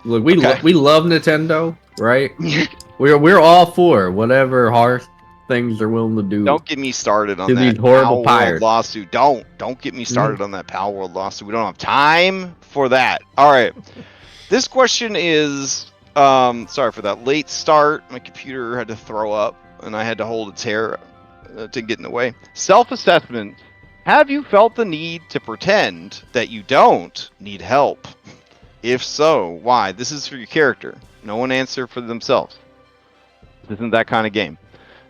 Look, we love Nintendo, right? we're all for whatever harsh things they're willing to do. Don't get me started on to that these horrible Power World pirates. lawsuit. Don't get me started on that Power World lawsuit. We don't have time for that. All right. This question is sorry for that late start. My computer had to throw up and I had to hold its hair to get in the way. Self-assessment. Have you felt the need to pretend that you don't need help? If so, why? This is for your character. No one answer for themselves. This isn't that kind of game.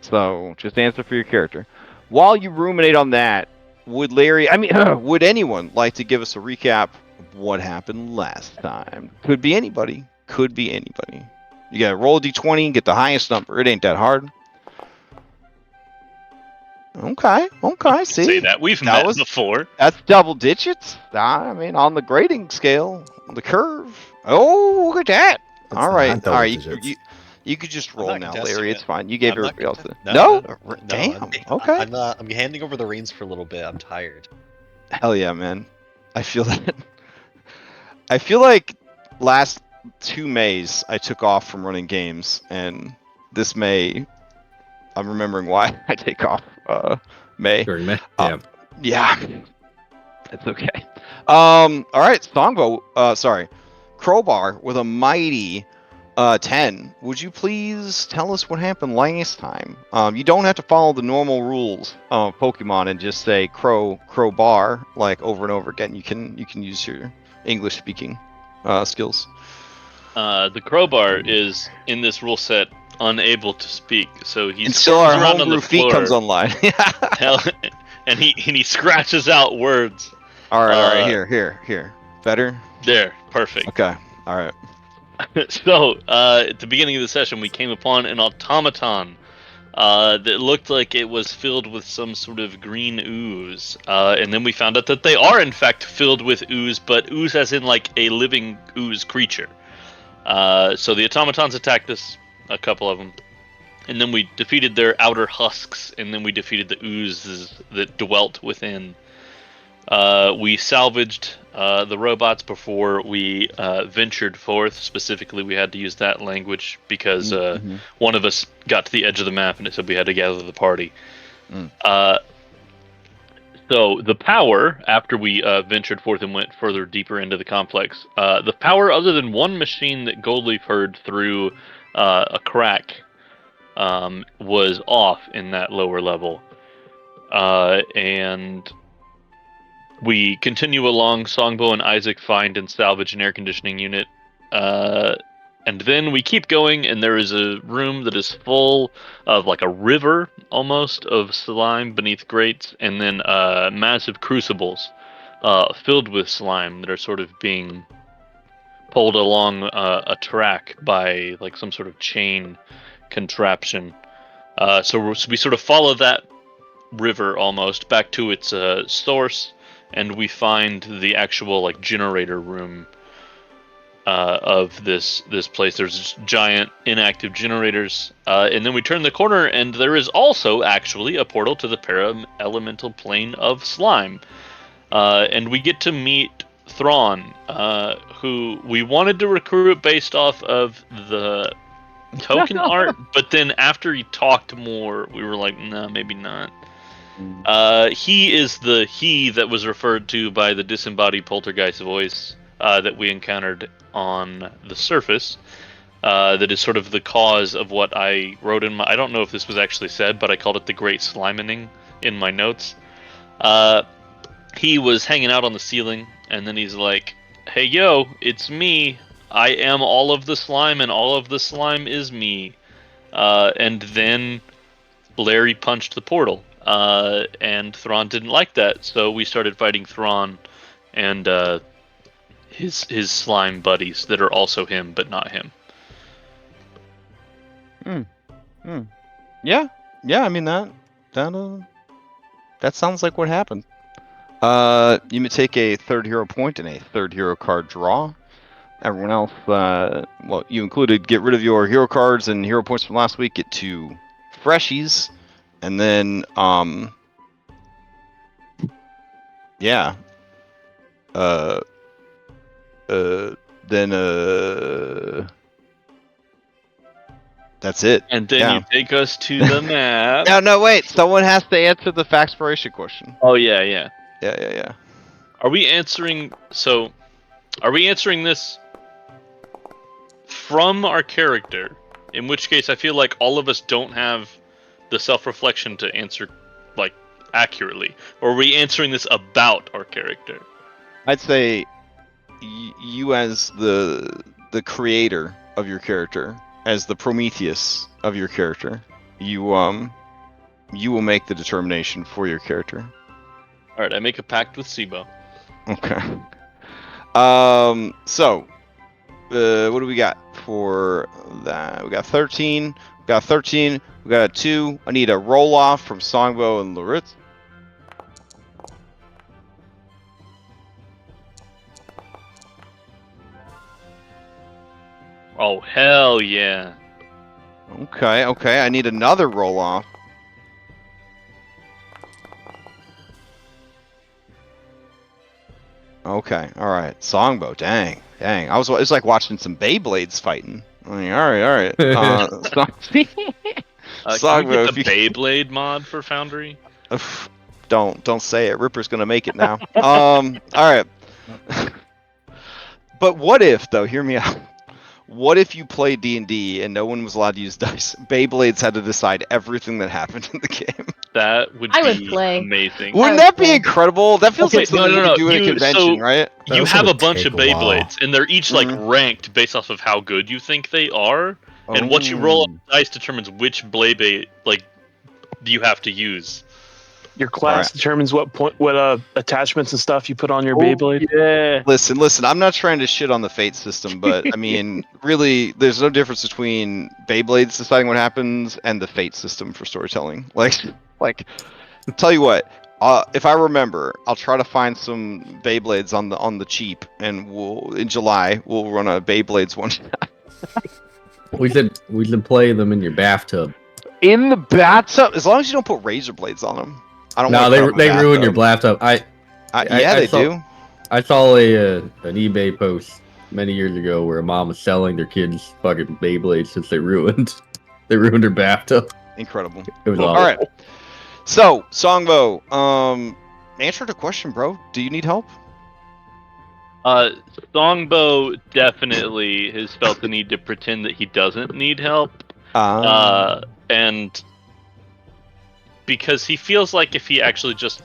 So just answer for your character. While you ruminate on that, would would anyone like to give us a recap of what happened last time? Could be anybody. Could be anybody. You gotta roll a d20 and get the highest number. It ain't that hard. Okay. See, say that we've met before. That's double digits. I mean, on the grading scale, the curve. Oh, look at that! All right. You could just roll now, Larry. It's fine. You gave everybody else the... No? Damn. Okay. I'm handing over the reins for a little bit. I'm tired. Hell yeah, man. I feel that. I feel like last 2 Mays I took off from running games, and this May I'm remembering why I take off May. During May? Yeah. It's okay. All right, Songbo. Crowbar with a mighty 10. Would you please tell us what happened last time? You don't have to follow the normal rules of Pokemon and just say crowbar like over and over again. You can use your English speaking skills. The crowbar is in this rule set unable to speak, so he's until our homebrew feat comes online. and he scratches out words. All right, here. Better. There, perfect. Okay, all right. So, at the beginning of the session, we came upon an automaton that looked like it was filled with some sort of green ooze. And then we found out that they are, in fact, filled with ooze, but ooze as in, like, a living ooze creature. So the automatons attacked us, a couple of them. And then we defeated their outer husks, and then we defeated the oozes that dwelt within. We salvaged the robots before we ventured forth. Specifically, we had to use that language because one of us got to the edge of the map and it said we had to gather the party. So the power, after we ventured forth and went further deeper into the complex, the power other than one machine that Goldleaf heard through a crack was off in that lower level. And we continue along. Songbow and Isaac find and salvage an air conditioning unit. And then we keep going, and there is a room that is full of like a river almost of slime beneath grates, and then massive crucibles filled with slime that are sort of being pulled along a track by like some sort of chain contraption. So we sort of follow that river almost back to its source, and we find the actual like generator room of this place. There's giant inactive generators, and then we turn the corner, and there is also actually a portal to the para-elemental plane of slime, and we get to meet Thron, who we wanted to recruit based off of the token art, but then after he talked more, we were like, no, maybe not. He is the he that was referred to by the disembodied poltergeist voice that we encountered on the surface. That is sort of the cause of what I wrote in my... I don't know if this was actually said, but I called it the Great Slimening in my notes. He was hanging out on the ceiling, and then he's like, hey, yo, it's me. I am all of the slime, and all of the slime is me. And then Larry punched the portal. And Thron didn't like that, so we started fighting Thron and his slime buddies that are also him but not him. Yeah. I mean that sounds like what happened. You may take a third hero point and a third hero card draw. Everyone else, well, you included get rid of your hero cards and hero points from last week. Get 2 freshies, and then yeah. Then that's it. And then you take us to the map. No, wait. Someone has to answer the factspiration question. Oh, yeah. Yeah. Are we answering this from our character? In which case, I feel like all of us don't have the self-reflection to answer, like, accurately. Or are we answering this about our character? I'd say you as the creator of your character, as the Prometheus of your character, you will make the determination for your character. All right, I make a pact with Sibo. Okay. So, what do we got for that? We got 13. We got 13. We got a 2. I need a roll off from Songbow and Loritz. Oh, hell yeah. Okay. I need another roll off. Okay, all right. Songbow, dang. It's like watching some Beyblades fighting. I mean, all right. Can we Songbow, get the Beyblade mod for Foundry? Don't say it. Ripper's gonna make it now. All right. But what if, though? Hear me out. What if you played D&D and no one was allowed to use dice? Beyblades had to decide everything that happened in the game. That would be amazing. Wouldn't that be incredible? That feels like something you would do in a convention, right? You have a bunch of Beyblades, and they're each like ranked based off of how good you think they are, and what you roll on the dice determines which Beyblade like you have to use. Your class determines what attachments and stuff you put on your Beyblade. Yeah. Listen. I'm not trying to shit on the fate system, but I mean, really, there's no difference between Beyblades deciding what happens and the fate system for storytelling. Like, tell you what. If I remember, I'll try to find some Beyblades on the cheap, and in July we'll run a Beyblades one shot. We should play them in your bathtub. In the bathtub, as long as you don't put razor blades on them. I don't. No, they ruin your bathtub. They do. I saw an eBay post many years ago where a mom was selling their kids fucking Beyblades since they ruined their bathtub. Incredible. It was awful. All right. So, Songbow, answer the question, bro. Do you need help? Songbow definitely has felt the need to pretend that he doesn't need help. and because he feels like if he actually just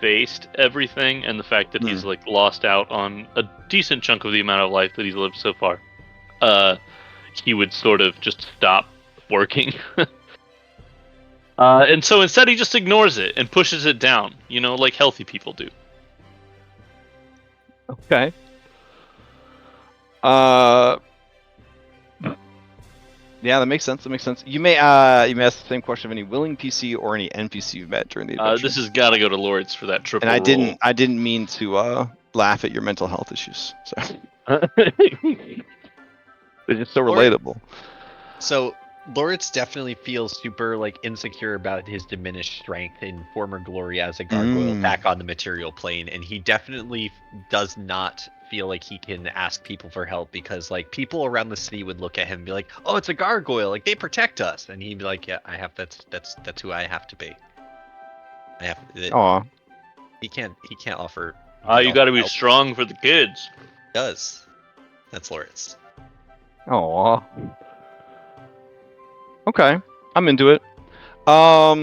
faced everything and the fact that he's like lost out on a decent chunk of the amount of life that he's lived so far, he would sort of just stop working. And so instead he just ignores it and pushes it down, like healthy people do. Okay. Yeah, that makes sense. You may ask the same question of any willing PC or any NPC you've met during the adventure. This has got to go to Lords for that triple. And I didn't mean to laugh at your mental health issues. Sorry. They're just so relatable. So Lawrence definitely feels super like insecure about his diminished strength in former glory as a gargoyle back on the material plane, and he definitely does not feel like he can ask people for help because like people around the city would look at him and be like, "Oh, it's a gargoyle, like they protect us," and he'd be like, "Yeah, I have. That's who I have to be. I have." Aw. He can't offer. You got to be strong for the kids. He does. That's Lawrence. Aw. Okay, I'm into it. All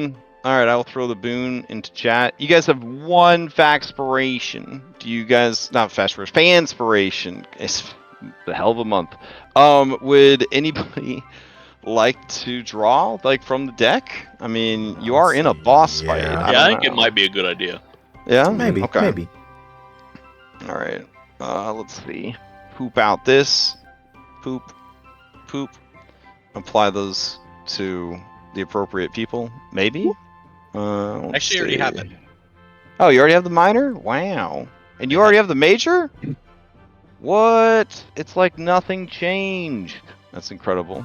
right, I will throw the boon into chat. You guys have one Faxpiration. Do you guys not Faxpiration? Fanspiration. It's the hell of a month. Would anybody like to draw like from the deck? I mean, you are in a boss fight. I think it might be a good idea. Yeah, maybe. Okay. Maybe. All right. Let's see. Poop out this. Poop. Apply those to the appropriate people. Maybe. Actually, already happened. Oh, you already have the minor? Wow. And you already have the major? What? It's like nothing changed. That's incredible.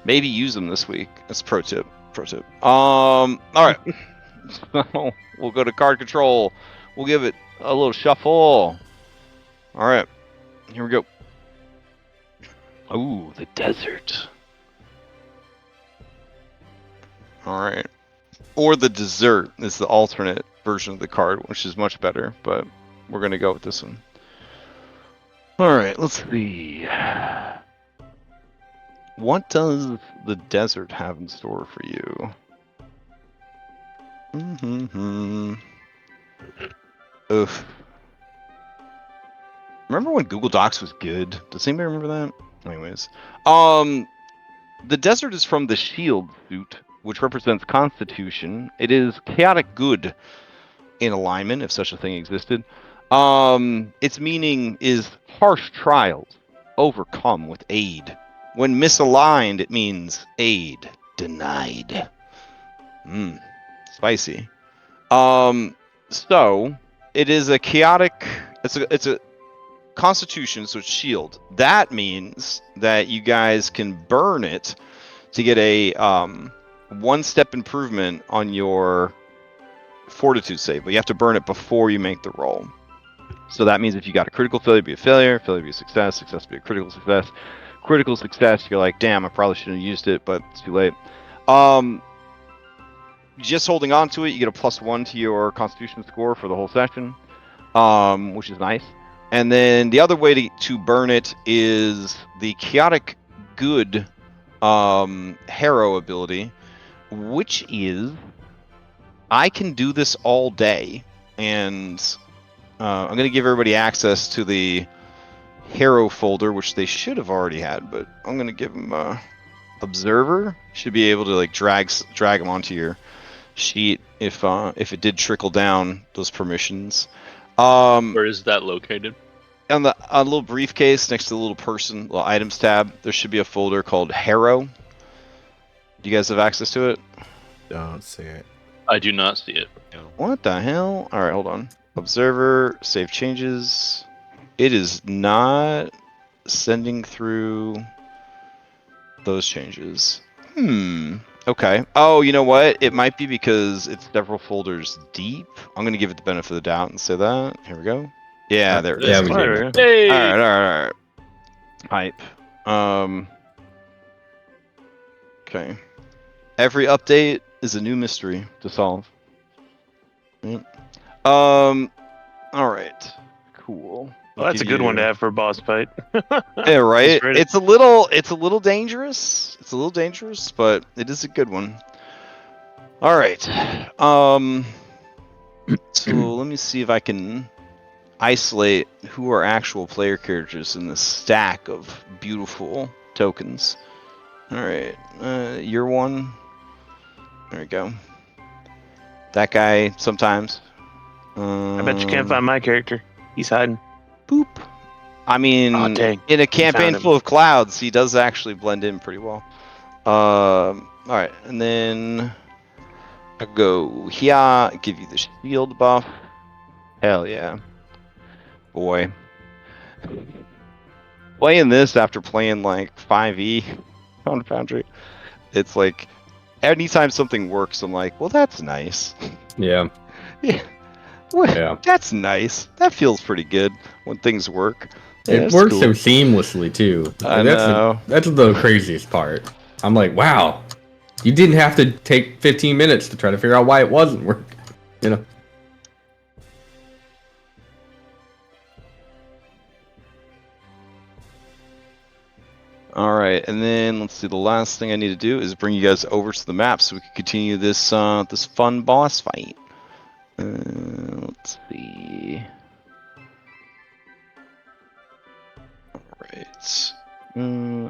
Maybe use them this week. That's pro tip. All right. So we'll go to card control. We'll give it a little shuffle. All right. Here we go. Ooh, the desert. All right. Or the dessert is the alternate version of the card, which is much better, but we're going to go with this one. All right, let's see. What does the desert have in store for you? Oof. Remember when Google Docs was good? Does anybody remember that? Anyways. The desert is from the shield suit, which represents Constitution. It is chaotic good in alignment, if such a thing existed. Its meaning is harsh trials, overcome with aid. When misaligned, it means aid denied. Spicy. So it is a chaotic. It's a Constitution, so it's shield. That means that you guys can burn it to get a one-step improvement on your fortitude save, but you have to burn it before you make the roll. So that means if you got a critical failure, be a failure be a success be a critical success, you're like, damn, I probably shouldn't have used it, but it's too late. Just holding on to it, you get a +1 to your Constitution score for the whole session, which is nice. And then the other way to burn it is the chaotic good Harrow ability, which is I can do this all day, and I'm going to give everybody access to the Harrow folder, which they should have already had, but I'm going to give them Observer. Should be able to like drag them onto your sheet if it did trickle down those permissions. Where is that located? On a little briefcase next to the little person, little items tab, there should be a folder called Harrow. Do you guys have access to it? Don't see it. I do not see it. No. What the hell? All right, hold on. Observer, save changes. It is not sending through those changes. Okay. Oh, you know what? It might be because it's several folders deep. I'm going to give it the benefit of the doubt and say that. Here we go. Yeah, there it is. Yeah, we Whatever. did. Hey! All right. Hype. Okay. Every update is a new mystery to solve. Yep. All right. Cool. Well, that's a good one to have for a boss fight. Yeah, right. great. It's a little dangerous. It's a little dangerous, but it is a good one. All right. So let me see if I can isolate who are actual player characters in this stack of beautiful tokens. All right. You're one. There we go. That guy sometimes. I bet you can't find my character. He's hiding. Boop. I mean, Oh, dang. in a campaign him. full of clouds, he does actually blend in pretty well. All right, and then I go here, give you the shield buff. Hell yeah, boy. Playing this after playing like 5e on Foundry, it's like anytime something works, I'm like, well, that's nice. Yeah. Yeah. Well, Yeah. That's nice. That feels pretty good when things work. Yeah, It it's works cool. so seamlessly too. I Like, know. That's the craziest part. I'm like, wow, you didn't have to take 15 minutes to try to figure out why it wasn't working. You know. All right, and then let's see. The last thing I need to do is bring you guys over to the map so we can continue this this fun boss fight. Let's see. All right.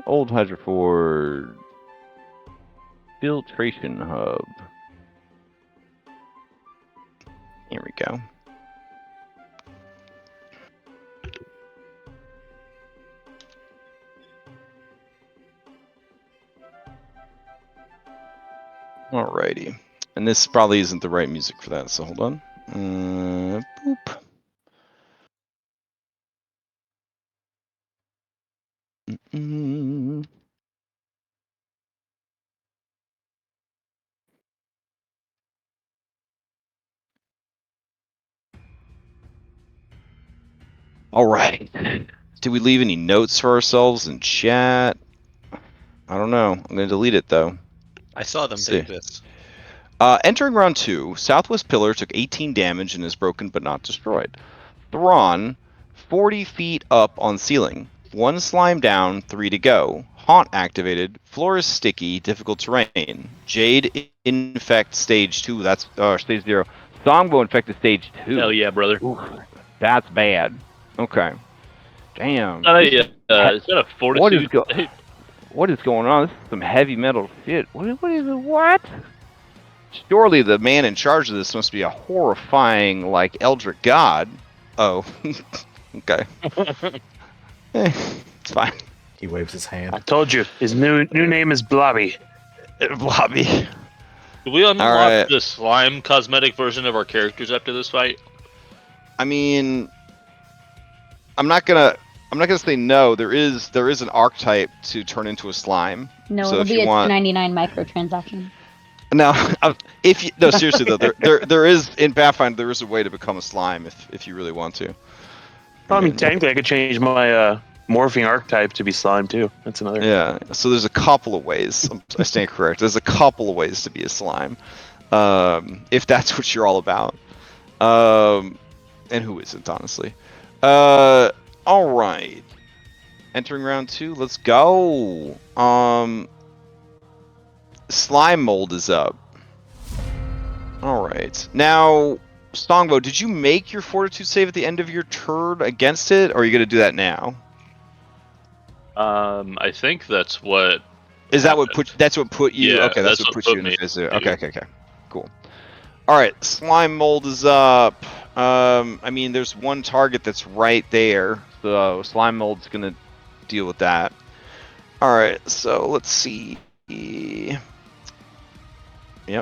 Old Hydroforge filtration hub. Here we go. Alrighty. And this probably isn't the right music for that, so hold on. Boop. Alright. Did we leave any notes for ourselves in chat? I don't know. I'm going to delete it, though. I saw them. Let's They see. exist. Entering round 2, Southwest Pillar took 18 damage and is broken but not destroyed. Thron, 40 feet up on ceiling. 1 slime down, 3 to go. Haunt activated. Floor is sticky, difficult terrain. Jade infect stage 2. That's stage 0. Songbow infected stage 2. Hell yeah, brother. Ooh, that's bad. Okay. Damn. Is that a fortitude? What is going on? This is some heavy metal shit. What is it? What? Surely the man in charge of this must be a horrifying, like, eldritch god. Oh. Okay. It's fine. He waves his hand. I told you, his new name is Blobby. Blobby. Do we unlock Alright. the slime cosmetic version of our characters after this fight? I mean, I'm not gonna say no. There is an archetype to turn into a slime. No, So it'll if be you a want- 299 microtransaction. Now, seriously though, there is in Pathfinder there is a way to become a slime if you really want to. I mean, technically, I could change my morphing archetype to be slime too. That's another. Yeah. So there's a couple of ways. I stand correct. There's a couple of ways to be a slime, if that's what you're all about. And who isn't, honestly. All right. Entering round 2. Let's go. Slime mold is up. All right. Now, Stongbow, did you make your fortitude save at the end of your turn against it, or are you going to do that now? I think that's what. Is that what put? That's what put you. Yeah, okay, that's what put you in the phase. Okay. Cool. All right, slime mold is up. I mean, there's one target that's right there, so slime mold's gonna deal with that. All right, so let's see. Yep,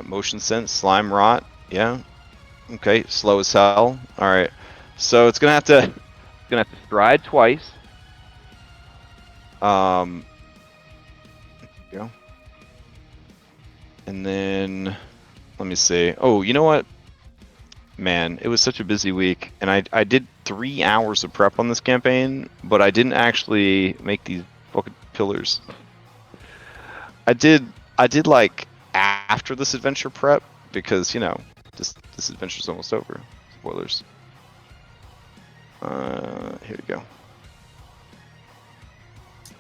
motion sense, slime rot. Yeah. Okay, slow as hell. All right, so it's gonna have to stride twice. There you go. And then let me see. Oh, you know what? Man, it was such a busy week, and I did 3 hours of prep on this campaign, but I didn't actually make these fucking pillars. I did like after this adventure prep because, you know, this adventure's almost over. Spoilers. Here we go.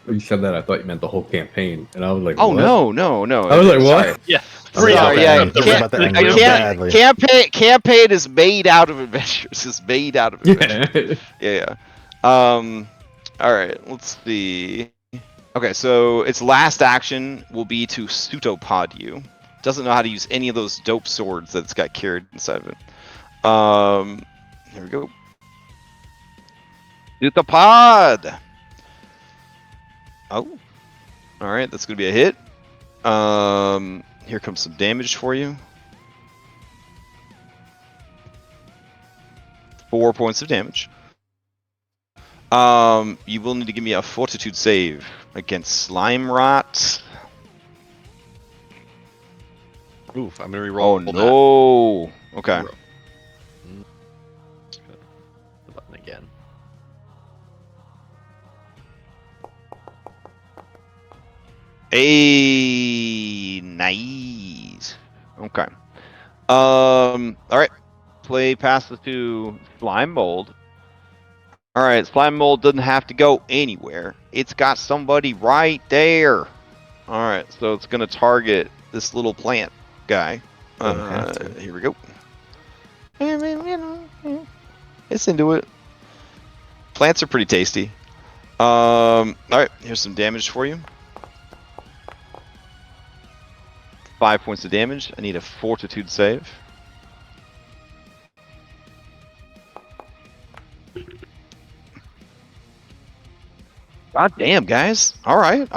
When you said that, I thought you meant the whole campaign, and I was like, Oh what? no. I was like, Sorry. what? Yeah. I was Sorry, about to yeah, end- I was about to end real badly. campaign is made out of adventures. It's made out of adventures. Yeah. Yeah. All right. Let's see. Okay, so its last action will be to pseudopod you. Doesn't know how to use any of those dope swords that's got carried inside of it. Here we go. Pseudopod. Oh. All right, that's gonna be a hit. Here comes some damage for you. 4 points of damage. You will need to give me a fortitude save against slime rot. Oof, I'm gonna re-roll. Oh no. Okay. Reroll. The button again. Hey, nice. Okay. All right. Play passes to slime mold. All right, slime mold doesn't have to go anywhere. It's got somebody right there. All right, so it's gonna target this little plant guy. Doesn't have to. Here we go. It's into it. Plants are pretty tasty. All right, here's some damage for you. 5 points of damage. I need a fortitude save. God damn, guys. All right.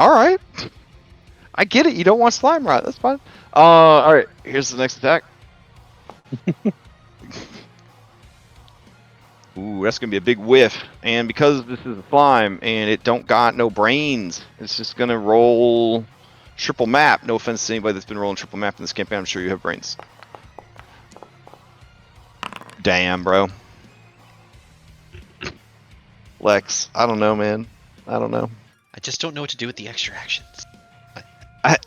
I get it. You don't want slime rot. That's fine. All right. Here's the next attack. Ooh, that's gonna be a big whiff. And because this is a slime and it don't got no brains, it's just gonna roll triple map. No offense to anybody that's been rolling triple map in this campaign. I'm sure you have brains. Damn, bro. Lex, I don't know, man. I don't know. I just don't know what to do with the extra actions.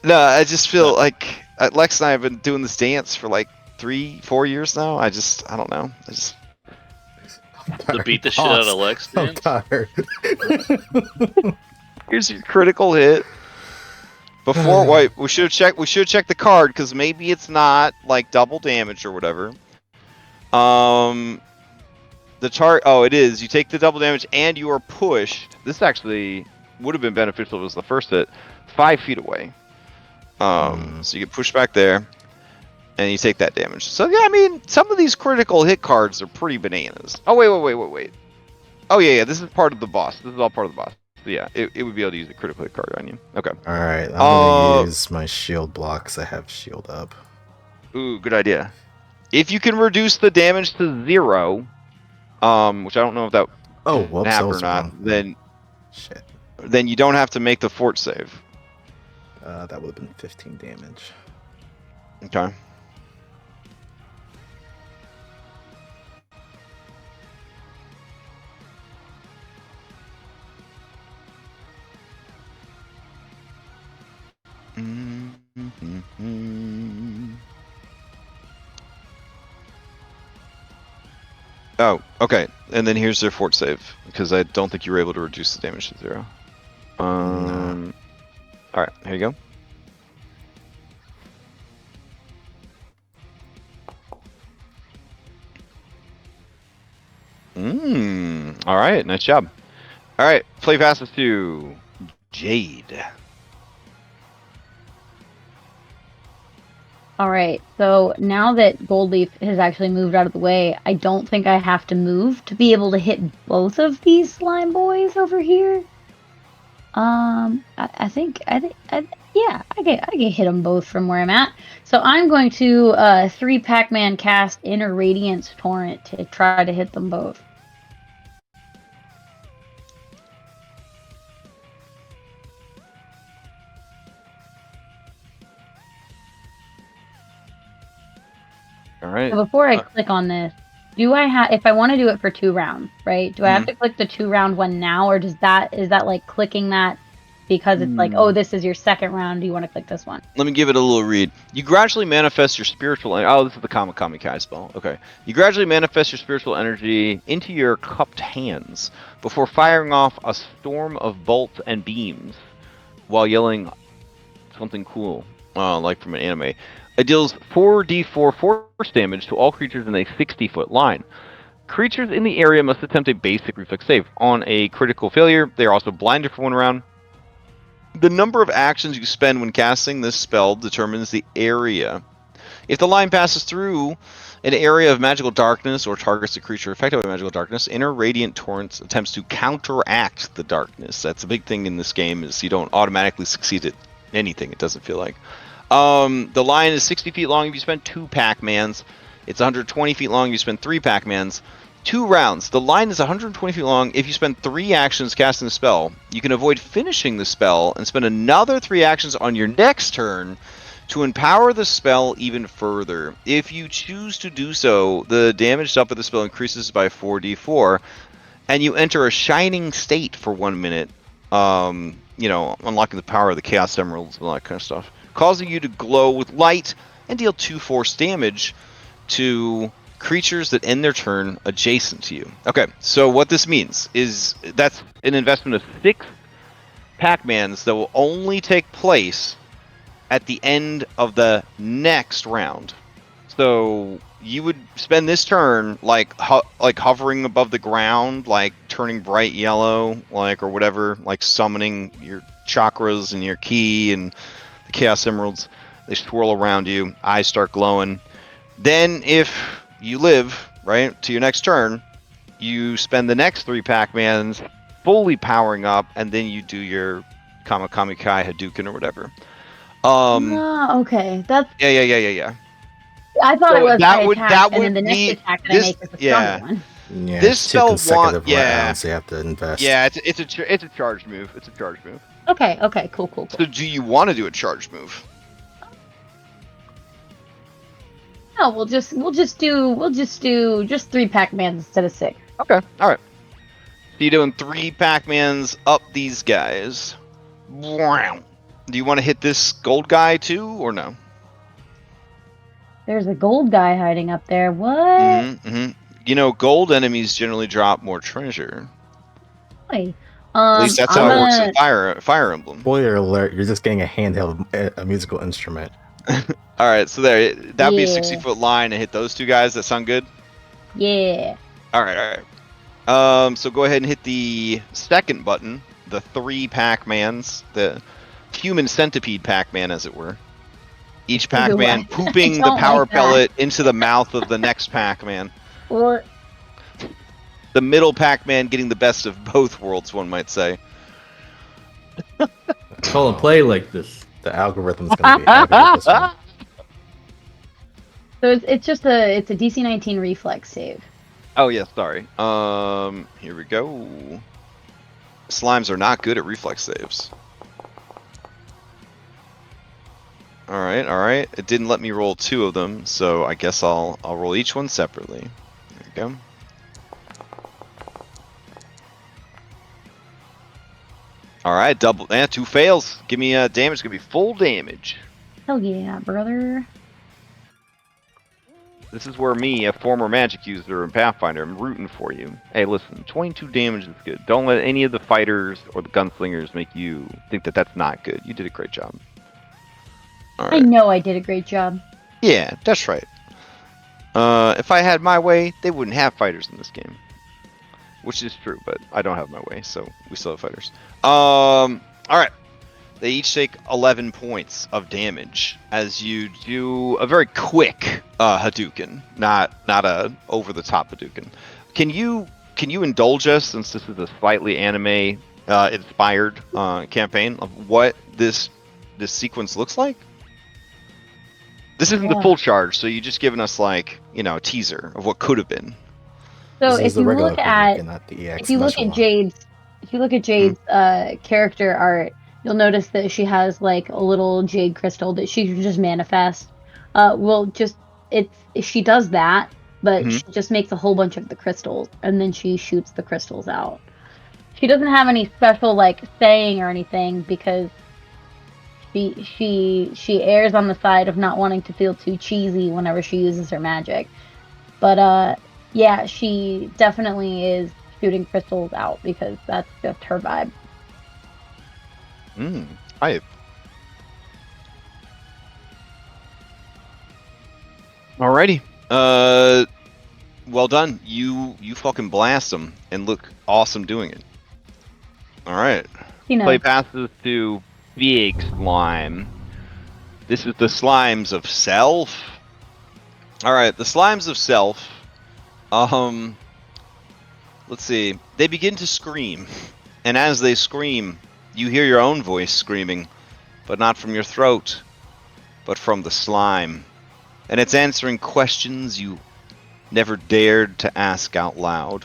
I just feel like Lex and I have been doing this dance for like 3-4 years now. I don't know. To beat the shit out of Lex. I'm Dance? tired. Here's your critical hit. Before, wait, we should have checked the card because maybe it's not like double damage or whatever. The chart. Oh, it is. You take the double damage and you are pushed. This actually would have been beneficial if it was the first hit. 5 feet away. So you get pushed back there, and you take that damage. So yeah, I mean, some of these critical hit cards are pretty bananas. Oh wait. Oh yeah. This is part of the boss. This is all part of the boss. So yeah, it would be able to use a critical hit card on you. Okay. All right, I'm gonna use my shield blocks. I have shield up. Ooh, good idea. If you can reduce the damage to 0, which I don't know if that Oh, whoops, that happened or was not, wrong. Shit. then you don't have to make the fort save. That would have been 15 damage. Okay. Oh, okay. And then here's their fort save, because I don't think you were able to reduce the damage to 0. No. Alright, here you go. Alright, nice job. Alright, play passes to Jade. All right, so now that Goldleaf has actually moved out of the way, I don't think I have to move to be able to hit both of these slime boys over here. I think, yeah, I can hit them both from where I'm at. So I'm going to 3 Pac-Man cast Inner Radiance Torrent to try to hit them both. All right. So before I click on this, do I have, if I want to do it for 2 rounds, right? Do I have to click the 2-round one now, or is that like clicking that because it's like, oh, this is your second round. Do you want to click this one? Let me give it a little read. You gradually manifest your spiritual. Oh, this is the Kami Kai spell. Okay. You gradually manifest your spiritual energy into your cupped hands before firing off a storm of bolts and beams while yelling something cool, like from an anime. It deals 4d4 force damage to all creatures in a 60-foot line. Creatures in the area must attempt a basic reflex save. On a critical failure, they are also blinded for 1 round. The number of actions you spend when casting this spell determines the area. If the line passes through an area of magical darkness or targets a creature affected by magical darkness, Inner Radiant Torrents attempts to counteract the darkness. That's a big thing in this game, is you don't automatically succeed at anything, it doesn't feel like. The line is 60 feet long if you spend 2 Pac-Mans. It's 120 feet long if you spend 3 Pac-Mans. 2 rounds. The line is 120 feet long if you spend 3 actions casting the spell. You can avoid finishing the spell and spend another 3 actions on your next turn to empower the spell even further. If you choose to do so, the damage up of the spell increases by 4d4, and you enter a shining state for 1 minute, unlocking the power of the Chaos Emeralds and all that kind of stuff, causing you to glow with light and deal 2 force damage to creatures that end their turn adjacent to you. Okay, so what this means is that's an investment of 6 Pac-Mans that will only take place at the end of the next round. So you would spend this turn like hovering above the ground, like turning bright yellow, like, or whatever, like summoning your chakras and your ki and the Chaos Emeralds. They swirl around you, eyes start glowing. Then if you live, right, to your next turn, you spend the next 3 Pac-Mans fully powering up, and then you do your Kami Kai Hadouken or whatever. Okay. That's Yeah. I thought So it was that I would- attack, that and then would the next be- attack that this- I make is the yeah. stronger one. Yeah, This it's 2 spell consecutive yeah. rounds you have to invest. Yeah, it's a charge move. It's a charge move. Okay, cool. So do you want to do a charge move? No, we'll just do 3 Pac-Mans instead of 6. Okay, all right. So you're doing 3 Pac-Mans up these guys. Wow. Do you want to hit this gold guy too, or no? There's a gold guy hiding up there. What? Mm-hmm. Gold enemies generally drop more treasure. Wait. At least that's how it works in Fire Emblem. Spoiler alert, you're just getting a handheld a musical instrument. All right, so that'd be a 60-foot line and hit those 2 guys. That sound good? Yeah. All right. So go ahead and hit the second button, the 3 Pac-Mans, the human centipede Pac-Man, as it were. Each Pac-Man pooping the power pellet into the mouth of the next Pac-Man. Or The middle Pac-Man getting the best of both worlds, one might say. Call and play like this. The algorithm's gonna be happy with this one. so it's a DC 19 reflex save. Oh yeah, sorry. Here we go. Slimes are not good at reflex saves. All right. It didn't let me roll 2 of them, so I guess I'll roll each one separately. There we go. All right, 2 fails. Give me damage. It's gonna be full damage. Hell yeah, brother. This is where me, a former magic user in Pathfinder, I'm rooting for you. Hey, listen, 22 damage is good. Don't let any of the fighters or the gunslingers make you think that that's not good. You did a great job. All right. I know I did a great job. Yeah, that's right. If I had my way, they wouldn't have fighters in this game. Which is true, but I don't have my way, so we still have fighters. Alright. They each take 11 points of damage as you do a very quick Hadouken, not a over-the-top Hadouken. Can you indulge us, since this is a slightly anime inspired campaign, of what this sequence looks like? This isn't the full charge, so you're just giving us a teaser of what could have been. So This is if the you regular look at Hadouken, not the EX if you look special at one. Jade's character art, you'll notice that she has like a little jade crystal that she can just manifest. She does that, but she just makes a whole bunch of the crystals and then she shoots the crystals out. she doesn't have any special like saying or anything because she errs on the side of not wanting to feel too cheesy whenever she uses her magic. But yeah, she definitely is shooting crystals out because that's just her vibe. Hi. Alrighty. Well done. You fucking blast them and look awesome doing it. All right. Play passes to Big Slime. This is the slimes of self. All right, the slimes of self. Let's see. They begin to scream, and as they scream, you hear your own voice screaming, but not from your throat, but from the slime, and it's answering questions you never dared to ask out loud.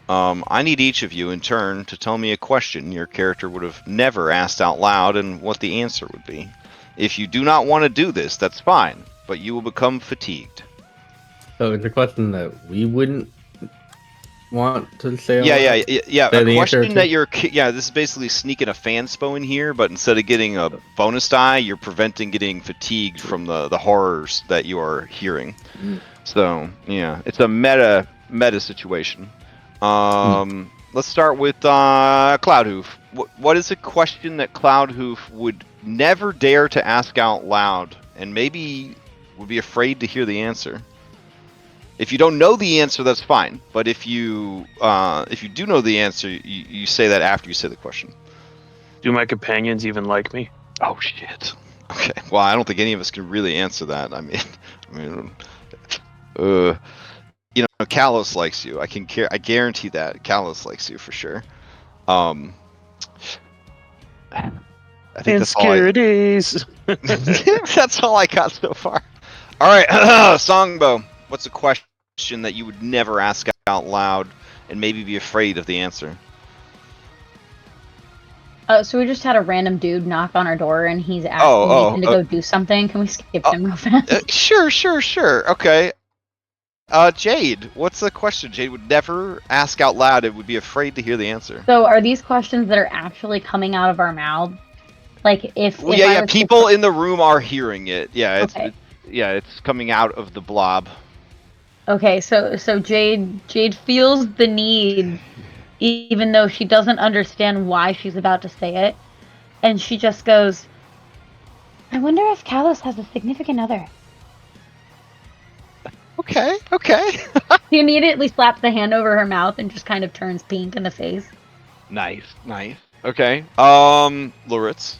I need each of you in turn to tell me a question your character would have never asked out loud and what the answer would be. If you do not want to do this, that's fine, but you will become fatigued. So it's a question that we wouldn't want to say. Yeah. A question that this is basically sneaking a fanspo in here, but instead of getting a bonus die, you're preventing getting fatigued from the horrors that you are hearing. So yeah, it's a meta situation. Let's start with Cloudhoof. What is a question that Cloudhoof would never dare to ask out loud, and maybe would be afraid to hear the answer? If you don't know the answer, that's fine. But if you do know the answer, you say that after you say the question. Do my companions even like me? Oh shit. Okay. Well, I don't think any of us can really answer that. I mean, Kalos likes you. I guarantee that Kalos likes you for sure. I think that's Insecurities. that's all I got so far. All right, Songbo. What's a question that you would never ask out loud and maybe be afraid of the answer? So we just had a random dude knock on our door, and he's asking me to go do something. Can we skip him real fast? Sure. Okay. Jade, what's the question Jade would never ask out loud and would be afraid to hear the answer? So are these questions that are actually coming out of our mouths? Like if people in the room are hearing it. Yeah, it's coming out of the blob. Okay, so Jade feels the need, even though she doesn't understand why she's about to say it, and she just goes, "I wonder if Kalos has a significant other." Okay. She immediately slaps the hand over her mouth and just kind of turns pink in the face. Nice. Okay. Loritz.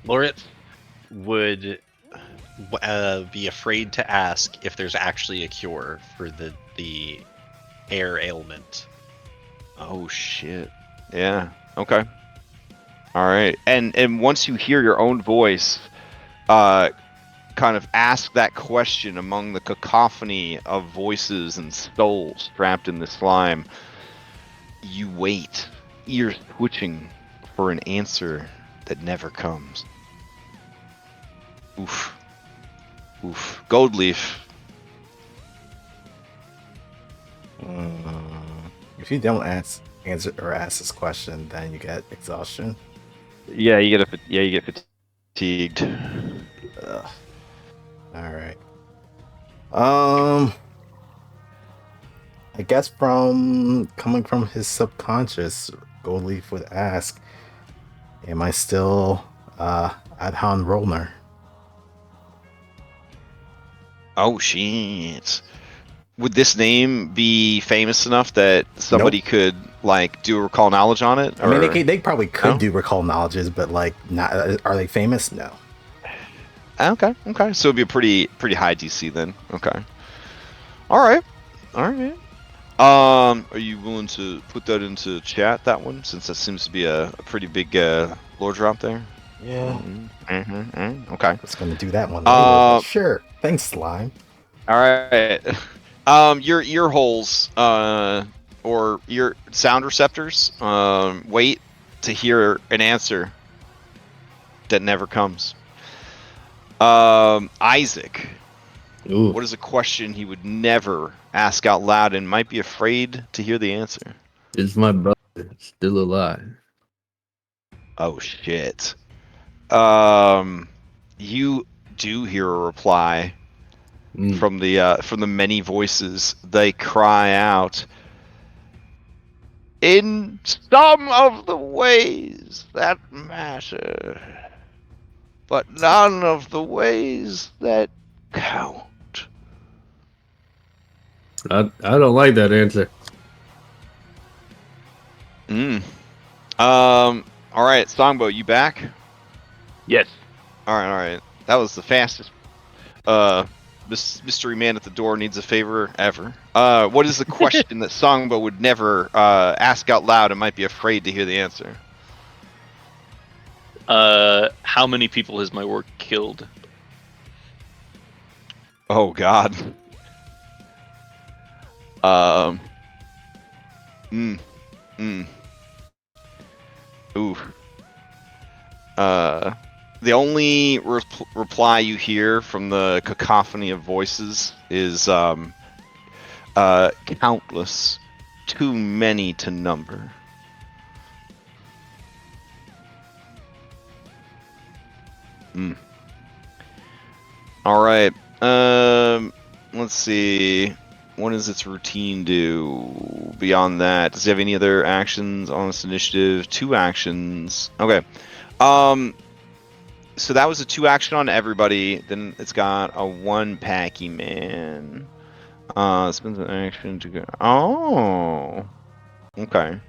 Loritz would be afraid to ask if there's actually a cure for the air ailment. Oh shit. Yeah. Okay. All right. And once you hear your own voice, kind of ask that question among the cacophony of voices and souls trapped in the slime. You wait, ears twitching for an answer that never comes. Oof. Goldleaf. If you don't answer this question, then you get exhaustion. Yeah, you get fatigued. Ugh. All right. I guess coming from his subconscious, Goldleaf would ask, "Am I still Adhan Rolner?" Oh shit. Would this name be famous enough that somebody could do a recall knowledge on it? I mean, they probably could do recall knowledges, but not. Are they famous? No. Okay. So it'd be a pretty high DC then. Okay. All right. Are you willing to put that into chat, that one, since that seems to be a pretty big lore drop there? Yeah. Okay. I was gonna do that one later, but sure. Thanks, Slime. All right. Your ear holes, or your sound receptors, wait to hear an answer that never comes. Isaac, Ooh, What is a question he would never ask out loud and might be afraid to hear the answer? is my brother still alive? Oh shit. You do hear a reply Mm. from the many voices. They cry out, "In some of the ways that matter, but none of the ways that count." I don't like that answer. Mm. All right, Songbow, you back? Yes. All right. That was the fastest. Mystery man at the door needs a favor ever. What is the question that Songbow would never ask out loud and might be afraid to hear the answer? How many people has my work killed? Oh God. Um. Ooh. The only reply you hear from the cacophony of voices is countless, too many to number. All right. Let's see. What does its routine do beyond that? Does it have any other actions on its initiative? 2 actions. Okay. So that was a 2 action on everybody. Then it's got a 1 packy man. Spends an action to go. Oh. Okay.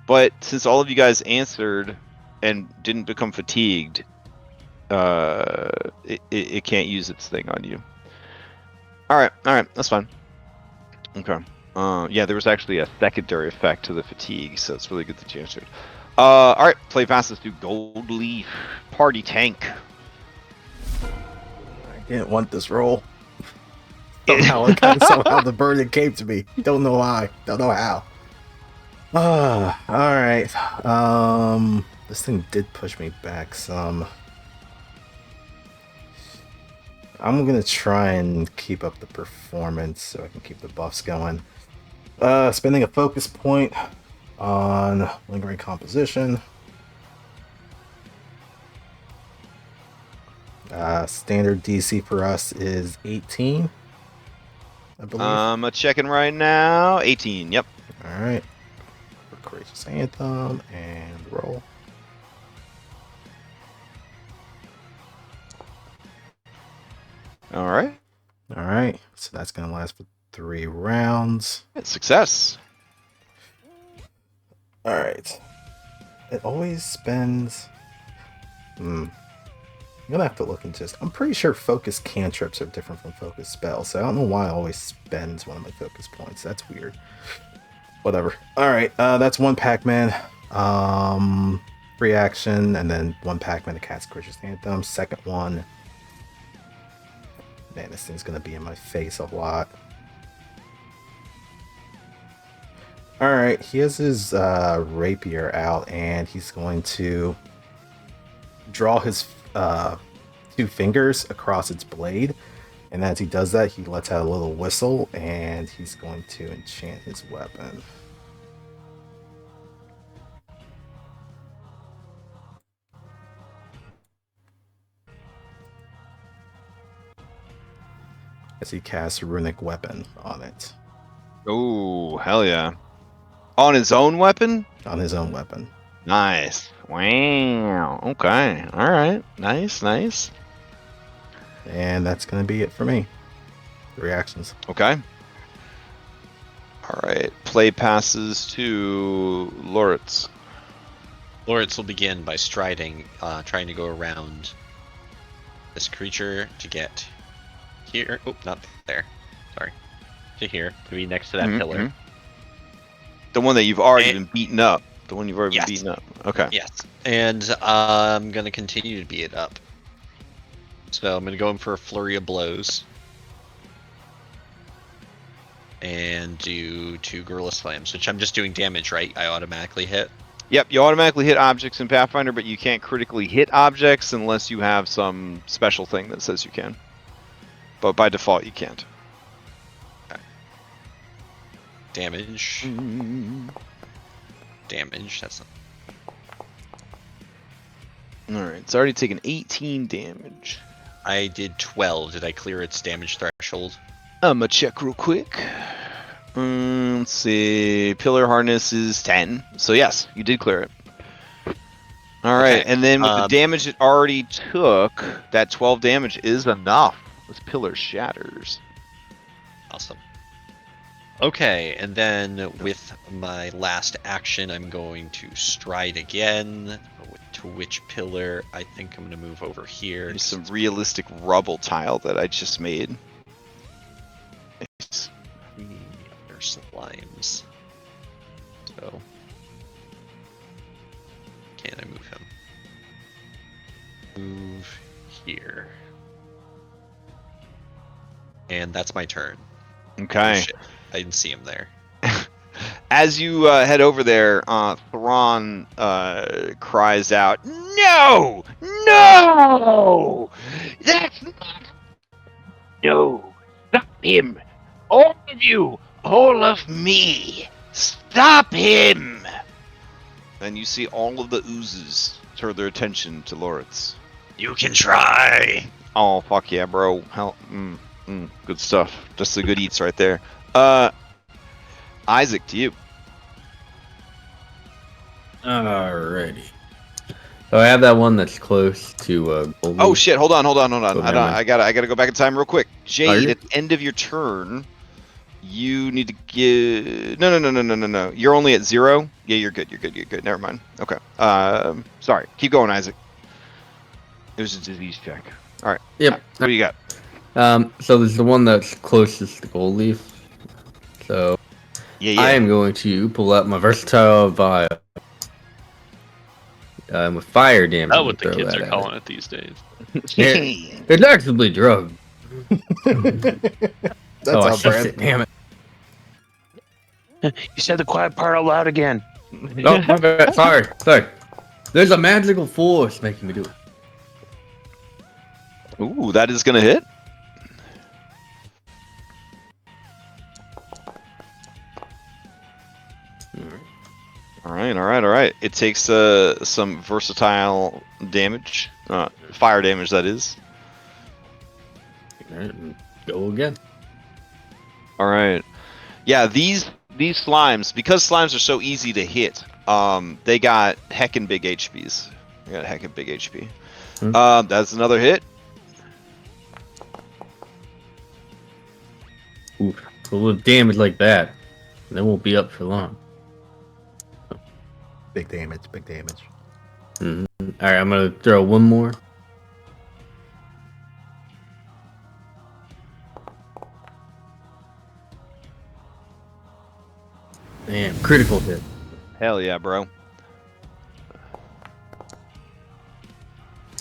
But since all of you guys answered and didn't become fatigued, it can't use its thing on you. All right, that's fine. Okay. Yeah, there was actually a secondary effect to the fatigue, so it's really good that you answered. All right, play passes to Gold Leaf Party Tank. I didn't want this roll. Somehow the burden came to me. Don't know why. Don't know how. All right. This thing did push me back some. I'm gonna try and keep up the performance so I can keep the buffs going. Spending a focus point on lingering composition. Standard DC for us is 18, I believe. I'm checking right now. 18. Yep. All right. For Courageous Anthem and roll. All right. All right. So that's gonna last for 3 rounds. Success. All right. It always spends. I'm gonna have to look into this. I'm pretty sure focus cantrips are different from focus spells, so I don't know why it always spends one of my focus points. That's weird. Whatever. All right, that's 1 Pac-Man. Free action, and then 1 Pac-Man to cast Courageous Anthem. Second one. Man, this thing's gonna be in my face a lot. All right, he has his rapier out, and he's going to draw his 2 fingers across its blade, and as he does that, he lets out a little whistle, and he's going to enchant his weapon. As he casts a runic weapon on it. Oh, hell yeah. On his own weapon? On his own weapon. Nice. Wow. Okay. All right. Nice. And that's going to be it for me. 3 actions. Okay. All right. Play passes to Loritz. Loritz will begin by striding, trying to go around this creature to get here. Oh, not there. Sorry. To here, to be next to that pillar. The one that you've already been beaten up. The one you've already been beaten up. Okay. Yes. And I'm going to continue to beat it up. So I'm going to go in for a flurry of blows. And do 2 gorilla slams, which I'm just doing damage, right? I automatically hit. Yep, you automatically hit objects in Pathfinder, but you can't critically hit objects unless you have some special thing that says you can. But by default, you can't. Damage. Damage. That's not. Alright, it's already taken 18 damage. I did 12. Did I clear its damage threshold? I'm gonna check real quick. Let's see. Pillar harness is 10. So yes, you did clear it. Alright, Okay, and then with the damage it already took, that 12 damage is enough. This pillar shatters. Awesome. Okay, and then with my last action, I'm going to stride again. To which pillar? I think I'm going to move over here. There's some realistic rubble tile that I just made. Nice. Other slimes. So, can I move him? Move here. And that's my turn. Okay. Oh, shit. I didn't see him there. As you head over there, Thron cries out, "No! No! That's not... No! Stop him! All of you! All of me! Stop him!" And you see all of the oozes turn their attention to Loritz. You can try! Oh, fuck yeah, bro. Hell, good stuff. Just the good eats right there. Isaac, to you. Alrighty. So I have that one that's close to Goldie. Oh shit! Hold on. Oh, never I gotta go back in time real quick. Jade, you? at the end of your turn, you need to give. No. You're only at 0. Yeah, you're good. Never mind. Okay. Sorry. Keep going, Isaac. It was a disease check. All right. Yep. What do you got? So there's the one that's closest to Gold Leaf. So Yeah. I am going to pull out my versatile vial. With fire damage. That's what the throw kids that are at calling it. it these days. It's actually drug. That's I our shit brand. it, damn it. You said the quiet part out loud again. Oh, my bad. Sorry. There's a magical force making me do it. Ooh, that is gonna hit. All right. It takes some versatile damage, fire damage, that is. Alright, go again. All right. Yeah, these slimes, because slimes are so easy to hit, they got heckin' big HPs. They got heckin' big HP. That's another hit. Ooh, a little damage like that, they won't be up for long. Big damage. Alright, I'm gonna throw one more. Damn, critical hit. Hell yeah, bro.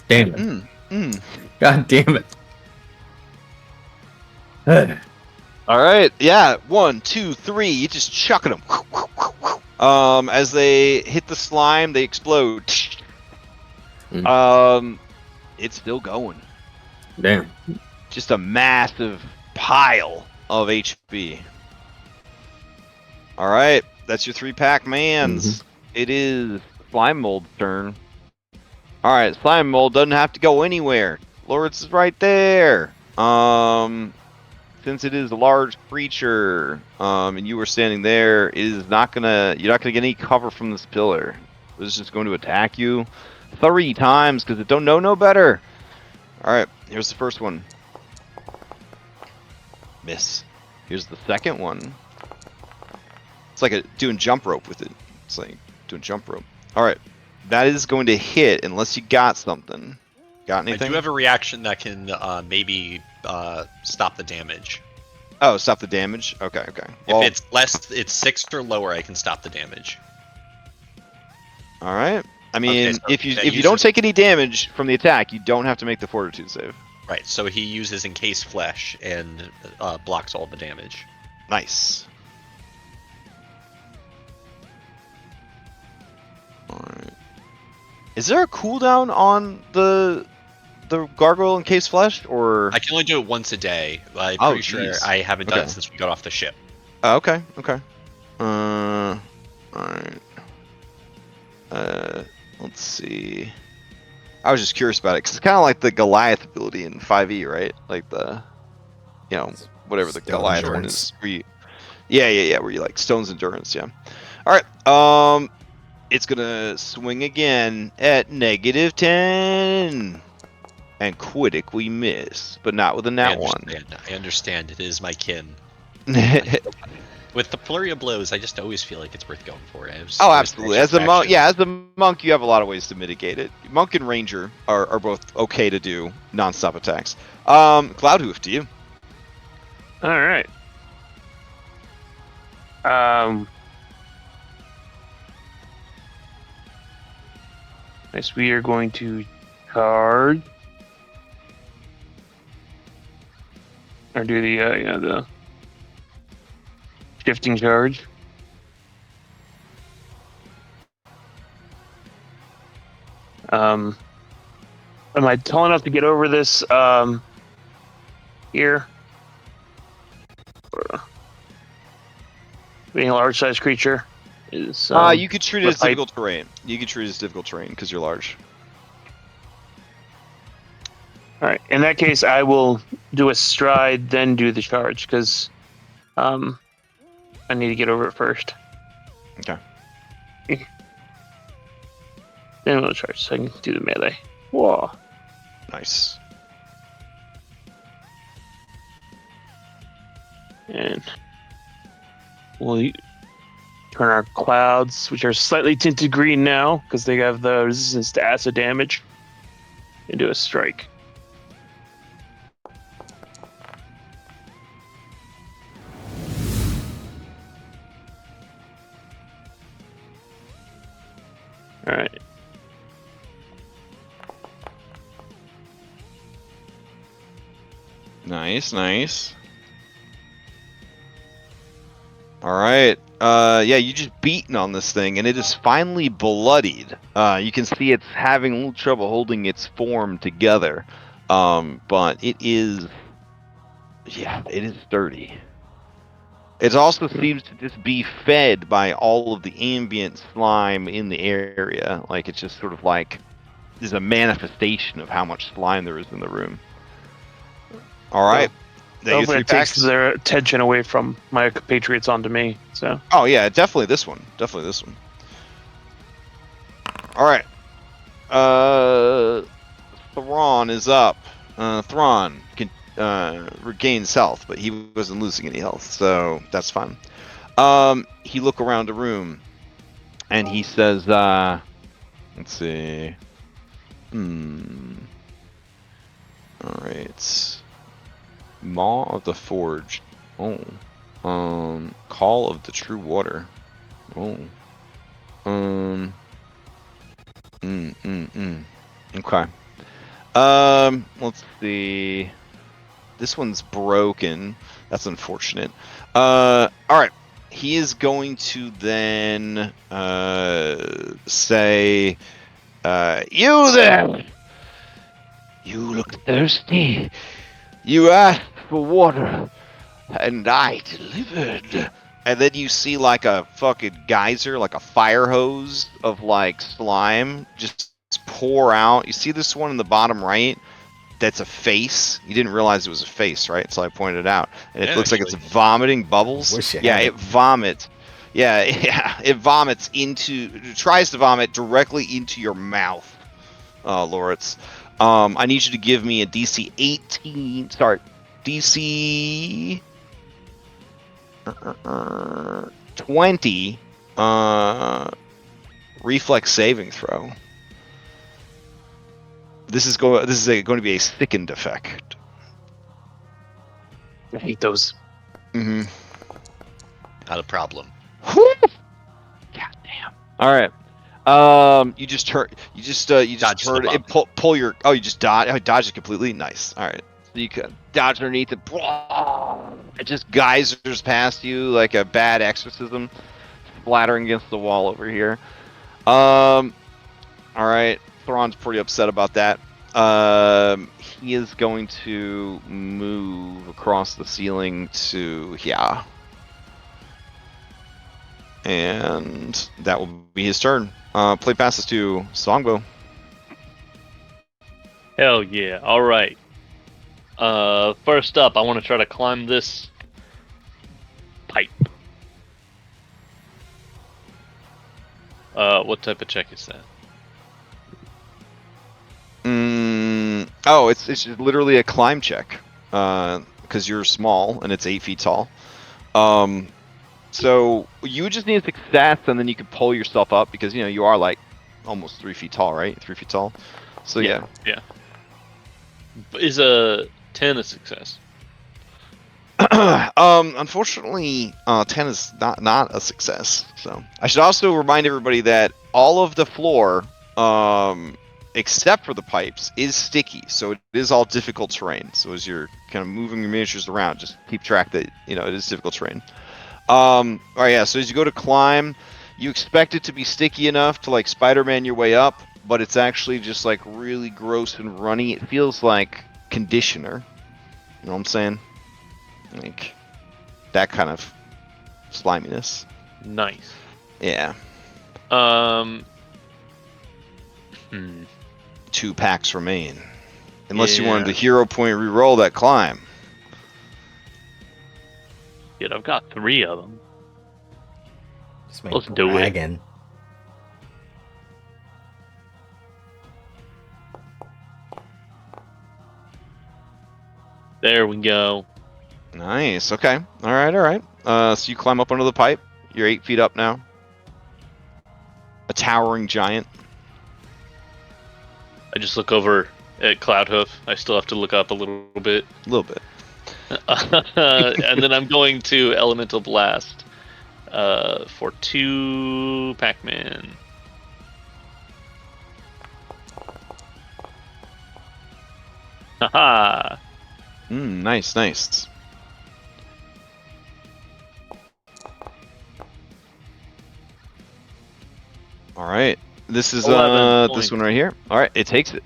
Damn it. God damn it. All right, yeah, 1, 2, 3. You just chucking them. As they hit the slime, they explode. It's still going. Damn. Just a massive pile of HP. All right, that's your 3-pack mans. It is Slime Mold's turn. All right, Slime Mold doesn't have to go anywhere. Loritz is right there. Since it is a large creature, and you were standing there, it is not gonna. You're not gonna get any cover from this pillar. It's just going to attack you 3 times because it don't know no better. All right, here's the first one. Miss. Here's the second one. It's like doing jump rope with it. It's like doing jump rope. All right, that is going to hit unless you got something. Got anything? I do have a reaction that can maybe stop the damage. Oh, stop the damage? Okay. Well, If it's 6 or lower, I can stop the damage. all right. I mean, so if you that don't uses- take any damage from the attack, you don't have to make the fortitude save. Right, so he uses encased flesh and blocks all the damage. Nice. Alright. Is there a cooldown on the gargoyle encased flesh, or? I can only do it once a day. I'm Oh, pretty sure jeez. I haven't done Okay. it since we got off the ship. Okay. Alright. Let's see. I was just curious about it because it's kind of like the Goliath ability in 5e, right? Like the, whatever the Stone Goliath one endurance. is. Where you, yeah. Where you like stone's endurance. Yeah. All right. It's gonna swing again at -10, and critically miss, but not with a nat one. I understand. It is my kin. With the flurry of blows, I just always feel like it's worth going for. Oh, absolutely. As a monk, as a monk, you have a lot of ways to mitigate it. Monk and ranger are both okay to do non-stop attacks. Cloudhoof, to you. All right. Nice. We are going to charge. Or do the shifting charge. Am I tall enough to get over this here? Being a large sized creature is You could treat it as with height. difficult terrain. You could treat it as difficult terrain because you're large. All right. In that case, I will do a stride, then do the charge, because I need to get over it first. Okay. Then we'll charge, so I can do the melee. Whoa. Nice. And we'll turn our clouds, which are slightly tinted green now, because they have the resistance to acid damage, into a strike. All right. Nice. All right. Yeah, you just beaten on this thing, and it is finally bloodied. You can see it's having a little trouble holding its form together. But it is sturdy. It also seems to just be fed by all of the ambient slime in the area. Like, it's just sort of like there's a manifestation of how much slime there is in the room. All right. Hopefully it takes their attention away from my compatriots onto me. So. Oh yeah, definitely this one. All right. Thron is up. Thron can regains health, but he wasn't losing any health, so that's fine. He look around the room, and he says, "Let's see. All right. Maw of the Forge. Oh. Call of the True Water. Oh. Okay. Let's see. This one's broken. That's unfortunate. All right. He is going to then say, "You there! You look thirsty. You asked for water, and I delivered." And then you see like a fucking geyser, like a fire hose of like slime just pour out. You see this one in the bottom right? That's a face. You didn't realize it was a face, right? So I pointed it out. And it looks like it's vomiting bubbles. Yeah, it vomits. Yeah, it vomits tries to vomit directly into your mouth, Loritz. I need you to give me a DC 18. Sorry, DC 20 reflex saving throw. This is going to be a sickened effect. I hate those. Mm-hmm. Not a problem. God damn. All right. You just heard it pull your. Oh, you just dodge. Oh, dodge it completely. Nice. All right. So you can dodge underneath it. It just geysers past you like a bad exorcism, splattering against the wall over here. All right. Thron's pretty upset about that. He is going to move across the ceiling to here. And that will be his turn. Play passes to Songbow. Hell yeah! All right. First up, I want to try to climb this pipe. What type of check is that? Oh, it's just literally a climb check. Because you're small and it's 8 feet tall. So you just need a success, and then you can pull yourself up because you are like almost 3 feet tall, right? 3 feet tall. So yeah. Is a 10 a success? Unfortunately, 10 is not a success. So I should also remind everybody that all of the floor, except for the pipes, is sticky. So it is all difficult terrain. So as you're kind of moving your miniatures around, just keep track that it is difficult terrain. All right, yeah. So as you go to climb, you expect it to be sticky enough to like Spider-Man your way up, but it's actually just like really gross and runny. It feels like conditioner. You know what I'm saying? Like that kind of sliminess. Nice. Yeah. 2 packs remain. Unless you wanted to hero point reroll that climb. Dude, I've got 3 of them. Just make Let's do it. bragging. There we go. Nice. Okay. All right. So you climb up under the pipe. You're 8 feet up now. A towering giant. I just look over at Cloudhoof. I still have to look up a little bit. A little bit. And then I'm going to Elemental Blast for 2 Pac-Man. Haha! Nice. All right. This is 11 this one right here. All right, it takes it.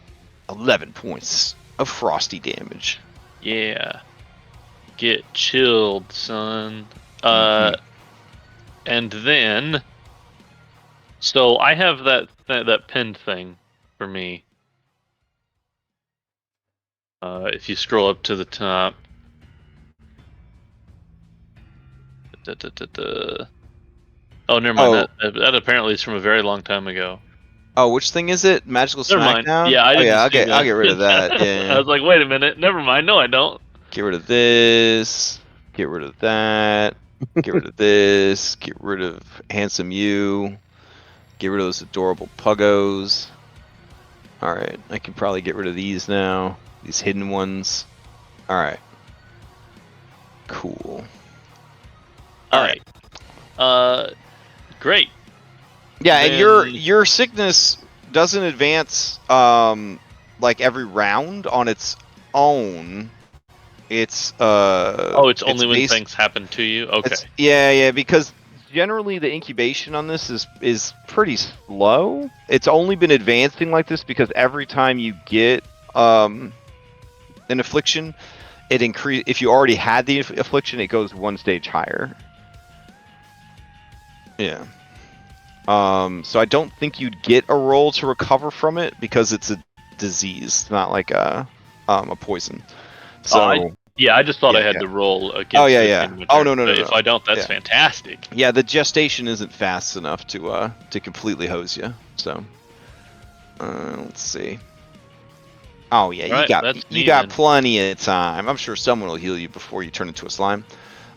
11 points of frosty damage. Yeah. Get chilled, son. Mhm. And then, so I have that pinned thing for me. If you scroll up to the top. Oh, never mind. That apparently is from a very long time ago. Oh, which thing is it? Magical Never mind. Smackdown? Yeah, I didn't I'll see that. get rid of that. Yeah. I was like, wait a minute. Never mind. No, I don't. Get rid of this. Get rid of that. Get rid of this. Get rid of handsome you. Get rid of those adorable puggos. All right, I can probably get rid of these now. These hidden ones. All right. Cool. All right. Great. Yeah, Then- and your sickness doesn't advance like every round on its own. It's it's only when based- things happen to you. Okay. Yeah, because generally the incubation on this is pretty slow. It's only been advancing like this because every time you get an affliction, it increase. If you already had the affliction, it goes 1 stage higher. Yeah. So I don't think you'd get a roll to recover from it because it's a disease, not like a poison. So I just thought I had yeah. to roll against. Oh, yeah, it yeah. in return, Oh, no. but if I don't, that's Yeah. fantastic. yeah, the gestation isn't fast enough to completely hose you. So let's see. Oh yeah, Right, that's you me got then. plenty of time. I'm sure someone will heal you before you turn into a slime.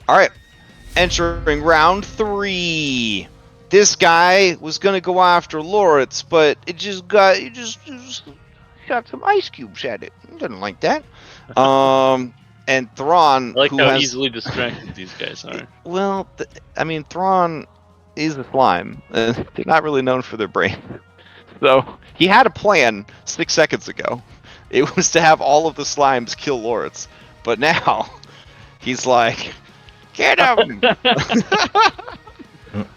All right, entering round 3. This guy was gonna go after Loritz, but it just got some ice cubes at it. He doesn't like that. And Thron, I like who how has easily distracted these guys are. well, Thron is a slime. They're not really known for their brain. So he had a plan 6 seconds ago. It was to have all of the slimes kill Loritz, but now he's like, get him!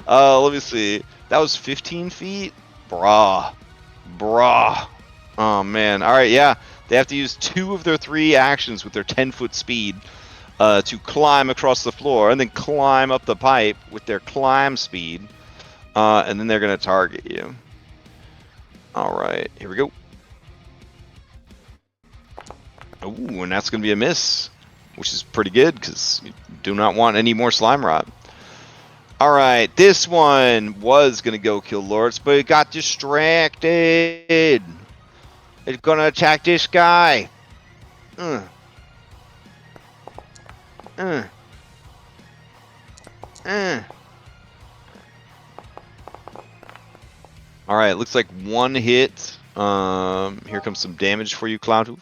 Let me see. That was 15 feet. Bruh. Oh man. All right, yeah. They have to use 2 of their 3 actions with their 10-foot speed to climb across the floor and then climb up the pipe with their climb speed. And then they're going to target you. All right, here we go. Ooh, and that's going to be a miss, which is pretty good because you do not want any more slime rot. All right, this one was going to go kill Lords, but it got distracted. It's going to attack this guy. All right, looks like 1 hit. Here comes some damage for you, Cloudhoof.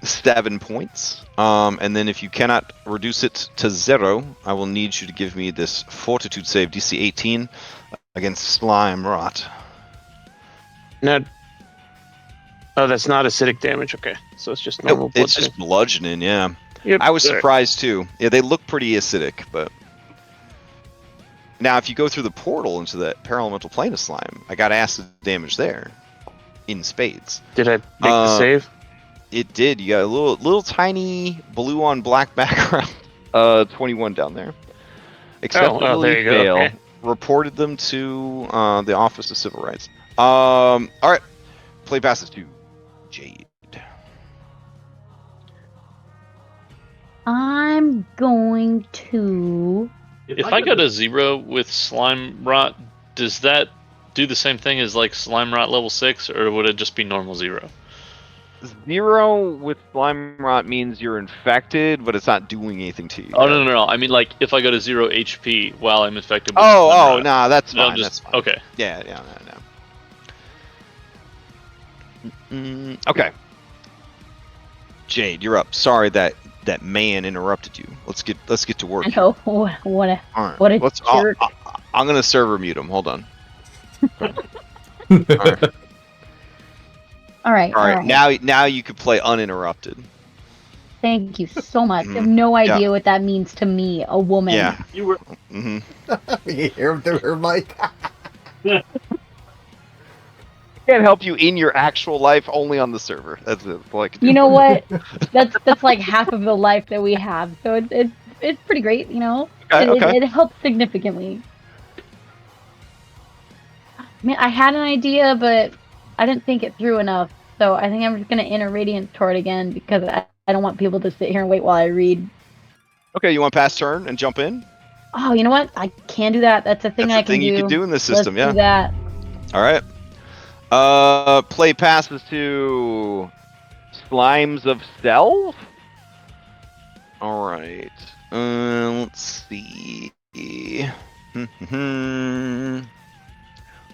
7 points. And then if you cannot reduce it to 0, I will need you to give me this Fortitude save, DC 18, against Slime Rot. No. Oh, that's not acidic damage. Okay, so it's just normal. It's just bludgeoning, yeah. Yep. I was All right. surprised too. Yeah, they look pretty acidic, but now if you go through the portal into that paralemental plane of slime, I got acid damage there in spades. Did I make the save? It did. You got a little tiny blue on black background. 21 down there. Acceptability there you go. fail. Okay. Reported them to the Office of Civil Rights. All right. Play passes to Jade. I'm going to. If I go to 0 with slime rot, does that do the same thing as like slime rot level 6, or would it just be normal 0? 0 with slime rot means you're infected, but it's not doing anything to you. Oh no! I mean, like if I go to 0 HP while I'm infected with Oh, slime rot, nah, that's no, fine. That's fine. okay. Yeah, no. Okay. Jade, you're up. Sorry that man interrupted you. Let's get to work. I know what a All right. what a I'll- jerk. I'm gonna server mute him. Hold on. All right. All right. Now you can play uninterrupted. Thank you so much. I have no idea what that means to me, a woman. Yeah. You were Mm-hmm. You hear him through her mic. Can't help you in your actual life, only on the server. That's it. Like, You know what? That's like half of the life that we have. So it's pretty great, you know. Okay. It helps significantly. Man, I had an idea, but I didn't think it through enough. So I think I'm just gonna enter Radiance Toward again because I don't want people to sit here and wait while I read. Okay, you want to pass turn and jump in? Oh, you know what? I can do that. That's a thing That's I a thing can do. you can do in this system, Let's yeah. do that. All right. Play passes to Slimes of Self. All right. Let's see.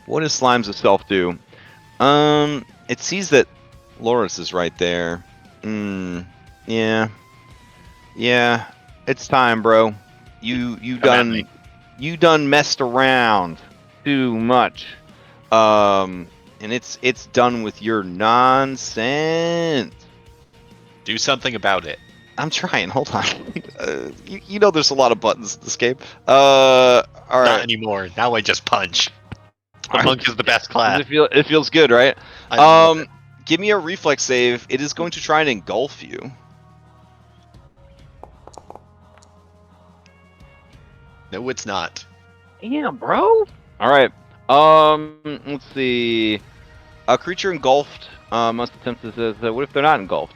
What does Slimes of Self do? It sees that Loris is right there. Yeah. It's time, bro. You done messed around too much. And it's done with your nonsense. Do something about it. I'm trying. Hold on. You know there's a lot of buttons in this game. All right. Not anymore. Now I just punch. The monk is the best class. It feels good, right? I love it. Give me a reflex save. It is going to try and engulf you. No, it's not. Damn, bro. All right. Let's see. A creature engulfed must attempt to. What if they're not engulfed?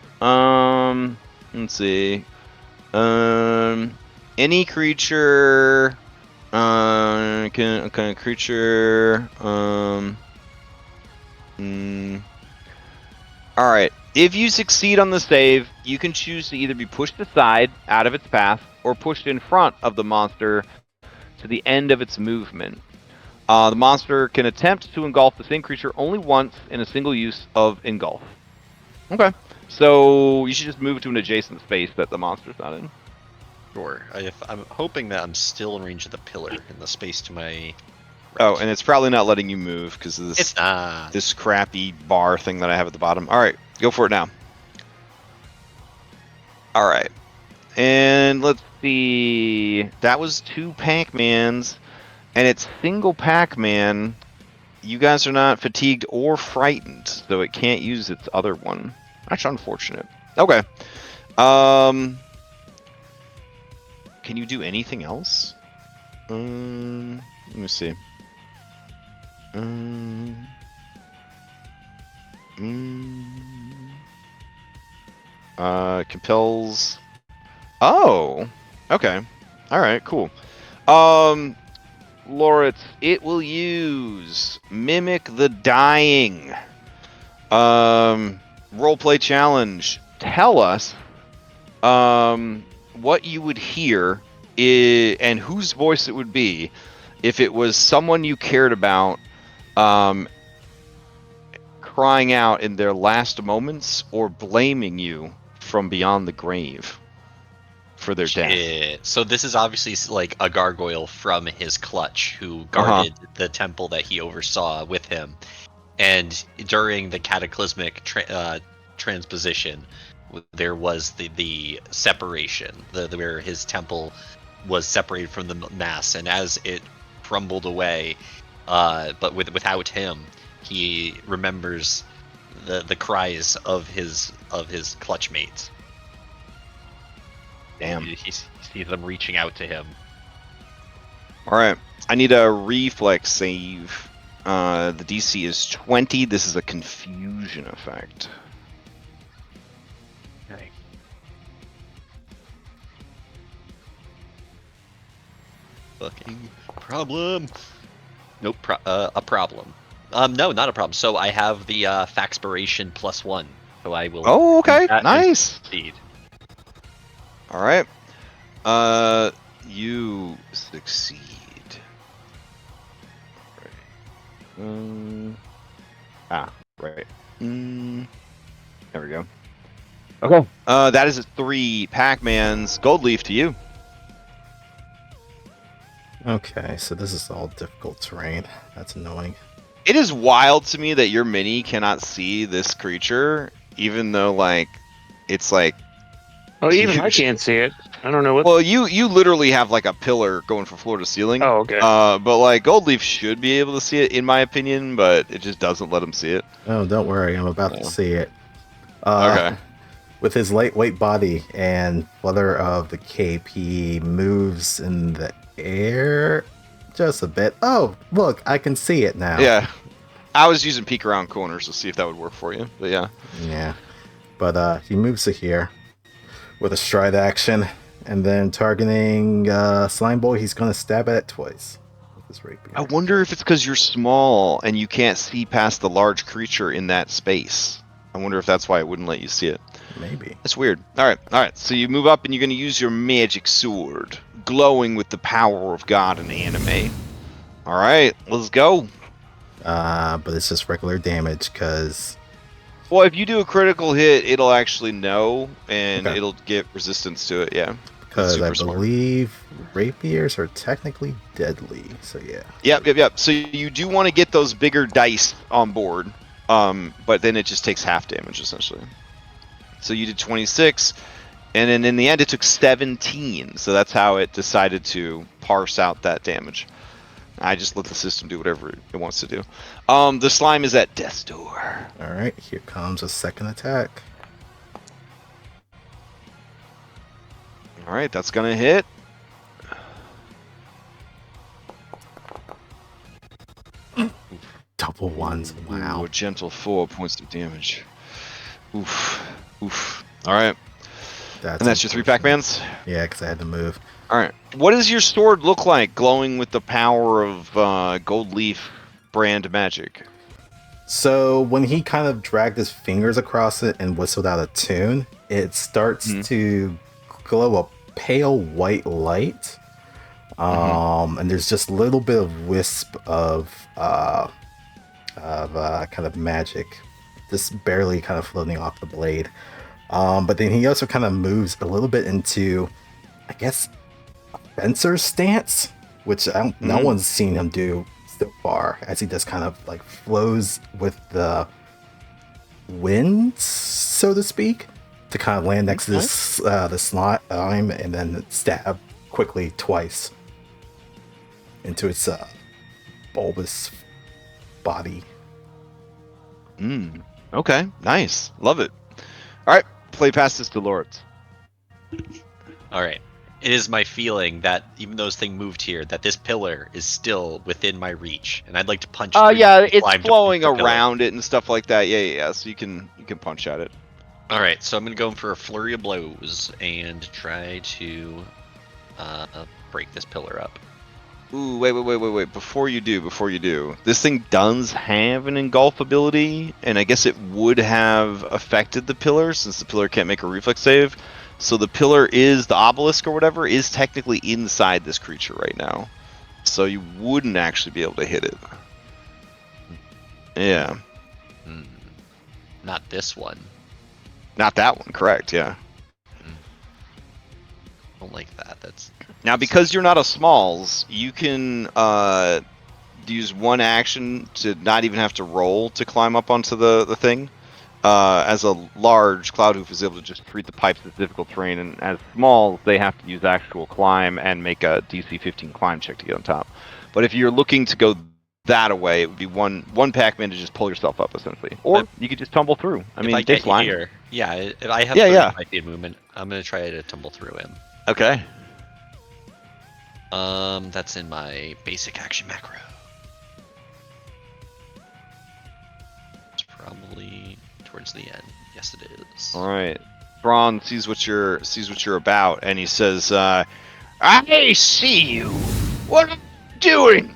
Let's see. Any creature. Can a creature. All right. If you succeed on the save, you can choose to either be pushed aside out of its path or pushed in front of the monster to the end of its movement. The monster can attempt to engulf the same creature only once in a single use of engulf. Okay. So you should just move to an adjacent space that the monster's not in. Sure. I'm hoping that I'm still in range of the pillar in the space to my right. Oh, and it's probably not letting you move because of It's not. this crappy bar thing that I have at the bottom. All right, go for it now. All right. And let's see. That was 2 Pac-Mans. and it's single Pac-Man. You guys are not fatigued or frightened, so it can't use its other one. That's unfortunate. Okay. Can you do anything else? Let me see. Compels. Oh. Okay. All right. Cool. Loritz, it will use Mimic the Dying. Roleplay challenge. Tell us what you would hear and whose voice it would be if it was someone you cared about crying out in their last moments or blaming you from beyond the grave for their death. Shit. So this is obviously like a gargoyle from his clutch who guarded the temple that he oversaw with him. And during the cataclysmic transposition, there was the separation, where his temple was separated from the mass, and as it crumbled away, but without him, he remembers the cries of his clutch mates. Damn. He sees them reaching out to him. All right. I need a reflex save. The DC is 20. This is a confusion effect. Okay. Fucking problem. Nope. A problem. No, not a problem. So I have the Faxpiration +1. So I will. Oh, okay. do that and Nice. succeed. All right. You succeed. Right. There we go. Okay. That is 3 Pac-Mans. Gold leaf to you. Okay, so this is all difficult terrain. That's annoying. It is wild to me that your mini cannot see this creature, even though it's like. Oh, even I can't see it. I don't know what. Well, you literally have like a pillar going from floor to ceiling. Oh, okay. But like Goldleaf should be able to see it, in my opinion, but it just doesn't let him see it. Oh, don't worry, I'm about to see it. Okay. With his lightweight body and flutter of the cape, he moves in the air just a bit. Oh, look, I can see it now. Yeah. I was using peek around corners to see if that would work for you, but yeah. Yeah. But he moves to here with a stride action, and then targeting Slime Boy, he's going to stab at it twice with his rapier. I wonder if it's because you're small and you can't see past the large creature in that space. I wonder if that's why it wouldn't let you see it. Maybe. That's weird. All right. So you move up and you're going to use your magic sword, glowing with the power of God and anime. All right, let's go. But it's just regular damage, because... Well, if you do a critical hit, it'll actually know, and Okay. it'll get resistance to it, yeah. Because I Super smart. believe rapiers are technically deadly, so yeah. Yep. So you do want to get those bigger dice on board, but then it just takes half damage, essentially. So you did 26, and then in the end it took 17, so that's how it decided to parse out that damage. I just let the system do whatever it wants to do. The slime is at death's door. Alright, here comes a second attack. All right, that's gonna hit. Double ones, wow. Ooh, a gentle 4 points of damage. Oof. All right, and that's your 3 Pac-Mans? Yeah, because I had to move. All right. What does your sword look like, glowing with the power of Gold Leaf brand magic? So when he kind of dragged his fingers across it and whistled out a tune, it starts to glow a pale white light. And there's just a little bit of wisp of kind of magic, just barely kind of floating off the blade. But then he also kind of moves a little bit into, I guess, a fencer's stance, which no one's seen him do so far, as he just kind of like flows with the wind, so to speak, to kind of land next to this the slime and then stab quickly twice. into its bulbous body. Okay, nice. Love it. All right, play past this to Lords. All right. It is my feeling that even though this thing moved here, that this pillar is still within my reach, and I'd like to punch through Yeah, the it's slime to flowing punch the pillar. around it and stuff like that. Yeah. So you can punch at it. All right, so I'm gonna go in for a flurry of blows and try to break this pillar up. Ooh, wait. Before you do, this thing does have an engulf ability, and I guess it would have affected the pillar since the pillar can't make a reflex save. So the pillar the obelisk or whatever, is technically inside this creature right now. So you wouldn't actually be able to hit it. Yeah. Not this one. Not that one, correct, yeah. Don't like that. That's Now, because you're not a Smalls, you can use one action to not even have to roll to climb up onto the thing. As a large, Cloudhoof is able to just treat the pipes as difficult terrain, and as Smalls, they have to use actual climb and make a DC 15 climb check to get on top. But if you're looking to go that away, it would be one Pac-Man to just pull yourself up, essentially. Or you could just tumble through. I mean, if I they get fly. here, yeah, if I have Yeah. 35 feet of movement, I'm gonna try to tumble through him. Okay. That's in my basic action macro. It's probably towards the end. Yes, it is. All right. Thron sees what you're about, and he says, "I see you. What are you doing?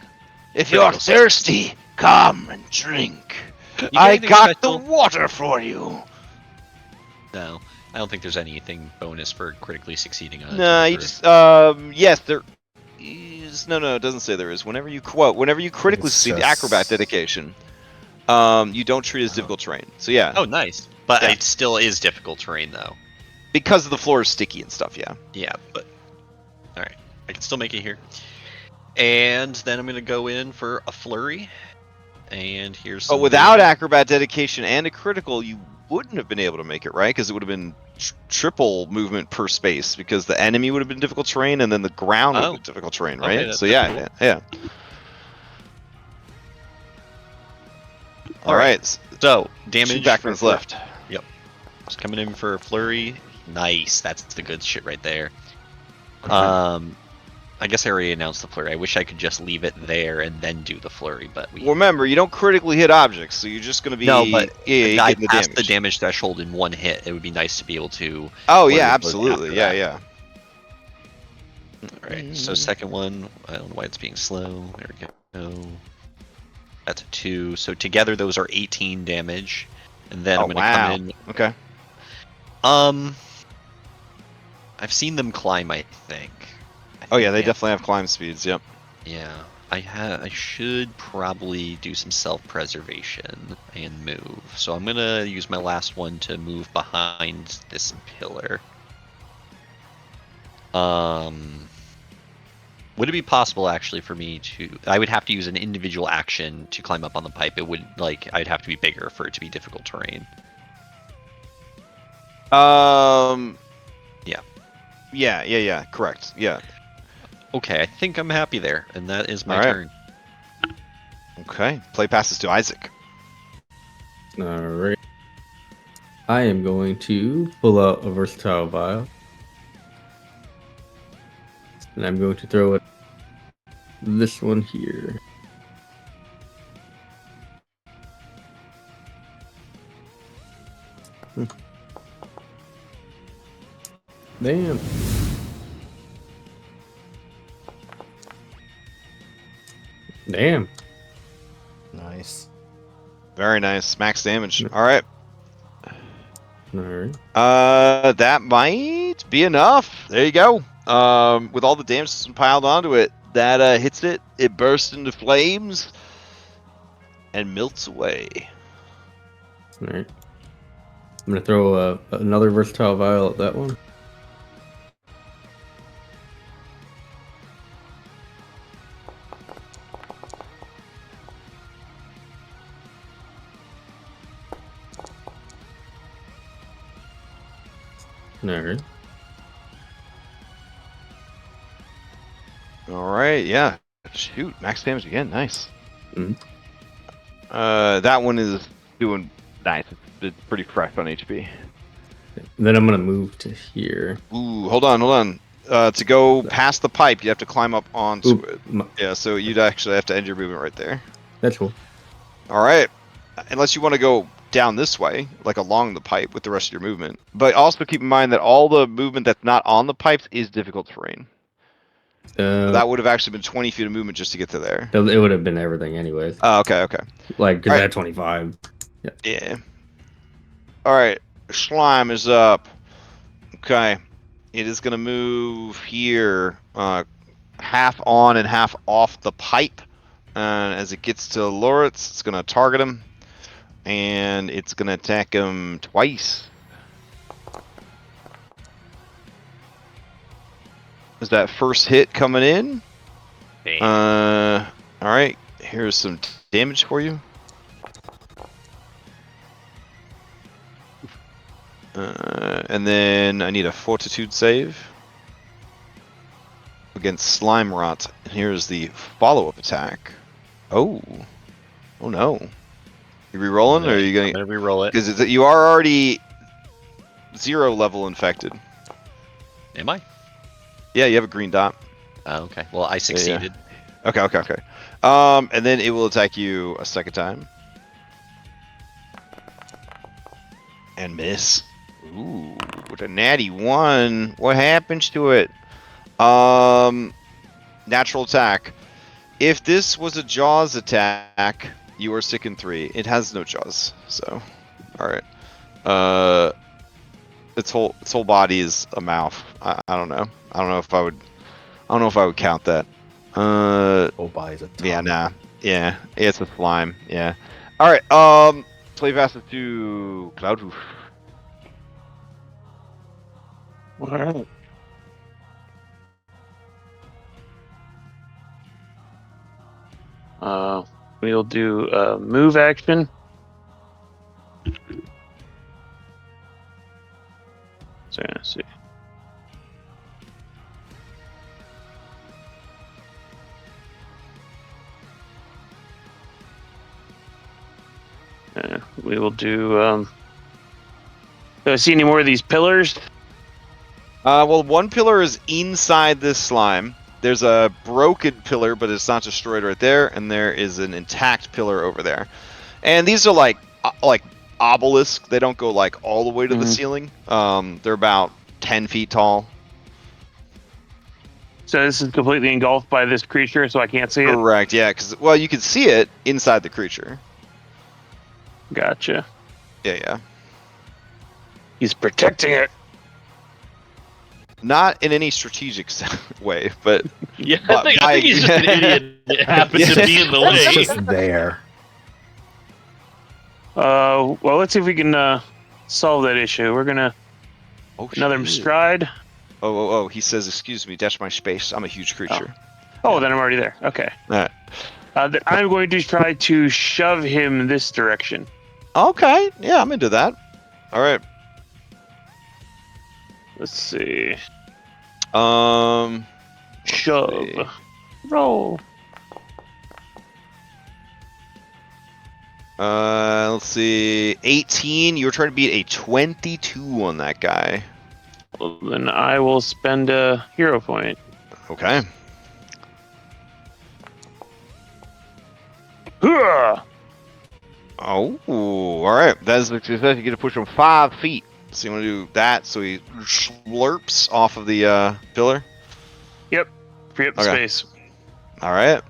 If you're thirsty, come and drink. You I anything got the special? water for you." No, I don't think there's anything bonus for critically succeeding on. Nah, you just yes, there is. No, it doesn't say there is. Whenever you critically It's succeed the just- acrobat dedication, you don't treat it as difficult terrain. So yeah, Oh, nice. But Yeah. it still is difficult terrain, though. because the floor is sticky and stuff. Yeah. Yeah, but all right, I can still make it here. And then I'm gonna go in for a flurry. And here's. But some without damage. acrobat dedication and a critical, you wouldn't have been able to make it, right? Because it would have been triple movement per space, because the enemy would have been difficult terrain, and then the ground would have Oh. been difficult terrain, Okay, right? that's So yeah, cool. yeah. All Alright. right, So damage. 2 Pac-Mans for- left. Just coming in for a flurry. Nice. That's the good shit right there. Mm-hmm. I guess I already announced the flurry. I wish I could just leave it there and then do the flurry, but we. Remember, you don't critically hit objects, so you're just going to be No, but you're I getting the passed damage. the damage threshold in one hit. It would be nice to be able to. Oh flurry yeah, blows absolutely. after Yeah, that. yeah. All right. So second one. I don't know why it's being slow. There we go. That's a 2. So together those are 18 damage, and then Oh I'm gonna wow. come in. Okay. I've seen them climb. I think. Oh yeah, they definitely have climb speeds. Yep. Yeah, I should probably do some self-preservation and move. So I'm gonna use my last one to move behind this pillar. Would it be possible actually for me to? I would have to use an individual action to climb up on the pipe. It would I'd have to be bigger for it to be difficult terrain. Yeah. Correct. Yeah. Okay, I think I'm happy there, and that is my All right. turn. Okay. Play passes to Isaac. Alright. I am going to pull out a versatile vial. And I'm going to throw it this one here. Damn. Damn. Nice. Very nice. Max damage. All right. Alright. That might be enough. There you go. With all the damage that's been piled onto it, that hits it. It bursts into flames and melts away. Alright. I'm gonna throw another versatile vial at that one. Alright. All right. Yeah. Shoot, max damage again. Nice. Mhm. That one is doing nice. It's pretty fresh on HP. Then I'm gonna move to here. Ooh, hold on. To go past the pipe, you have to climb up onto Oop, it. Yeah, so you'd actually have to end your movement right there. that's cool. All right. Unless you want to go down this way, like along the pipe with the rest of your movement. But also keep in mind that all the movement that's not on the pipes is difficult terrain. So that would have actually been 20 feet of movement just to get to there. It would have been everything anyways. Oh, okay. Like, because Alright. that 25. Yeah. All right. Slime is up. Okay. It is going to move here, half on and half off the pipe. And as it gets to Loritz, it's going to target him. And it's going to attack him twice. Is that first hit coming in? Damn. All right. Here's some damage for you. And then I need a fortitude save against slime rot. And here's the follow-up attack. Oh no! You re-rolling, or are you I'm gonna re-roll it. Because you are already 0 level infected. Am I? Yeah, you have a green dot. Oh, okay. Well, I succeeded. Okay. And then it will attack you a second time. And miss. Ooh, with a natty 1. What happens to it? Natural attack. If this was a Jaws attack, you are sick in 3. It has no Jaws, so alright. Its whole body is a mouth. I don't know. I don't know if I would count that. Whole body's a tongue. Yeah, nah. Yeah, it's a slime. Yeah. Alright, play faster to Cloudhoof. Alright. We'll do a move action. So let's see. We will do. Do I see any more of these pillars? Well, one pillar is inside this slime. There's a broken pillar, but it's not destroyed right there, and there is an intact pillar over there. And these are like obelisks. They don't go like all the way to the ceiling. They're about 10 feet tall. So this is completely engulfed by this creature, so I can't see it. Correct. Yeah, because you can see it inside the creature. Gotcha. Yeah. He's protecting it. Not in any strategic way, but Yeah, I think he's just an idiot that happened to be in the It's way. just there. Well, let's see if we can solve that issue. We're gonna another shit. stride. Oh, he says, excuse me, that's my space. I'm a huge creature. Oh, then I'm already there. Okay. Alright. Then I'm going to try to shove him this direction. Okay, yeah, I'm into that. Alright. Let's see. Let's Shove. see. Roll. Let's see. 18. You were trying to beat a 22 on that guy. Well, then I will spend a hero point. Okay. Hurrah! Oh, alright. That's the success. You get to push him 5 feet. So you want to do that so he slurps off of the pillar? Yep. Free up the Okay. space. Alright.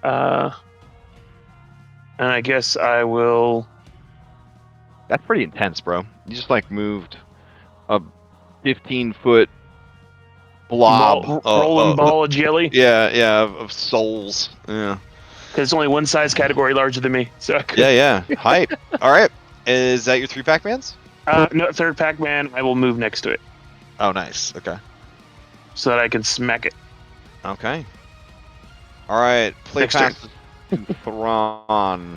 And I guess I will. That's pretty intense, bro. You just moved a 15-foot blob. Rolling ball of jelly. Yeah, of souls. Yeah. Because it's only one size category larger than me. So I could, Yeah. Hype. Alright. Is that your 3 Pac-Mans? no, third Pac-Man, I will move next to it Oh, nice. Okay. so that I can smack it. Okay. Alright. Play Next turn. past to Thron.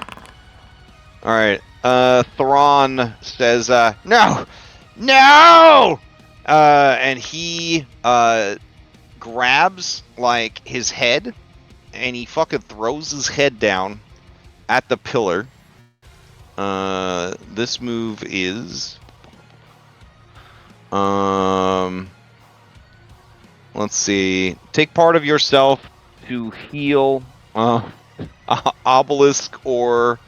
Alright. Thron says, no! And he grabs like his head and he fucking throws his head down at the pillar. This move is let's see. Take part of yourself to heal obelisk or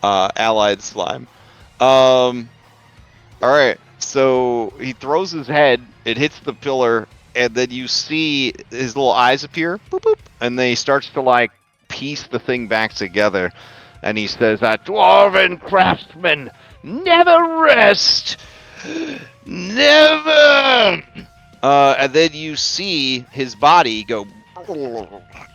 allied slime. Alright, so he throws his head, it hits the pillar, and then you see his little eyes appear, boop, boop, and then he starts to like piece the thing back together. And he says, "Dwarven craftsmen never rest! Never!" And then you see his body go,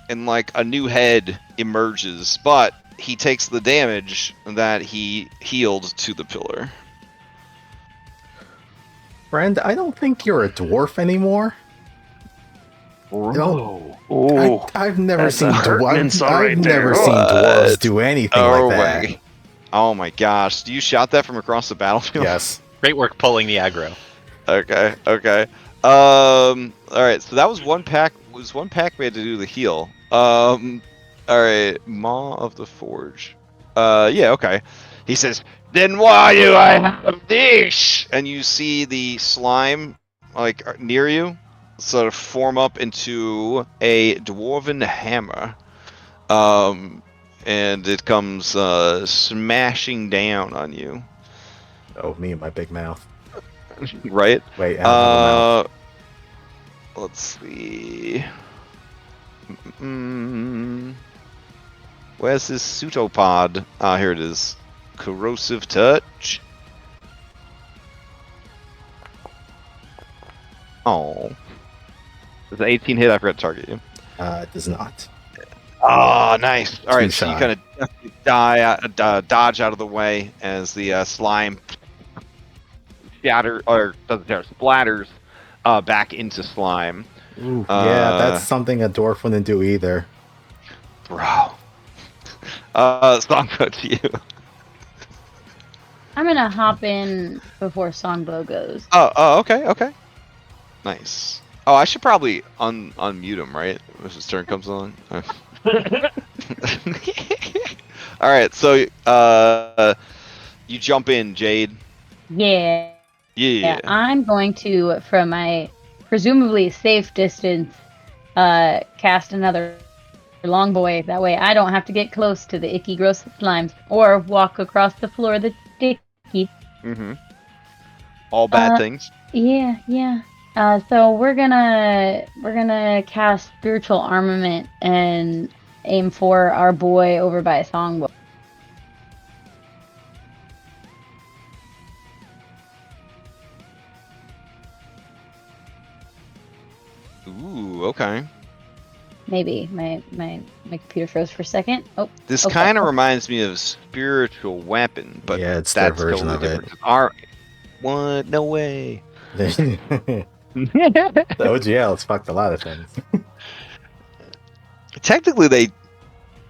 and like a new head emerges, but he takes the damage that he healed to the pillar. Friend, I don't think you're a dwarf anymore. Oh, I've never that's seen a hurting dwarves. insult I've right there. never seen dwarves do anything like that. Oh my gosh! Do you shout that from across the battlefield? Yes. Great work pulling the aggro. Okay. All right. So that was one pack. Was one pack we had to do the heal. All right. Maw of the Forge. Yeah. Okay. He says, "Then why do I have this?" And you see the slime like near you sort of form up into a dwarven hammer. And it comes smashing down on you. Oh, me and my big mouth. Right? Wait, I don't have a mouth. Let's see. Where's this pseudopod? Ah, here it is. Corrosive touch. Oh. Does the 18 hit? I forgot to target you. It does not. Oh, nice. All right, Too so you shy. kind of dodge out of the way as the slime splatters back into slime. Ooh, yeah, that's something a dwarf wouldn't do either. Bro. Songbow to you. I'm gonna hop in before Songbow goes. Oh, okay. Nice. Oh, I should probably unmute him, right? If his turn comes on. All right, so you jump in, Jade. Yeah. Yeah. I'm going to, from my presumably safe distance, cast another long boy. That way I don't have to get close to the icky, gross slimes or walk across the floor that's sticky. Mm-hmm. All bad things. Yeah. So we're gonna cast spiritual armament and aim for our boy over by Songbow. Ooh, okay. Maybe my computer froze for a second. Oh, This okay. kind of reminds me of spiritual weapon, but Yeah, it's their that's version totally of it. different. What? No way. The OGL's fucked a lot of things. Technically,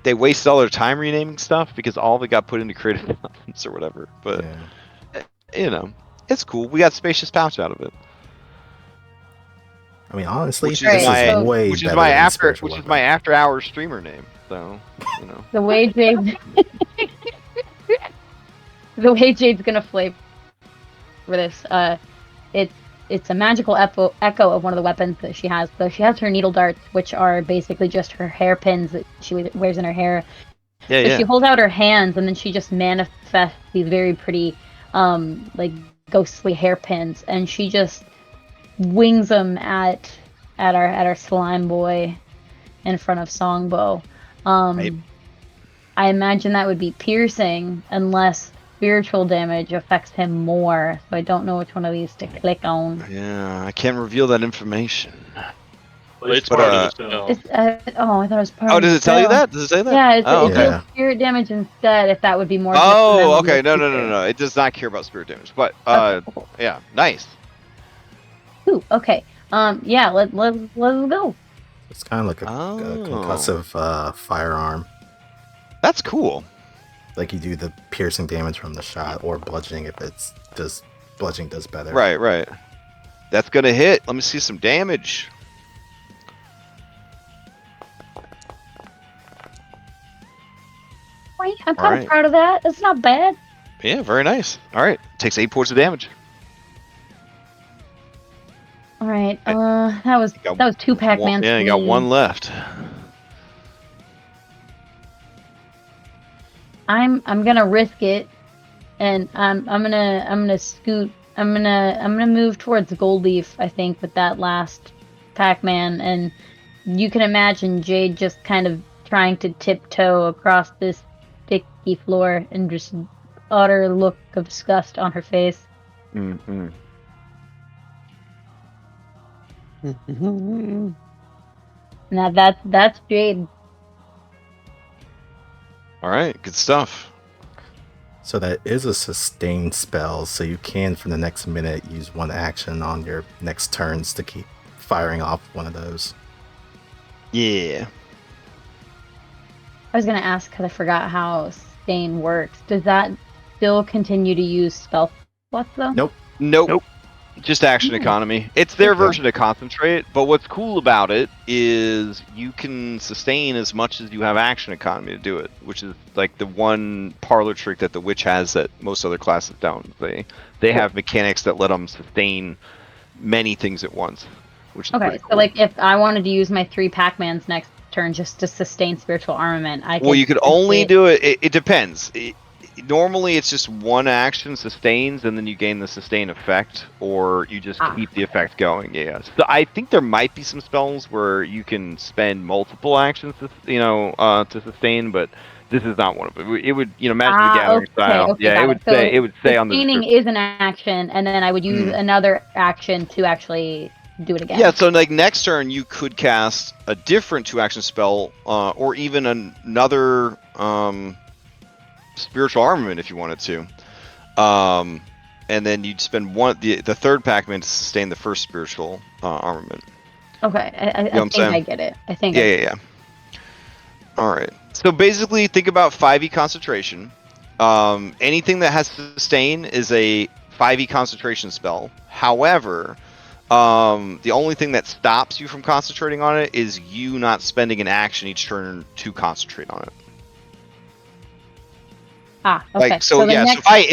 they waste all their time renaming stuff because all of it got put into Creative Commons or whatever. But Yeah. you know, it's cool. We got Spacious Pouch out of it. I mean, honestly, Which this is my way which is better my than after spiritual which is weapon. my after hours streamer name. So you know. The way Jade's gonna flavor this. It's a magical echo of one of the weapons that she has. So she has her needle darts, which are basically just her hairpins that she wears in her hair. Yeah, So yeah. she holds out her hands, and then she just manifests these very pretty, like ghostly hairpins, and she just wings them at our slime boy in front of Songbow. Right. I imagine that would be piercing, unless spiritual damage affects him more. So I don't know which one of these to click on. Yeah, I can't reveal that information. Well, it's But, part of the spell. It's, I thought it was part Oh, of the does it tell you spell. that? Does it say that? Yeah, Oh, it okay. deals spirit damage instead. If that would be more. Oh, detrimental okay. to No. It does not care about spirit damage. But Okay, cool. yeah, nice. Ooh, okay. Yeah. Let's go. It's kind of like a Oh. concussive firearm. That's cool. Like you do the piercing damage from the shot, or bludgeoning if bludgeoning does better. Right. That's gonna hit. Let me see some damage. I'm All kind of right. proud of that. That's not bad. Yeah, very nice. All right, takes 8 points of damage. All right. Okay. That was 2 Pac-Mans. Yeah, you got one left. I'm gonna risk it, and I'm gonna scoot. I'm gonna move towards Gold Leaf. I think with that last Pac-Man, and you can imagine Jade just kind of trying to tiptoe across this sticky floor and just utter look of disgust on her face. Mm-hmm. Now that's Jade. All right, good stuff. So that is a sustained spell, so you can, for the next minute, use one action on your next turns to keep firing off one of those. Yeah. I was gonna ask because I forgot how sustain works. Does that still continue to use spell slots though? Nope. Nope. Just action economy. It's their version of concentrate, but what's cool about it is you can sustain as much as you have action economy to do it, which is like the one parlor trick that the witch has that most other classes don't. They have mechanics that let them sustain many things at once, which is Okay, pretty cool. so like if I wanted to use my 3 Pac-Mans next turn just to sustain spiritual armament, Well, you could only do it. It depends. Normally, it's just one action sustains, and then you gain the sustain effect, or you just keep the effect going. Yeah. So I think there might be some spells where you can spend multiple actions, to sustain, but this is not one of them. It would, Magic the Gathering style. Okay, Yeah, it would say on the sustaining description. is an action, and then I would use another action to actually do it again. Yeah, so like next turn you could cast a different 2-action spell, or even another spiritual armament if you wanted to, and then you'd spend the third Pac-Man to sustain the first spiritual armament. Okay, I think I get it. I think. Yeah. All right. So basically, think about 5e concentration. Anything that has sustain is a 5e concentration spell. However, the only thing that stops you from concentrating on it is you not spending an action each turn to concentrate on it. Okay. Like so if I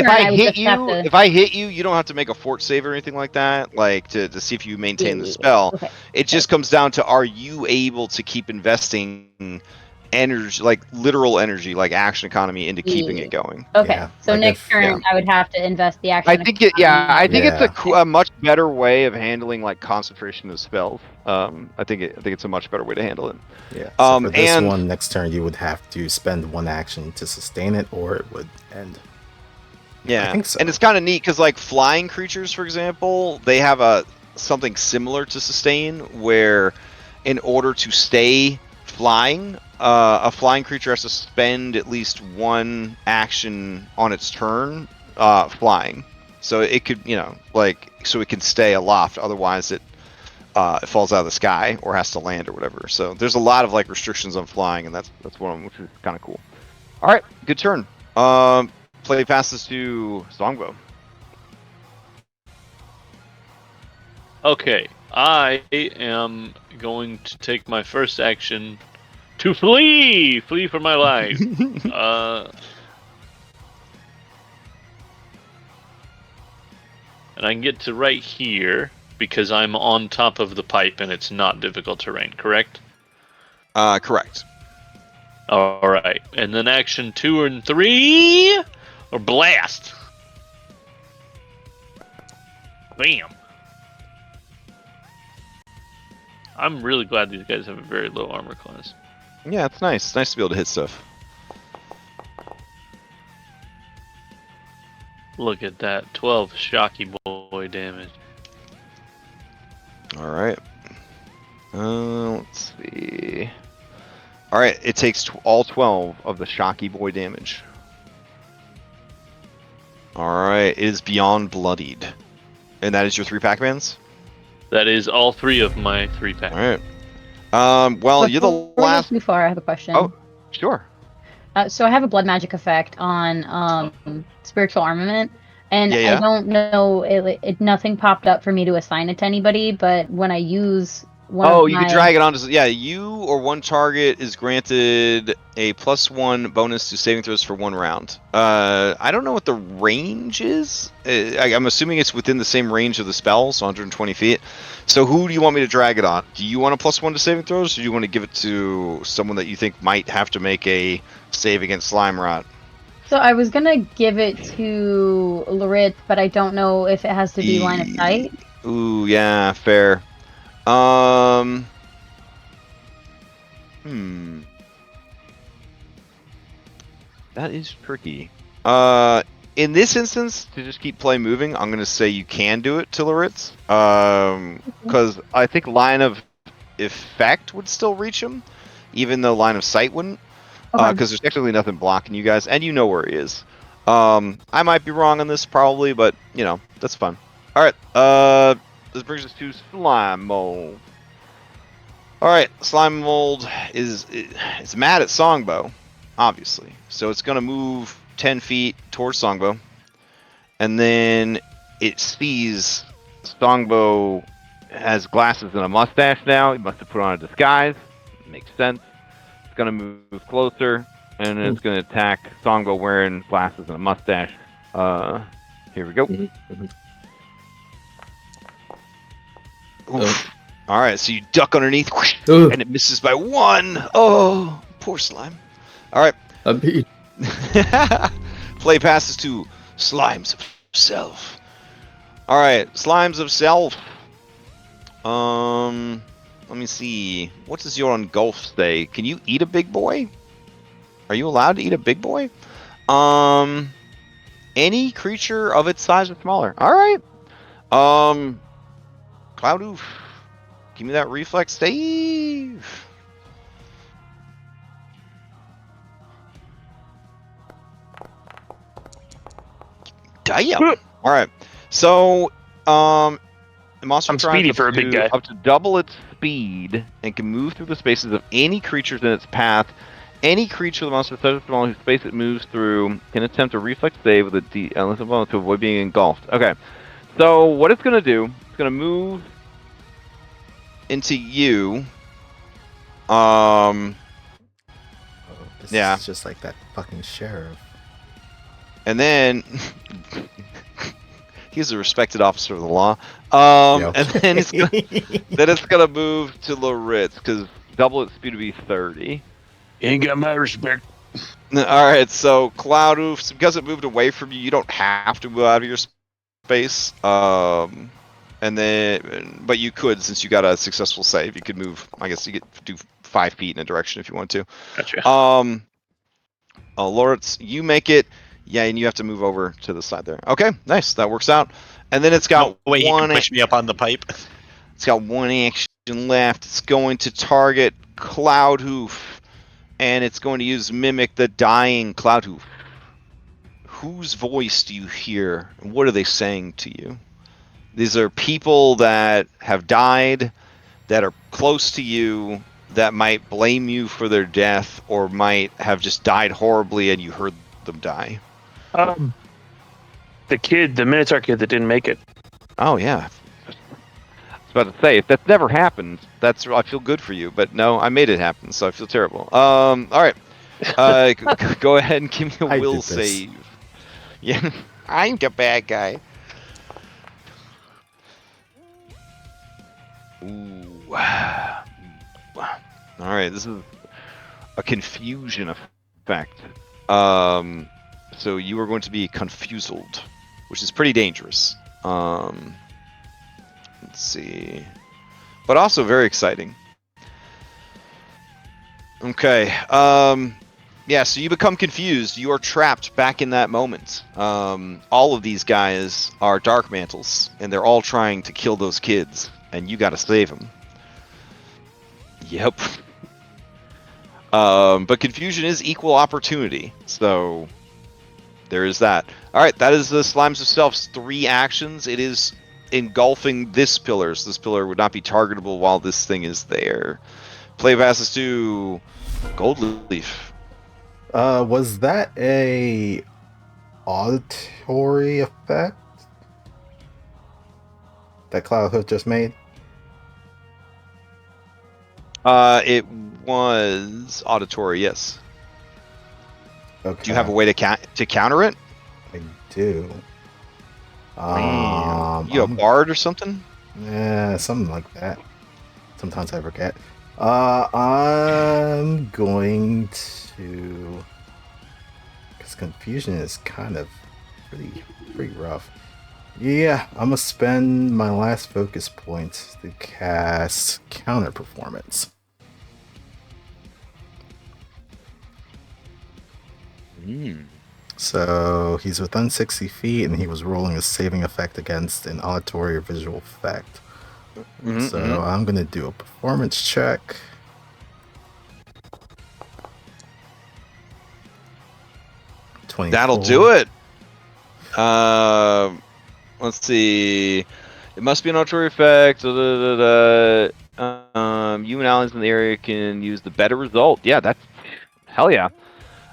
hit you, you don't have to make a fort save or anything like that, like to see if you maintain the spell. Okay. It just comes down to, are you able to keep investing energy, like literal energy, like action economy, into keeping it going. Okay, Yeah, so like next turn I would have to invest the action. I think it's a much better way of handling like concentration of spells. I think it's a much better way to handle it. Yeah. So for this one, next turn you would have to spend one action to sustain it, or it would end. Yeah, I think so. And it's kind of neat because like flying creatures, for example, they have something similar to sustain, where in order to stay flying, a flying creature has to spend at least one action on its turn flying. So it could, so it can stay aloft. Otherwise, it falls out of the sky or has to land or whatever. So there's a lot of like restrictions on flying, and that's one of them, which is kind of cool. All right, good turn. Play passes to Songbow. Okay, I am going to take my first action to flee for my life. And I can get to right here because I'm on top of the pipe and it's not difficult terrain, correct? Correct. All right, and then action 2 and 3 or blast. Bam. I'm really glad these guys have a very low armor class. Yeah, it's nice. It's nice to be able to hit stuff. Look at that, 12 shocky boy damage. All right. Let's see. All right, it takes all 12 of the shocky boy damage. All right, it is beyond bloodied. And that is your 3 Pac-Mans? That is all 3 of my 3 packs. All right. Well, you're the last. Too far. I have a question. Oh, sure. So I have a blood magic effect on spiritual armament, and Yeah. I don't know. Nothing popped up for me to assign it to anybody. But when I use one Oh, of you my... can drag it onto. Yeah, you or one target is granted a +1 bonus to saving throws for 1 round. I don't know what the range is. I'm assuming it's within the same range of the spell, so 120 feet. So who do you want me to drag it on? Do you want a +1 to saving throws, or do you want to give it to someone that you think might have to make a save against slime rot? So I was gonna give it to Loritz, but I don't know if it has to be line of sight. Ooh, yeah, fair. Um. That is tricky. In this instance, to just keep play moving, I'm going to say you can do it to Loritz. Because I think line of effect would still reach him, even though line of sight wouldn't. Okay. Because there's technically nothing blocking you guys, and you know where he is. I might be wrong on this, probably, but, you know, that's fun. Alright, this brings us to Slime Mold. Alright, Slime Mold it's mad at Songbow, obviously. So it's going to move 10 feet towards Songbow. And then it sees Songbow has glasses and a mustache now. He must have put on a disguise. Makes sense. It's going to move closer, and it's going to attack Songbow wearing glasses and a mustache. Here we go. Oof. All right, so you duck underneath, and it misses by 1. Oh, poor slime. All right. Play passes to Slimes of Self. All right, Slimes of Self. Let me see. What does your engulf say? Can you eat a big boy? Are you allowed to eat a big boy? Any creature of its size or smaller. All right. Cloudoof. Give me that reflex save. Damn. All right. So, the monster I'm speedy for a big guy. up to double its speed and can move through the spaces of any creatures in its path. Any creature the monster touches from whose space it moves through can attempt a reflex save with a unless to avoid being engulfed. Okay. So what it's gonna do? It's gonna move into you. This Yeah. is just like that fucking sheriff. And then he's a respected officer of the law. Yeah. And then it's gonna move to Loritz because double its speed to be 30. You ain't got my respect. All right, so Cloudoof, because it moved away from you, you don't have to move out of your space. And then, but you could, since you got a successful save, you could move. I guess you could do 5 feet in a direction if you want to. Gotcha. Loritz, you make it. Yeah, and you have to move over to the side there. Okay, nice. That works out. And then it's got No way he one. can push me up on the pipe. It's got 1 action left. It's going to target Cloudhoof, and it's going to use Mimic the dying Cloudhoof. Whose voice do you hear, and what are they saying to you? These are people that have died, that are close to you, that might blame you for their death, or might have just died horribly and you heard them die. The Minotaur kid that didn't make it. Oh, yeah. I was about to say, if that's never happened, I feel good for you, but no, I made it happen, so I feel terrible. All right. Go ahead and give me a will save. Yeah, I'm the bad guy. Ooh. All right, this is a confusion effect. So you are going to be confused, which is pretty dangerous. Let's see, but also very exciting. Okay. Yeah, so you become confused. You are trapped back in that moment. All of these guys are Dark Mantles, and they're all trying to kill those kids, and you got to save them. Yep. But confusion is equal opportunity, so there is that. All right, that is the Slimes of Self's 3 actions. It is engulfing this pillar, so this pillar would not be targetable while this thing is there. Play passes to Goldleaf. Was that a auditory effect that Cloudhoof just made? It was auditory, yes. Okay. Do you have a way to counter it? I do. You a bard or something? Yeah, something like that. Sometimes I forget. I'm going to, because confusion is kind of pretty rough. Yeah, I'm gonna spend my last focus point to cast counter performance. So he's within 60 feet, and he was rolling a saving effect against an auditory or visual effect. So I'm gonna do a performance check. That'll do it. Let's see. It must be an auditory effect. You and allies in the area can use the better result. Yeah, that's hell yeah.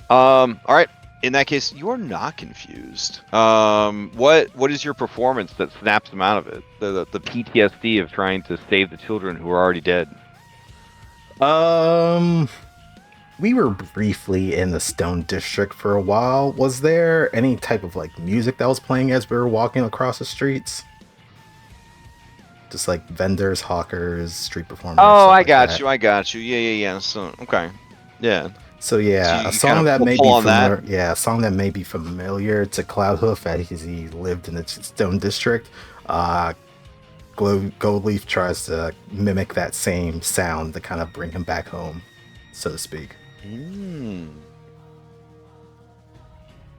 All right. In that case, you are not confused. What is your performance that snaps them out of it? The PTSD of trying to save the children who are already dead. We were briefly in the Stone District for a while. Was there any type of like music that was playing as we were walking across the streets? Just like vendors, hawkers, street performers. Oh, I got you. Yeah. So okay, yeah. So yeah, So a song that may be familiar. Yeah, a song that may be familiar to Cloudhoof as he lived in the Stone District. Goldleaf tries to mimic that same sound to kind of bring him back home, so to speak.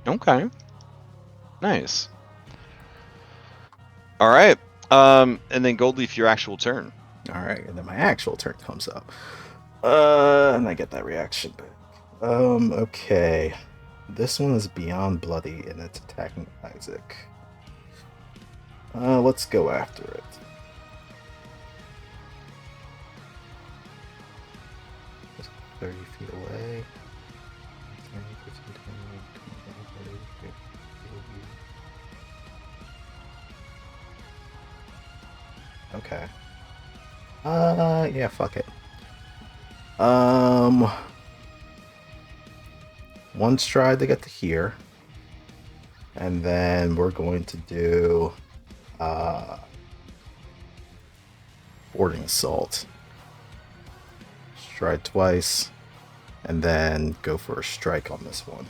Okay. Nice. All right. And then Goldleaf, your actual turn. All right, and then my actual turn comes up. And I get that reaction back. Okay. This one is beyond bloody and it's attacking Isaac. Let's go after it. Just 30 feet away. Okay. Yeah, fuck it. One stride to get to here. And then we're going to do boarding assault. Stride twice. And then go for a strike on this one.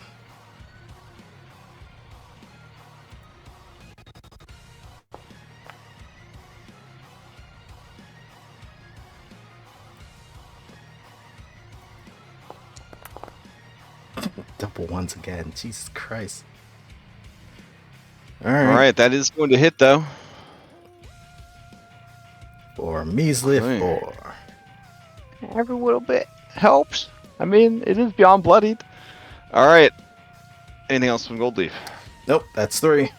Double ones again. Jesus Christ. Alright, that is going to hit though. For measly 4. Every little bit helps. I mean, it is beyond bloodied. Alright. Anything else from Goldleaf? Nope, that's 3.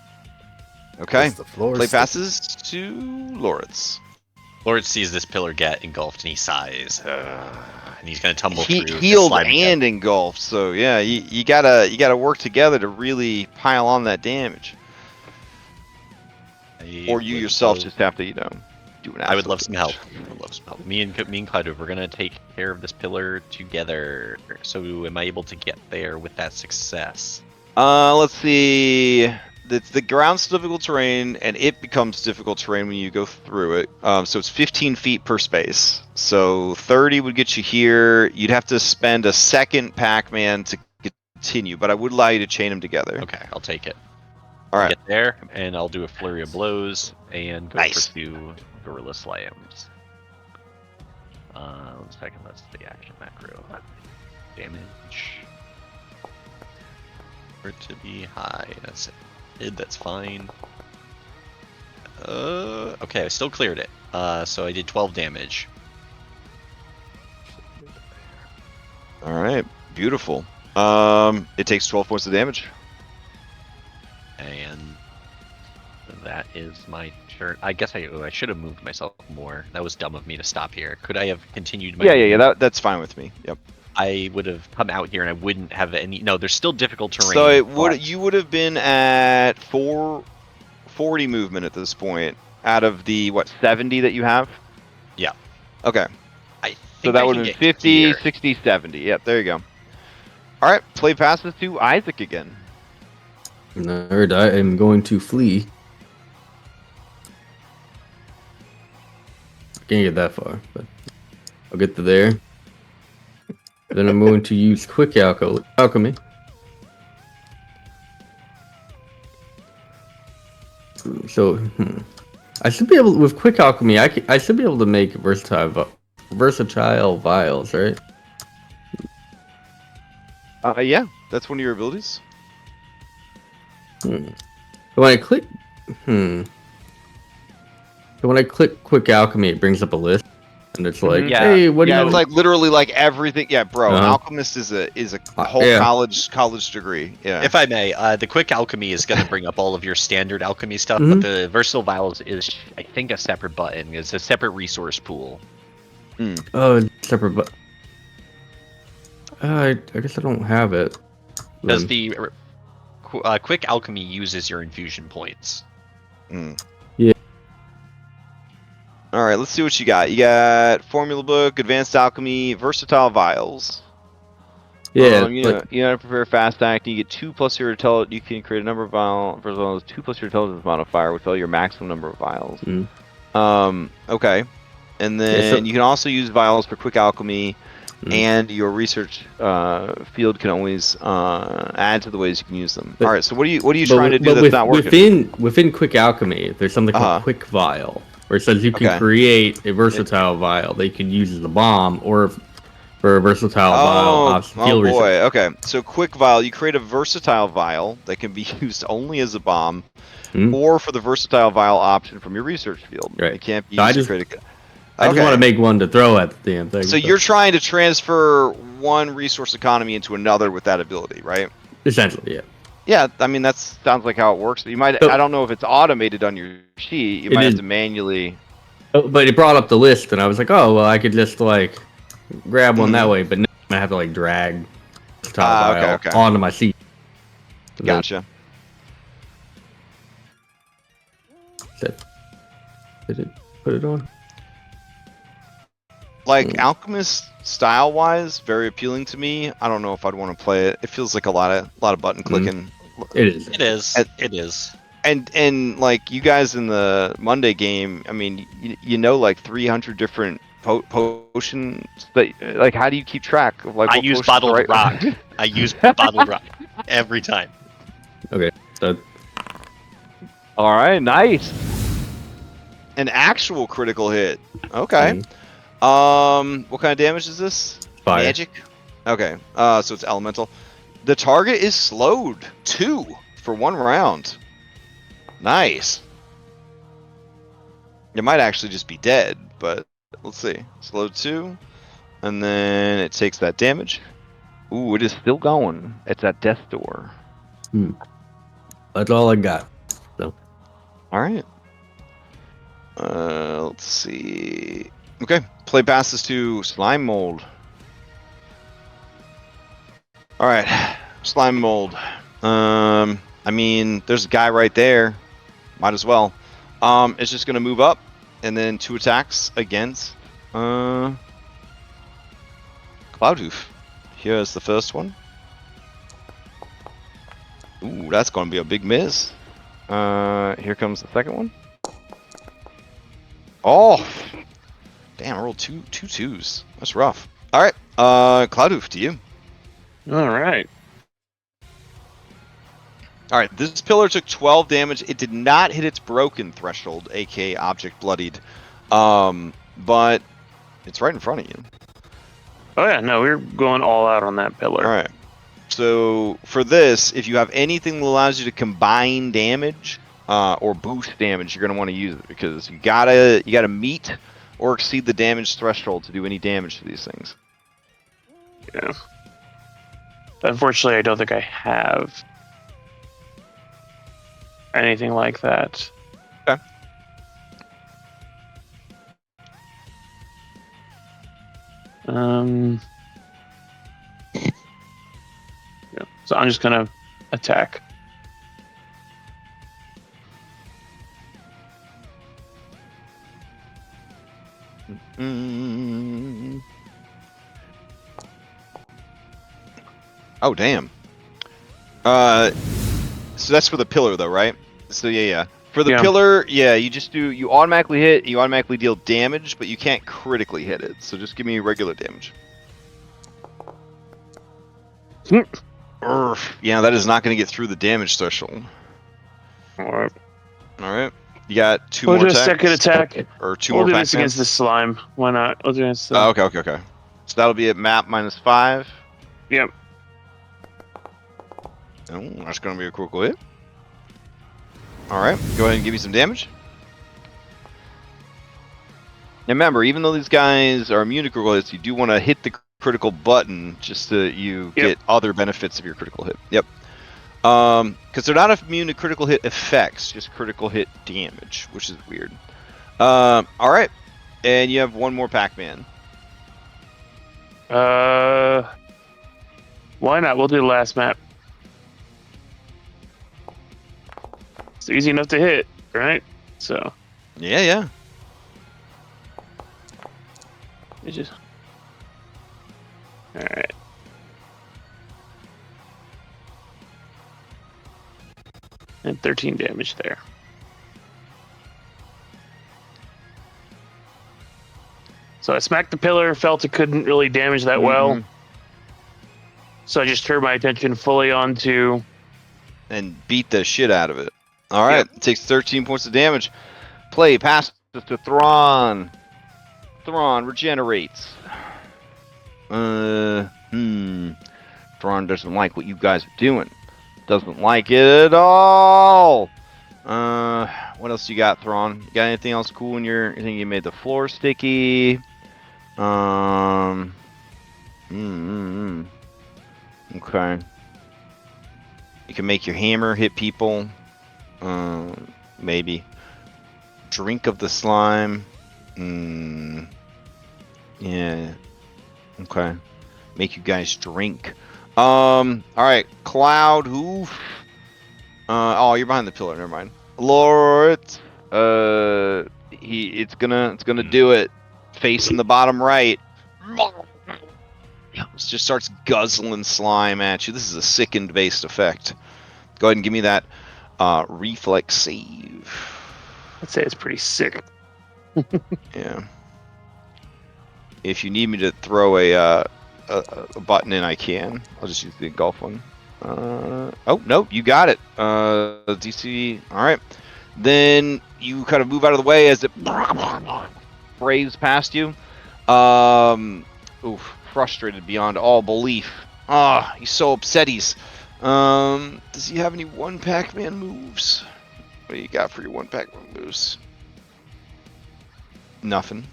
Okay. The floor Play passes to Loritz. Loritz sees this pillar get engulfed and he sighs. And he's gonna tumble He through. healed and engulfed, so yeah, you gotta work together to really pile on that damage. Or you yourself just have to, do an. I would love some help. Me and Cloudhoof, we're gonna take care of this pillar together. So am I able to get there with that success? Let's see. The ground's difficult terrain, and it becomes difficult terrain when you go through it. So it's 15 feet per space. So 30 would get you here. You'd have to spend a second Pac-Man to continue, but I would allow you to chain them together. Okay, I'll take it. All right. Get there, and I'll do a flurry of blows and go for 2 gorilla slams. 1 second, that's the action macro. Damage. For it to be high. That's fine. Okay, I still cleared it. So I did 12 damage. All right, beautiful. It takes 12 points of damage. And that is my turn. I guess I should have moved myself more. That was dumb of me to stop here. Could I have continued my... Yeah, that's fine with me. Yep. I would have come out here and I wouldn't have any... No, there's still difficult terrain. So you would have been at 440 movement at this point out of the 70 that you have? Yeah. Okay. I So I that would can have been get 50, here. 60, 70. Yep, there you go. All right, play passes to Isaac again. Nerd, I am going to flee. I can't get that far, but I'll get to there. Then I'm going to use quick alchemy. So, I should be able with quick alchemy. I should be able to make versatile vials, right? Yeah, that's one of your abilities. When I click, So when I click quick alchemy, it brings up a list, and it's like, Yeah. hey, what do Yeah, you? it's like literally like everything. Yeah, bro, Uh-huh. alchemist is a whole yeah. college degree. Yeah. If I may, the quick alchemy is going to bring up all of your standard alchemy stuff, Mhm. but the versatile vials is, I think, a separate button. It's a separate resource pool. Oh, it's separate, but I guess I don't have it. Because Then. the quick alchemy uses your infusion points. Yeah. All right, let's see what you got. You got formula book, advanced alchemy, versatile vials. Yeah, You like know to prepare fast acting. You get 2+ your intelligence. You can create a number of vials. First of all, 2+ your intelligence modifier, which will your maximum number of vials. Okay, and then you can also use vials for quick alchemy, and your research field can always add to the ways you can use them. All right, so what are you trying to do that's not working? Within quick alchemy, there's something called quick vial, where it says you can create a versatile vial that you can use as a bomb or for a versatile vial option. Oh boy, okay. So quick vial, you create a versatile vial that can be used only as a bomb, or for the versatile vial option from your research field. Right. It can't be used to create a... I just want to make one to throw at the damn thing. So you're trying to transfer one resource economy into another with that ability, right? Essentially, yeah. Yeah, I mean, that sounds like how it works. But you might, I don't know if it's automated on your sheet. You might have to manually... But it brought up the list, and I was like, oh, well, I could just, like, grab one that way, but now I'm going to have to, like, drag the onto my sheet. Gotcha. Did it put it on? Like alchemist style-wise, very appealing to me. I don't know if I'd want to play it. It feels like a lot of button clicking. It is. It is. It is. And like you guys in the Monday game, I mean, you know, like 300 different potions. That, like, how do you keep track of like? I use bottled rock. I use bottled rock every time. Okay. So. All right. Nice. An actual critical hit. Okay. What kind of damage is this? Fire. Magic? Okay. So it's elemental. The target is slowed 2 for 1 round. Nice. It might actually just be dead, but let's see. Slowed 2. And then it takes that damage. Ooh, it is still going. It's at death door. That's all I got. So. Alright. Let's see. Okay, play passes to slime mold. All right, slime mold. I mean, there's a guy right there. Might as well. It's just gonna move up, and then 2 attacks against Cloudhoof. Here's the first one. Ooh, that's gonna be a big miss. Here comes the second one. Oh. Damn, I rolled two twos. That's rough. All right, Cloudhoof, to you. All right. All right, this pillar took 12 damage. It did not hit its broken threshold, aka object bloodied, but it's right in front of you. Oh yeah, no, we're going all out on that pillar. All right. So for this, if you have anything that allows you to combine damage or boost damage, you're gonna want to use it because you gotta meet or exceed the damage threshold to do any damage to these things. Yeah. Unfortunately, I don't think I have anything like that. Okay. Yeah. So I'm just gonna attack. Oh, damn. So that's for the pillar, though, right? So, yeah. For the pillar, you automatically hit, you automatically deal damage, but you can't critically hit it. So just give me regular damage. Yeah, that is not going to get through the damage threshold. Alright. Alright. You got two We'll more do attacks? a second attack. Or two We'll more do this Pac-Mans? against the slime. Why not? We'll do it against okay. So that'll be at map -5. Yep. Oh, that's going to be a critical hit. Alright, go ahead and give me some damage. Now remember, even though these guys are immune to critical hits, you do want to hit the critical button just so you get other benefits of your critical hit. Yep. Because they're not immune to critical hit effects, just critical hit damage, which is weird. Alright. And you have one more Pac-Man. Why not? We'll do the last map. It's easy enough to hit, right? So. Yeah. It's just. Alright. And 13 damage there. So I smacked the pillar, felt it couldn't really damage that well. So I just turned my attention fully onto... And beat the shit out of it. Alright, it takes 13 points of damage. Play, pass to Thron. Thron regenerates. Thron doesn't like what you guys are doing. Doesn't like it at all. What else you got, Thron? You got anything else cool in your... You think you made the floor sticky? Okay. You can make your hammer hit people. Maybe. Drink of the slime. Yeah. Okay. Make you guys drink. Alright. Cloud hoof. Oh, you're behind the pillar, never mind. Lord. It's gonna do it. Facing the bottom right. It just starts guzzling slime at you. This is a sickened based effect. Go ahead and give me that reflex save. I'd say it's pretty sick. Yeah. If you need me to throw a button in, I can. I'll just use the golf one. Oh, no, you got it. DC. All right. Then you kind of move out of the way as it braves past you. Oof, frustrated beyond all belief. He's so upset. Does he have any one Pac-Man moves? What do you got for your one Pac-Man moves? Nothing,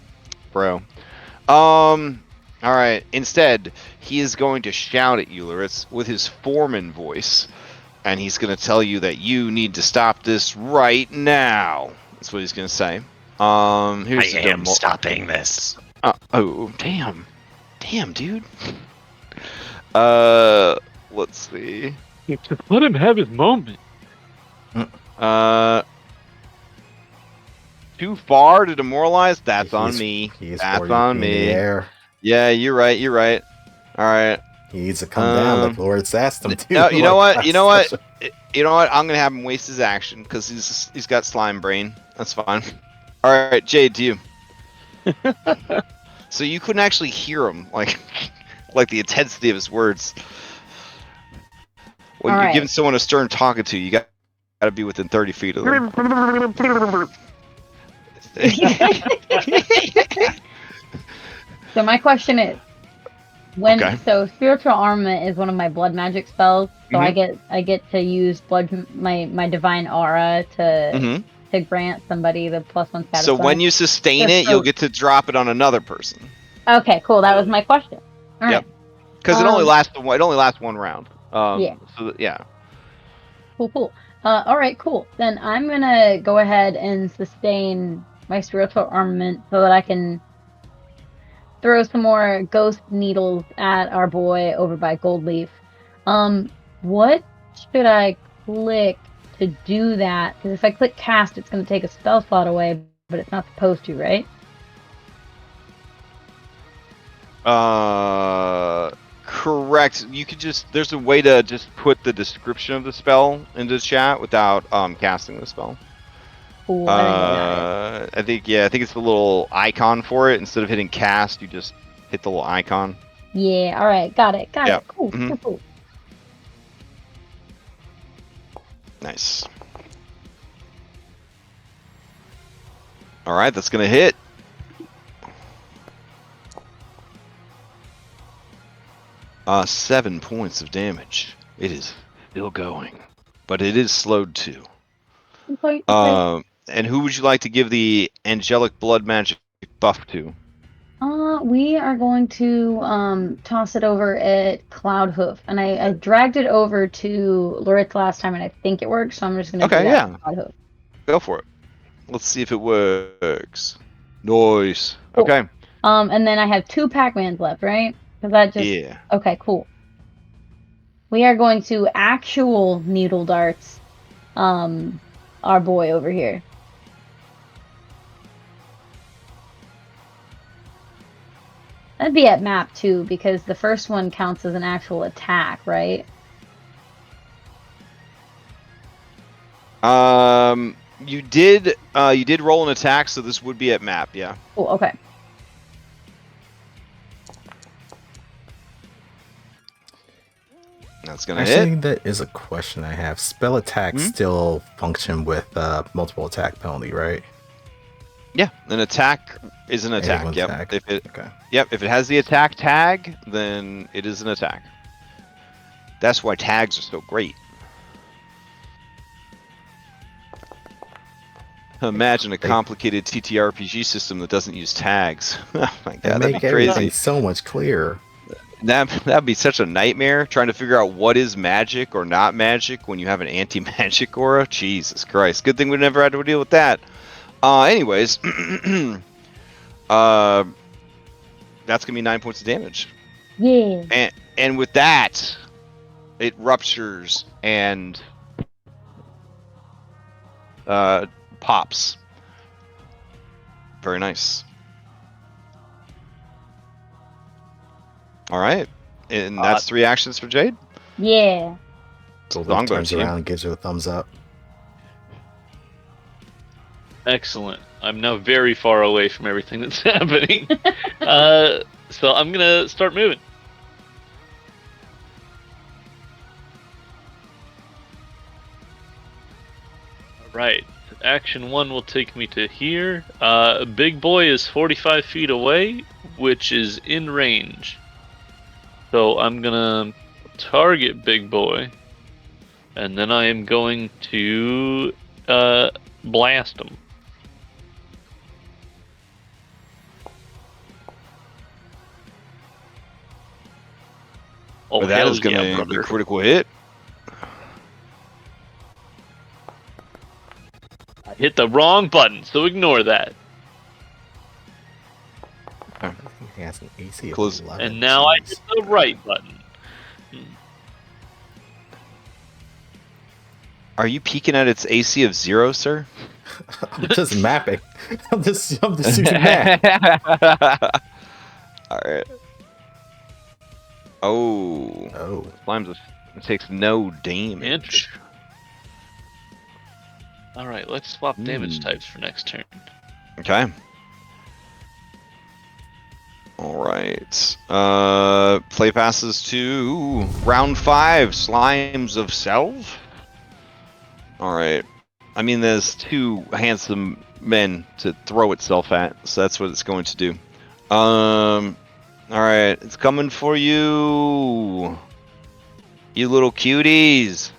bro. Alright, instead, he is going to shout at you, Loritz, with his Foreman voice. And he's going to tell you that you need to stop this right now. That's what he's going to say. Here's I am stopping this. Oh, damn. Damn, dude. Let's see. Just let him have his moment. Too far to demoralize? That's on me. He's That's on me. Air. Yeah, you're right. All right. He needs to come down like Lord's asked him to. No, you know what? I'm gonna have him waste his action because he's got slime brain. That's fine. All right, Jade, to you. So you couldn't actually hear him, like the intensity of his words. When you're giving someone a stern talking to, you got to be within 30 feet of them. So my question is, so spiritual armament is one of my blood magic spells, so I get to use my divine aura to grant somebody the +1 status. So when you sustain it, you'll get to drop it on another person. Okay, cool. That was my question. All right. Because it only lasts one round. Yeah. So yeah. Cool. All right, cool. Then I'm gonna go ahead and sustain my spiritual armament so that I can throw some more ghost needles at our boy over by Goldleaf. What should I click to do that? Because if I click cast, it's going to take a spell slot away, but it's not supposed to, right? Correct. You could just, there's a way to just put the description of the spell into chat without casting the spell. Cool, I didn't know that. I think it's the little icon for it. Instead of hitting cast, you just hit the little icon. Yeah, all right, got it. Cool, cool. Nice. All right, that's gonna hit. Uh, 7 points of damage. It is still going, but it is slowed too. Okay. And who would you like to give the angelic blood magic buff to? We are going to toss it over at Cloudhoof, and I dragged it over to Loritz last time, and I think it worked, so I'm just gonna do that with Cloudhoof. Go for it. Let's see if it works. Nice. Cool. Okay. And then I have 2 Pac-Mans left, right? Because that just Yeah. Okay, cool. We are going to actual needle darts our boy over here. That'd be at map 2 because the first one counts as an actual attack, right? You did roll an attack, so this would be at map, yeah. Cool, okay. That's gonna Actually, hit. that is a question I have. Spell attacks still function with multiple attack penalty, right? Yeah, an attack is an attack. Anyone's Yep. attack. If it Okay. if it has the attack tag, then it is an attack. That's why tags are so great. Imagine a complicated TTRPG system that doesn't use tags. Oh my god, that'd make be everything crazy. so much clearer. That'd be such a nightmare trying to figure out what is magic or not magic when you have an anti-magic aura. Jesus Christ. Good thing we never had to deal with that. Anyways, that's gonna be 9 points of damage. Yeah. And with that, it ruptures and pops. Very nice. All right, and that's 3 actions for Jade. Yeah. Golden turns around and gives her a thumbs up. Excellent. I'm now very far away from everything that's happening. So I'm gonna start moving. Alright. Action 1 will take me to here. Big boy is 45 feet away, which is in range. So I'm gonna target Big Boy, and then I am going to blast him. Oh, But that is going to be a critical hit. I hit the wrong button, so ignore that. He has an AC of Close. 11. And now I hit the right button. Are you peeking at its AC of 0, sir? I'm just mapping. I'm just using map. All right. Oh. Slime's takes no damage. Interesting. Alright, let's swap damage types for next turn. Okay. Alright. Play passes to round 5, Slimes of Self. Alright. I mean, there's 2 handsome men to throw itself at, so that's what it's going to do. Alright, it's coming for you. You little cuties.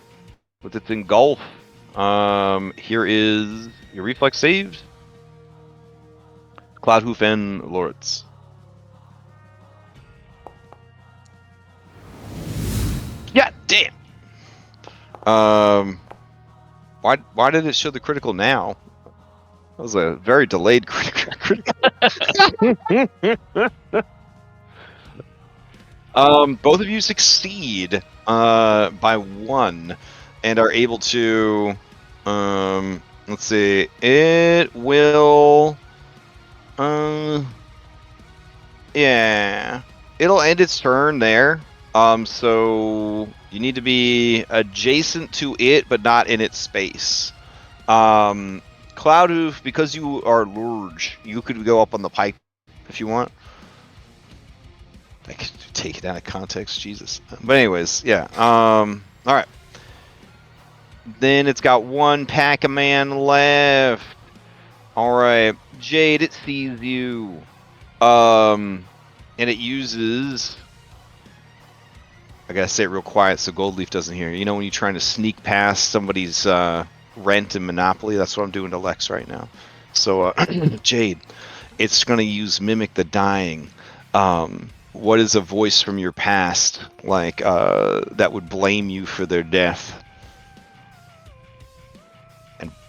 With its engulf. Here is your reflex saves. Cloudhoof and Loritz. Yeah, damn. Why did it show the critical now? That was a very delayed critical. Both of you succeed by 1 and are able to let's see, it will yeah, it'll end its turn there. So you need to be adjacent to it, but not in its space. Cloudhoof, because you are large, you could go up on the pipe if you want. I could take it out of context, Jesus. But anyways, yeah. All right. Then it's got one Pac-Man left. All right, Jade, it sees you. And it uses. I gotta say it real quiet so Goldleaf doesn't hear. You know when you're trying to sneak past somebody's rent and Monopoly? That's what I'm doing to Lex right now. So, Jade, it's gonna use Mimic the Dying. What is a voice from your past like that would blame you for their death?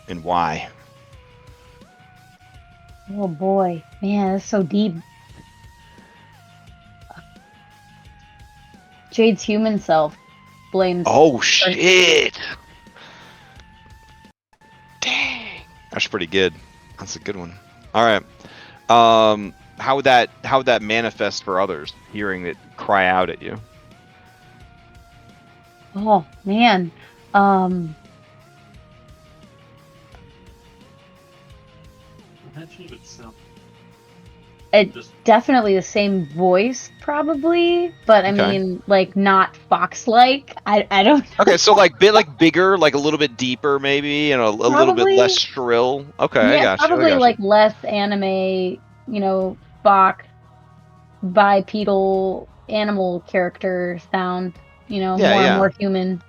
And why? Oh boy, man, that's so deep. Jade's human self blames. Oh shit! Dang, that's pretty good. That's a good one. All right. How would that manifest for others? Hearing it cry out at you. Oh man. It's definitely the same voice, probably, but I mean, like not fox-like. I don't know. Okay, so like bigger, like a little bit deeper, maybe, and a little bit less shrill. Okay, Yeah, I got you. probably like less anime, fox, bipedal animal character sound. More human.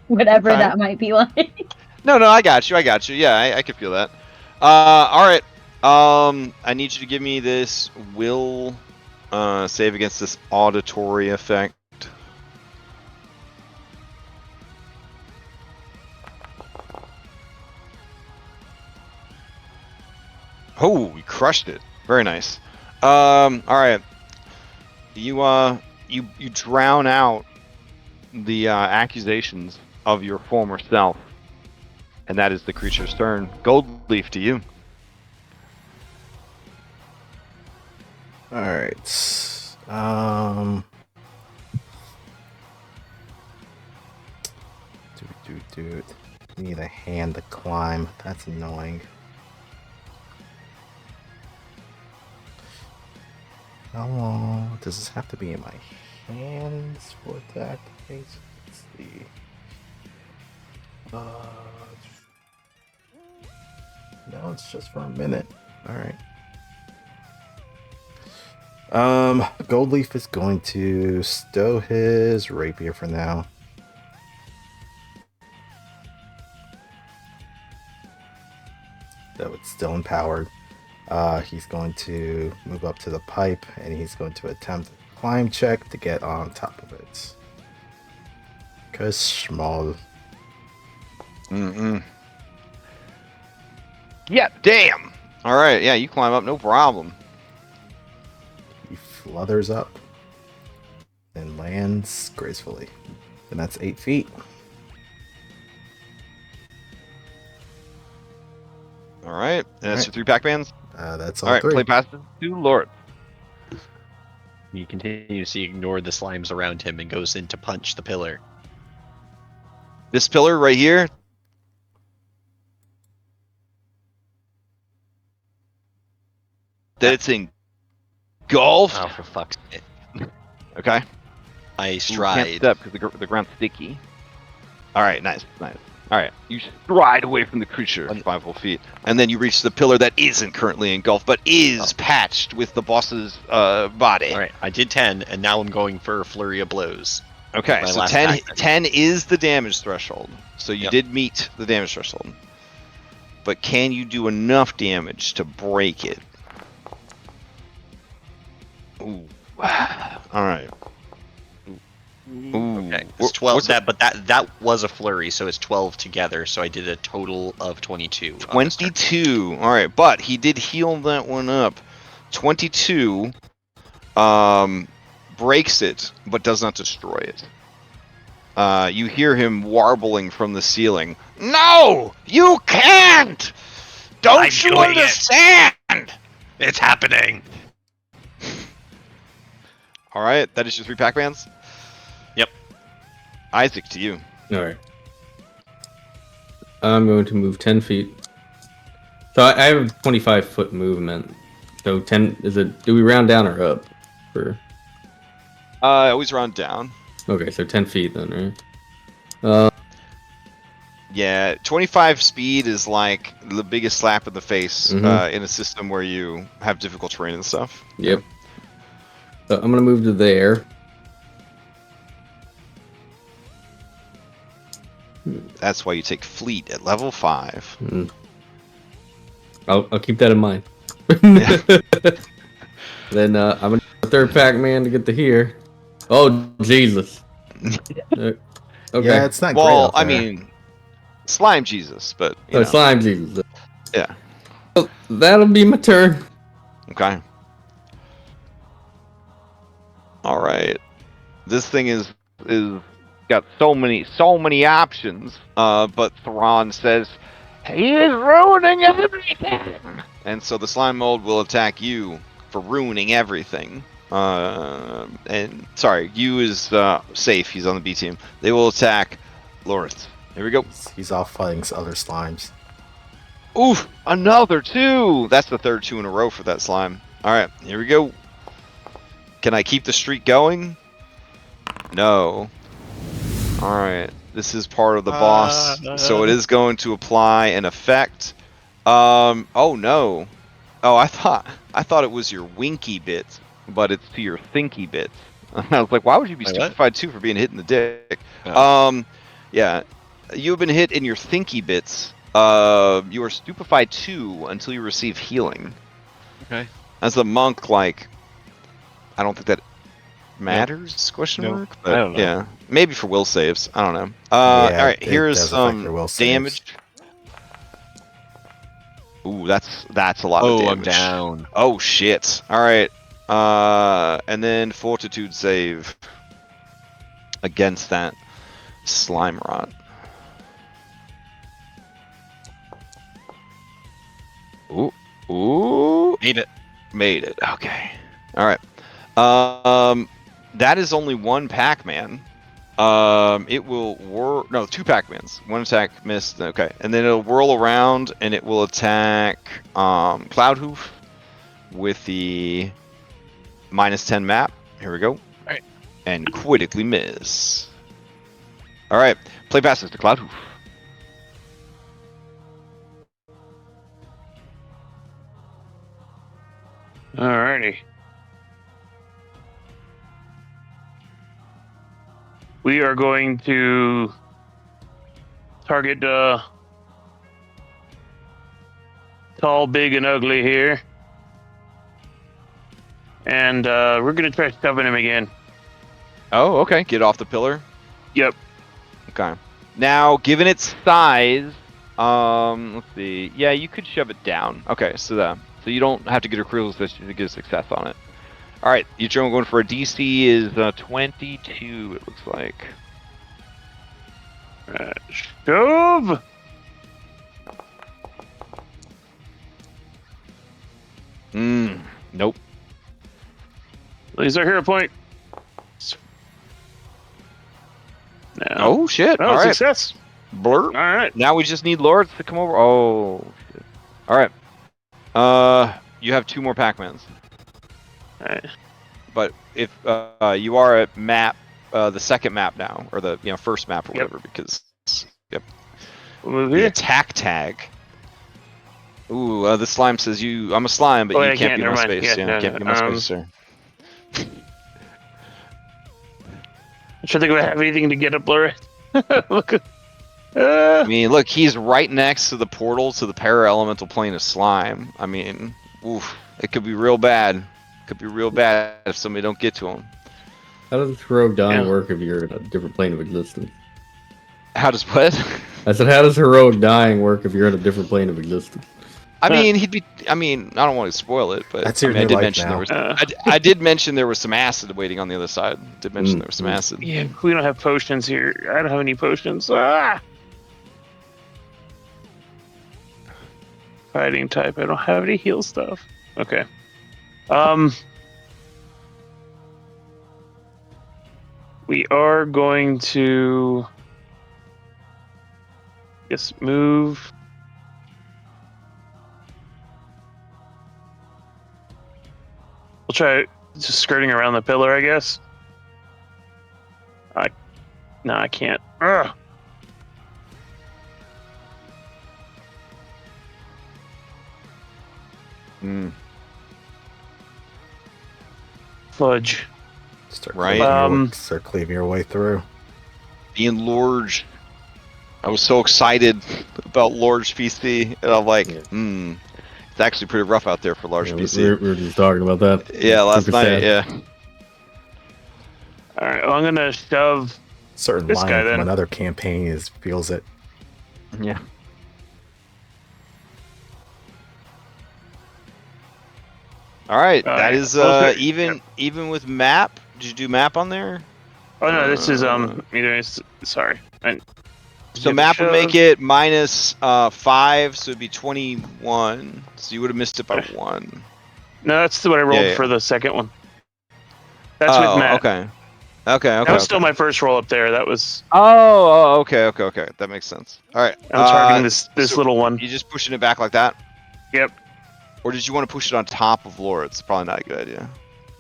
Whatever that might be like. No, I got you. Yeah, I can feel that. All right. I need you to give me this will save against this auditory effect. Oh, you crushed it. Very nice. All right. You drown out the accusations of your former self, and that is the creature's turn. Goldleaf, to you. All right. Dude. Need a hand to climb. That's annoying. How long does this have to be in my hands for that case? Let's see. No, it's just for a minute. All right. Goldleaf is going to stow his rapier for now. Though it's still empowered. He's going to move up to the pipe and he's going to attempt a climb check to get on top of it. Cause small. Yeah, damn. All right, yeah, you climb up, no problem. He flutters up and lands gracefully. And that's 8 feet. All right, and that's your 3 Pac-Mans? That's all right, 3. Play passes to Lord. He continues to ignore the slimes around him and goes in to punch the pillar. This pillar right here? That it's engulfed? Oh, for fuck's sake. Okay. I Can't stride. step because the ground's sticky. All right, nice. All right, you stride away from the creature 5 full feet, and then you reach the pillar that isn't currently engulfed, but is patched with the boss's body. All right, I did 10, and now I'm going for a flurry of blows. Okay, so 10 is the damage threshold. So you did meet the damage threshold. But can you do enough damage to break it? Ooh. All right. Ooh. Okay, it's 12. That was a flurry, so it's 12 together. So I did a total of 22. 22. All right, but he did heal that one up. 22 breaks it, but does not destroy it. You hear him warbling from the ceiling. No, you can't. Don't you understand? It's happening. All right, that is your 3 Pac-Mans? Yep. Isaac, to you. All right. I'm going to move 10 feet. So I have 25-foot movement. So 10 is it? Do we round down or up? For Always round down. okay, so 10 feet then, right? Yeah, 25 speed is like the biggest slap in the face in a system where you have difficult terrain and stuff. Yep. So I'm gonna move to there. That's why you take fleet at level 5. I'll keep that in mind. Then I'm gonna do a 3rd Pac-Man to get to here. Oh Jesus. Okay. Yeah, it's not great. Well, Up I there. mean, slime Jesus, but you know. Slime Jesus. Yeah. So that'll be my turn. Okay. All right. This thing is got so many options. But Thron says he is ruining everything, and so the slime mold will attack you for ruining everything. And sorry, you is safe. He's on the B team. They will attack Lorith. Here we go. He's off fighting other slimes. Oof! Another 2. That's the 3rd 2 in a row for that slime. All right, here we go. Can I keep the streak going? No. All right. This is part of the boss, so it is going to apply an effect. Oh no. Oh, I thought it was your winky bits, but it's to your thinky bits. I was like, why would you be stupefied too for being hit in the dick? Oh. Yeah. You've been hit in your thinky bits. You are stupefied 2 until you receive healing. Okay. As a monk, like, I don't think that matters? Question mark? But, I don't know. Yeah, maybe for will saves. I don't know. Yeah, all right, it here's does affect some your will saves. damage. Ooh, that's a lot of damage. I'm down. Oh shit! All right, and then fortitude save against that slime rot. Ooh, made it. Okay, all right. That is only 1 Pac-Man. It will 2 Pac-Mans. 1 attack missed. Okay, and then it'll whirl around and it will attack Cloudhoof with the -10 map. Here we go. Alright. And critically miss. All right, play passes to Cloudhoof. Alrighty. We are going to target tall, big, and ugly here. And we're going to try stuffing him again. Oh, okay. Get off the pillar. Yep. Okay. Now, given its size, let's see. Yeah, you could shove it down. Okay, so you don't have to get a critical to get a success on it. All right, you're going for a DC is 22. It looks like. Shove. Nope. Lose our hero point. No. Oh shit! Oh, All right. success. Blur. All right. Now we just need Lords to come over. Oh shit. All right. You have 2 more Pac-Mans. All right. But if you are at map, the second map now, or the first map or whatever, because We'll move the here. attack tag. Ooh, the slime says I'm a slime, but you can't be my space. Yeah, can't be my space, sir. I'm trying to think if I have anything to get up blur. Look. I mean, look, he's right next to the portal to the para-elemental plane of slime. I mean, oof, it could be real bad. Could be real bad if somebody don't get to him. How does heroic dying work if you're in a different plane of existence? How does what? I said, how does heroic dying work if you're in a different plane of existence? I mean, he'd be. I mean, I don't want to spoil it, but That's your I new did life mention now. there was. I did mention there was some acid waiting on the other side. Did mention there was some acid. Yeah, we don't have potions here. I don't have any potions. Fighting type. I don't have any heal stuff. Okay. We are going to, move. We'll try just skirting around the pillar, I guess. No, I can't. Ugh. Fudge. Start Right. Start cleaving your way through. Being Lorge. I was so excited about Lorge PC, and I'm like, it's actually pretty rough out there for large PC. We were just talking about that. Yeah, last night, sad. yeah. Alright, well, I'm gonna shove Certain this line guy from then. another campaign feels it. Yeah. All right, that is even with map. Did you do map on there? Oh no, this is sorry. So map would make it minus 5, so it'd be 21. So you would have missed it by 1. No, that's what I rolled for the second one. That's with Matt. Okay. That was still my first roll up there. That was. Okay. That makes sense. All right. I'm targeting this little one. You just pushing it back like that? Yep. Or did you want to push it on top of Laura? It's probably not a good idea.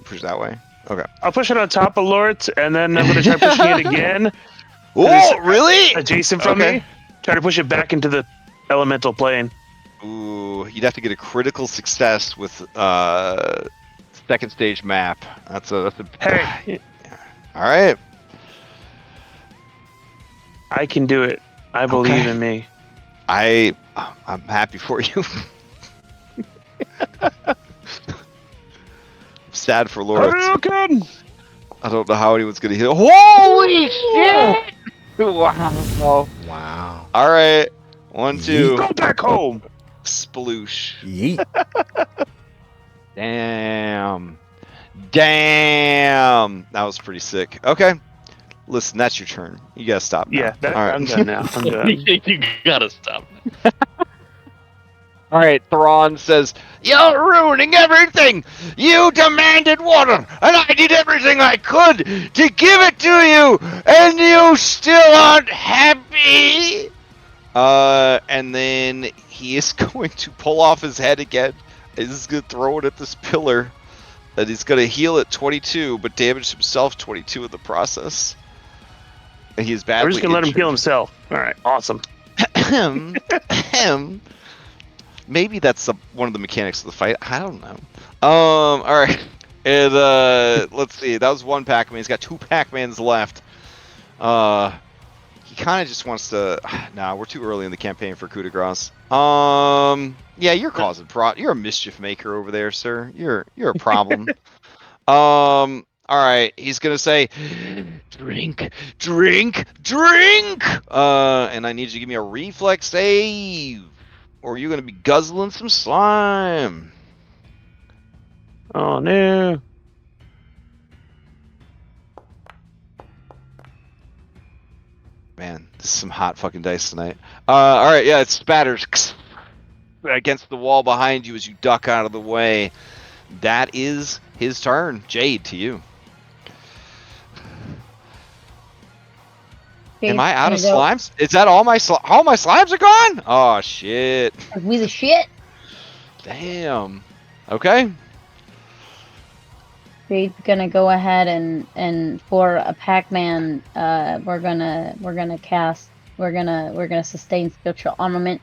Push it that way. Okay. I'll push it on top of Lort, and then I'm going to try pushing it again. Oh, really? Adjacent from me. Try to push it back into the elemental plane. Ooh, you'd have to get a critical success with second stage map. That's a. Hey. All right. I can do it. I believe in me. I'm happy for you. I'm sad for Laura. I don't know how anyone's gonna heal. Holy shit! Wow. Wow. All right. 1, 2. Go back home. Sploosh. Yeet. Damn. That was pretty sick. Okay. Listen, that's your turn. You gotta stop now. Yeah, all right. I'm done now. I'm done. You gotta stop. All right, Thron says, "You're ruining everything! You demanded water, and I did everything I could to give it to you, and you still aren't happy!" And then he is going to pull off his head again. He's going to throw it at this pillar, and he's going to heal at 22, but damage himself 22 in the process. And he is badly We're just going to let him injured. kill himself. All right, awesome. Maybe that's one of the mechanics of the fight. I don't know. All right. And let's see. That was one Pac-Man. He's got 2 Pac-Mans left. He kind of just wants to. Nah, we're too early in the campaign for coup de grace. Yeah, you're causing You're a mischief maker over there, sir. You're a problem. All right. He's gonna say, drink. And I need you to give me a reflex save. Or you're going to be guzzling some slime. Oh, no. Man, this is some hot fucking dice tonight. All right, yeah, it spatters against the wall behind you as you duck out of the way. That is his turn. Jade, to you. Am I out of slimes? Is that all my slimes are gone? Oh shit. We the shit. Damn. Okay. Jade's gonna go ahead and for a Pac-Man, we're gonna sustain spiritual armament.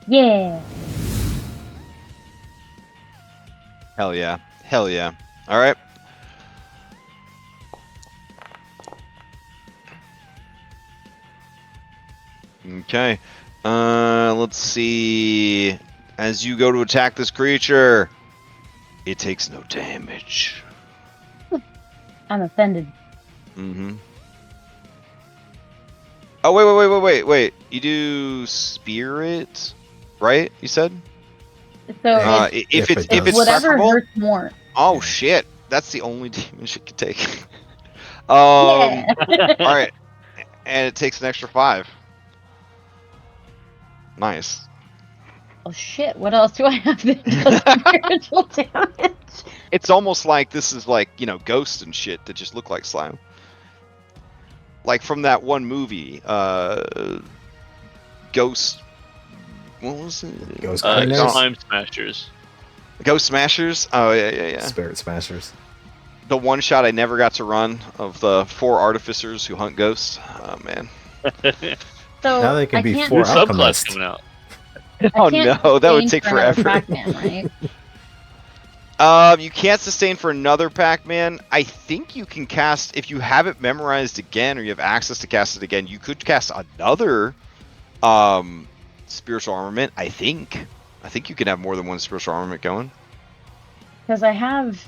Yeah. Hell yeah. Hell yeah. All right. Okay. Let's see. As you go to attack this creature, it takes no damage. I'm offended. Mm-hmm. Oh, wait. You do spirit, right? You said? So if it's whatever preferable. hurts more. Oh shit! That's the only damage it can take. Yeah. All right, and it takes an extra 5. Nice. Oh shit! What else do I have that does spiritual damage? It's almost like this is like, ghosts and shit that just look like slime. Like from that one movie, Ghost. What was it? Ghost Cleaners? Time Smashers. Ghost Smashers? Oh, yeah. Spirit Smashers. The one shot I never got to run of the 4 artificers who hunt ghosts. Oh, man. So Now they can I be can't- 4 New subclass alchemists. coming out. Oh, can't no, that would sustain take for another forever. Pac-Man, right? You can't sustain for another Pac-Man. I think you can cast, if you have it memorized again or you have access to cast it again, you could cast another spiritual armament, I think. I think you can have more than one spiritual armament going. Because I have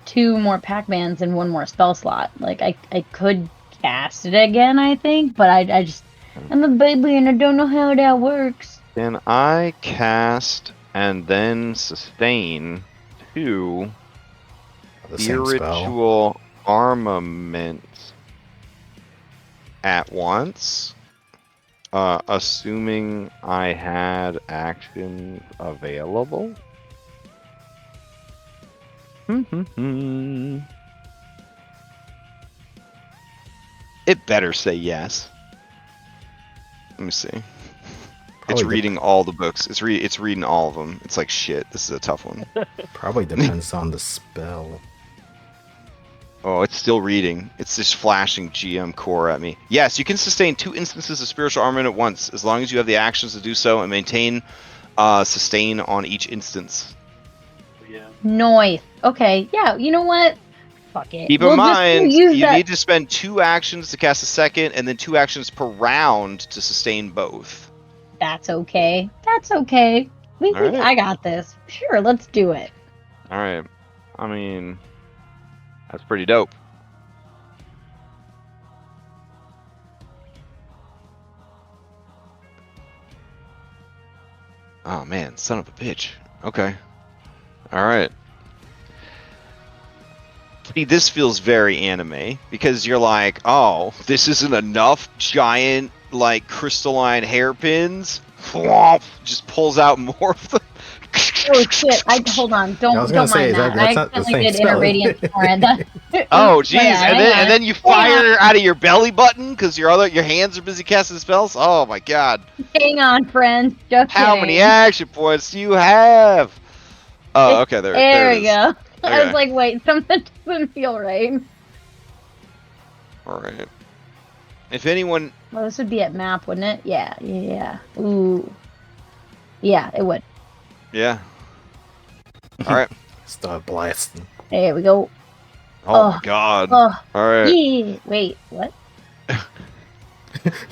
2 more Pac-Mans and 1 more spell slot. Like I could cast it again, I think, but I'm a baby and I don't know how that works. Can I cast and then sustain 2 The same spell. spiritual armaments at once? Assuming I had actions available? It better say yes. Let me see. It's Probably reading all the books. It's reading all of them. It's like shit. This is a tough one. Probably depends on the spell. Oh, it's still reading. It's just flashing GM core at me. Yes, you can sustain 2 instances of spiritual armament at once, as long as you have the actions to do so and maintain sustain on each instance. Yeah. Noise. Okay, yeah, you know what? Fuck it. Keep in We'll just mind, use you that- need to spend 2 actions to cast a second, and then 2 actions per round to sustain both. That's okay. That's okay. All right. I got this. Sure, let's do it. All right. I mean, that's pretty dope. Oh man, son of a bitch. Okay. All right. See, this feels very anime because you're like, oh, this isn't enough giant, like, crystalline hairpins. Just pulls out more of them. Oh shit! Hold on. Don't I was gonna don't say, mind that. that's I not the accidentally same did inner spell. radiance torrent. That- Oh, jeez, Yeah, and then you fire out of your belly button because your hands are busy casting spells. Oh my god! Hang on, friends. Just How kidding. many action points do you have? Oh, okay, there There it we is. go. I Okay. was like, wait, something doesn't feel right. All right. If anyone, Well, this would be at map, wouldn't it? Yeah. Ooh. Yeah, it would. yeah. All right. Start blasting. There we go. Oh my god. Oh, All right. yeah. Wait, what?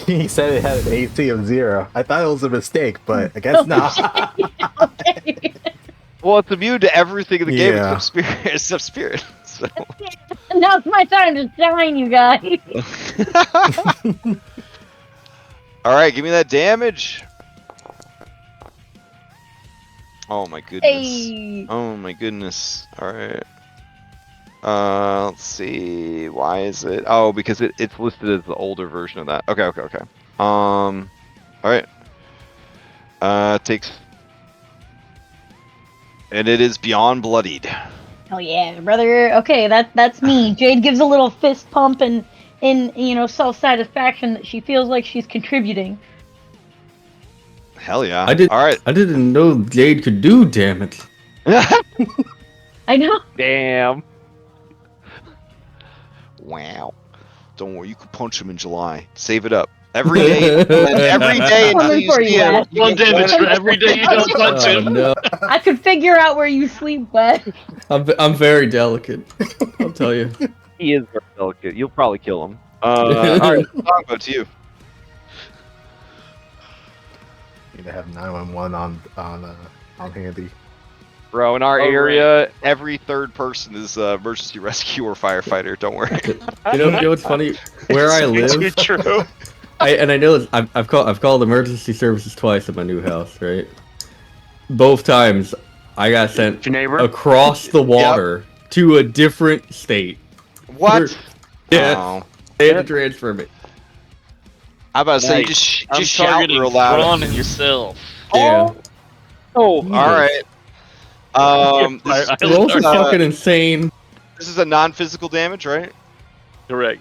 He said it had an AC of 0. I thought it was a mistake, but I guess not. Okay. Well, it's immune to everything in the game Yeah. except spirit. So. Now's my time to shine, you guys. All right, give me that damage. Oh my goodness. Hey. Oh my goodness. All right. Let's see. Why is it? Oh, because it's listed as the older version of that. Okay. All right. Takes, and it is beyond bloodied. Oh yeah, brother. Okay, that's me. Jade gives a little fist pump and self-satisfaction that she feels like she's contributing. Hell yeah. I All right. I didn't know Jade could do damage. I know. Damn. Wow. Don't worry, you can punch him in July. Save it up. Every day until Coming you for see you, him. Wes. you One get damage for every day you don't punch Oh, him. no. I could figure out where you sleep, Wes. I'm very delicate. I'll tell you. He is very delicate. You'll probably kill him. All right, Longbow to you. Need to have 911 on handy. Bro, in our Oh, area, every third person is emergency rescue or firefighter. Don't worry. You know what's funny? Where I live, Too true. I know I've called emergency services twice at my new house. Right, both times I got sent Your neighbor? across the water to a different state. What? Yeah, Oh. they had to transfer me. I'm about to say, Nice. I'm just shout targeting real loud. Thron himself. Yeah. Oh, all Jesus. right. Fire This, Island Rolls are Arcade. fucking insane. this is a non-physical damage, right? Correct.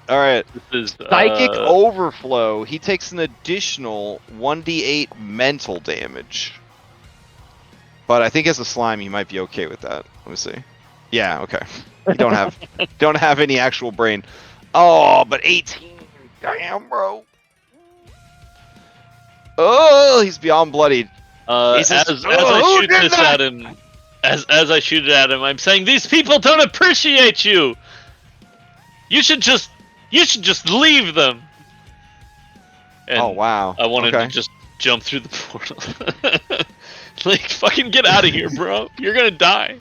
All right. This is Psychic Overflow. He takes an additional 1d8 mental damage. But I think as a slime, he might be okay with that. Let me see. Yeah, okay. You don't have any actual brain. Oh, but 18. Damn, bro. Oh, he's beyond bloodied. as I shoot this at him, as I shoot it at him, I'm saying these people don't appreciate you. You should just leave them. And oh wow. I wanted to just jump through the portal. Like, fucking get out of here, bro. You're gonna die.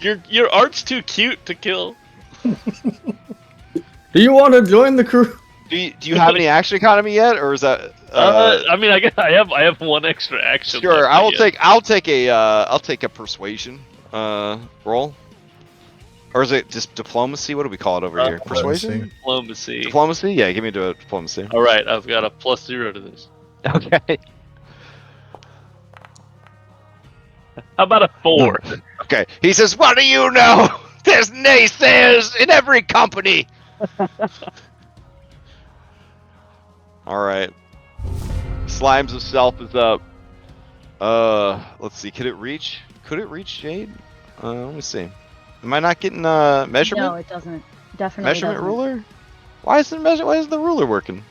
Your art's too cute to kill. Do you want to join the crew? Do you have any action economy yet, or is that? I mean, I guess I have one extra action. Sure, left, I'll take a persuasion roll, or is it just diplomacy? What do we call it over here? Persuasion, Diplomacy. diplomacy. Yeah, give me a diplomacy. All right, I've got a +0 to this. Okay. How about a 4? Okay. He says, "What do you know? There's naysayers in every company." All right. Slimes of Self is up. Let's see. Could it reach Jade? Let me see. Am I not getting measurement? No, it doesn't. Definitely Measurement doesn't. ruler? Why isn't the ruler working?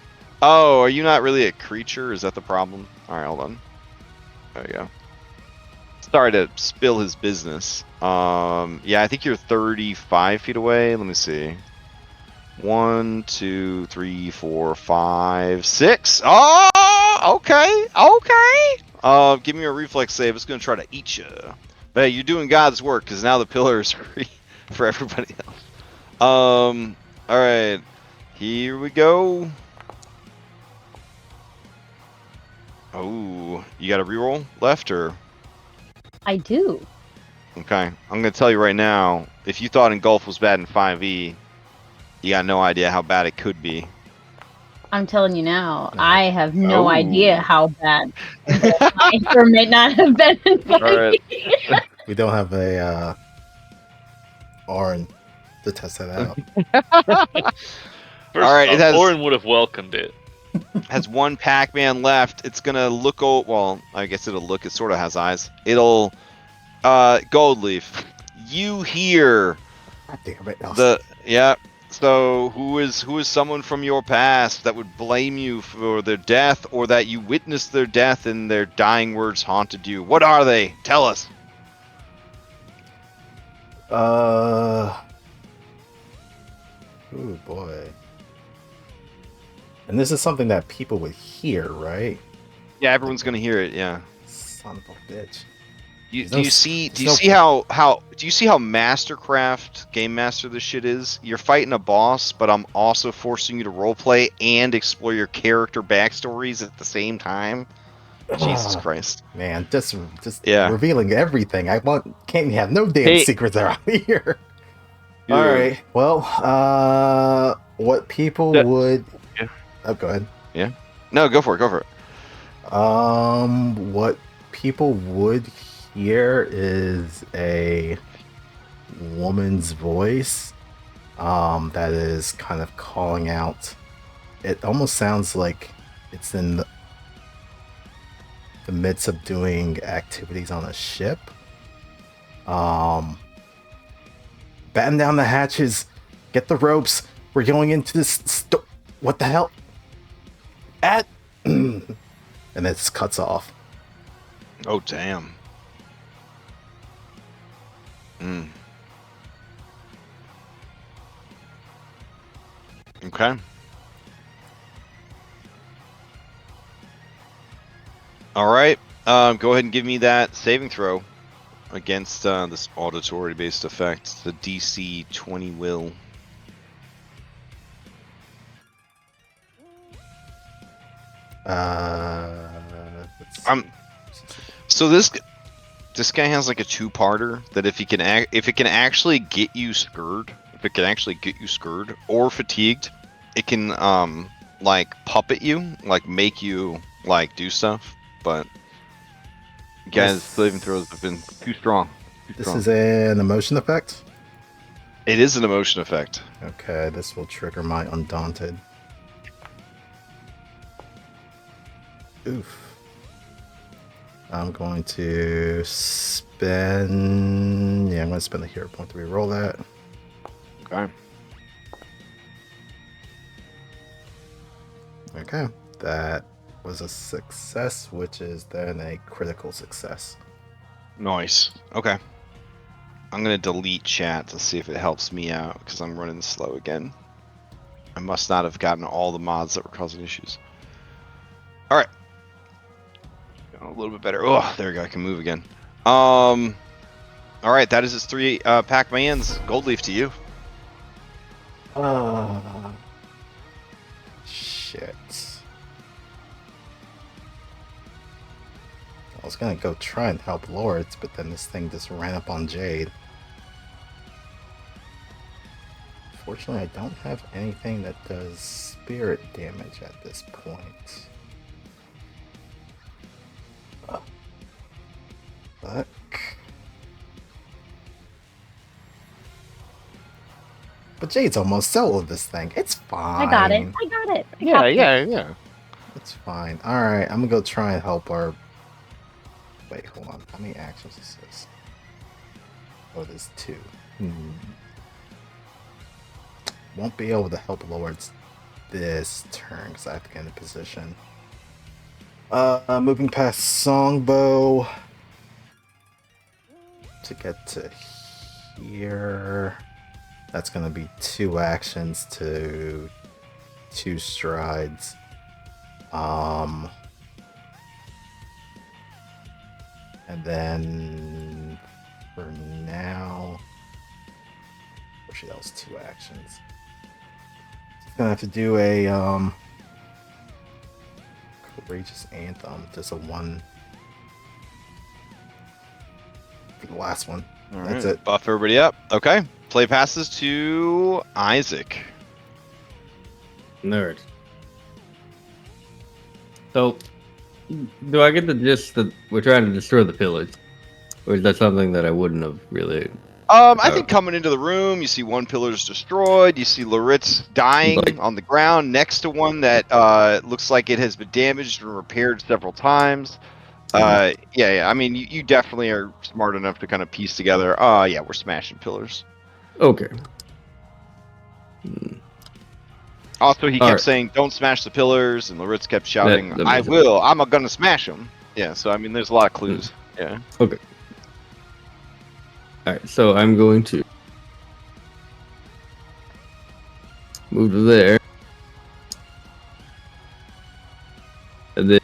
Oh, are you not really a creature? Is that the problem? All right, hold on. There we go. Sorry to spill his business. Yeah, I think you're 35 feet away. Let me see. 1, 2, 3, 4, 5, 6. Oh, okay. Give me a reflex save. It's gonna try to eat you. But hey, you're doing God's work because now the pillar is free for everybody else. All right. Here we go. Oh, you got a reroll left, or? I do. Okay, I'm gonna tell you right now. If you thought Engulf was bad in 5e, you got no idea how bad it could be. I'm telling you now, I have no idea how bad my or may not have been in 5e. Right. We don't have a Arn to test that out. First All right, off, it has- Orin would have welcomed it. Has one Pac-Man left. It's gonna look. Well, I guess it'll look. It sort of has eyes. It'll. Gold Leaf. You hear God damn it, the yeah. So who is someone from your past that would blame you for their death, or that you witnessed their death and their dying words haunted you? What are they? Tell us. Oh boy. And this is something that people would hear, right? Yeah, everyone's gonna hear it. Yeah. Son of a bitch. Do you see how Mastercraft Game Master this shit is? You're fighting a boss, but I'm also forcing you to roleplay and explore your character backstories at the same time. Jesus Christ, man! Just yeah. Revealing everything. Can't have no damn secrets around here. Dude. All right. Well, what people would? Yeah. Oh, go ahead. Yeah. No, go for it. Go for it. What people would hear is a woman's voice that is kind of calling out. It almost sounds like it's in the midst of doing activities on a ship. Batten down the hatches, get the ropes, we're going into this what the hell? And it just cuts off. Oh, damn. Okay. All right. Go ahead and give me that saving throw against this auditory-based effect. The DC 20 will. So this guy has like a two-parter that if it can actually get you scurred, or fatigued, it can like puppet you, like make you like do stuff, but guys, saving throws have been too strong. This is an emotion effect? It is an emotion effect. Okay, this will trigger my Undaunted. Oof. I'm going to spend... Yeah, I'm going to spend the hero point to reroll that. Okay. Okay, that was a success, which is then a critical success. Nice. Okay. I'm going to delete chat to see if it helps me out, because I'm running slow again. I must not have gotten all the mods that were causing issues. Alright. A little bit better. Oh, there we go. I can move again. Alright, that is his 3 Pac-Mans. Gold leaf to you. Shit. I was gonna go try and help Lords, but then this thing just ran up on Jade. Fortunately, I don't have anything that does spirit damage at this point. Fuck. But Jade's almost sold this thing. It's fine. I got it. Yeah. It's fine. Alright, I'm gonna go try and help our... Wait, hold on. How many actions is this? Oh, there's 2. Won't be able to help Lords this turn because I have to get in position. Moving past Songbow to get to here. That's going to be 2 actions to 2 strides. And then for now, actually that was 2 actions. Gonna have to do a courageous anthem, just a 1 for the last one. All That's right. it. Buff everybody up. Okay. Play passes to Isaac. Nerd. So, do I get the gist that we're trying to destroy the pillars? Or is that something that I wouldn't have really... I think coming into the room, you see one pillar's destroyed. You see Laritz dying on the ground next to one that looks like it has been damaged and repaired several times. Yeah. I mean, you definitely are smart enough to kind of piece together. Yeah, we're smashing pillars. Okay. Also, he kept saying, "Don't smash the pillars," and Laritz kept shouting, "I will. I'm gonna smash them." Yeah. So I mean, there's a lot of clues. Yeah. Okay. Alright, so I'm going to move to there. And then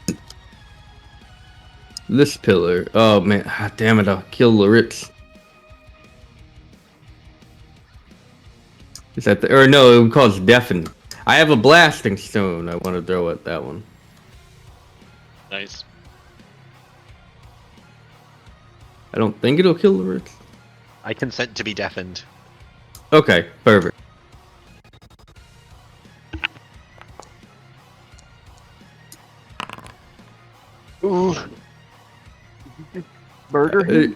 this pillar. Oh man, damn it, I'll kill Laritz. Is that the, or no, it would cause deafen. I have a blasting stone I want to throw at that one. Nice. I don't think it'll kill Laritz. I consent to be deafened. Okay, perfect. Ooh. Murder?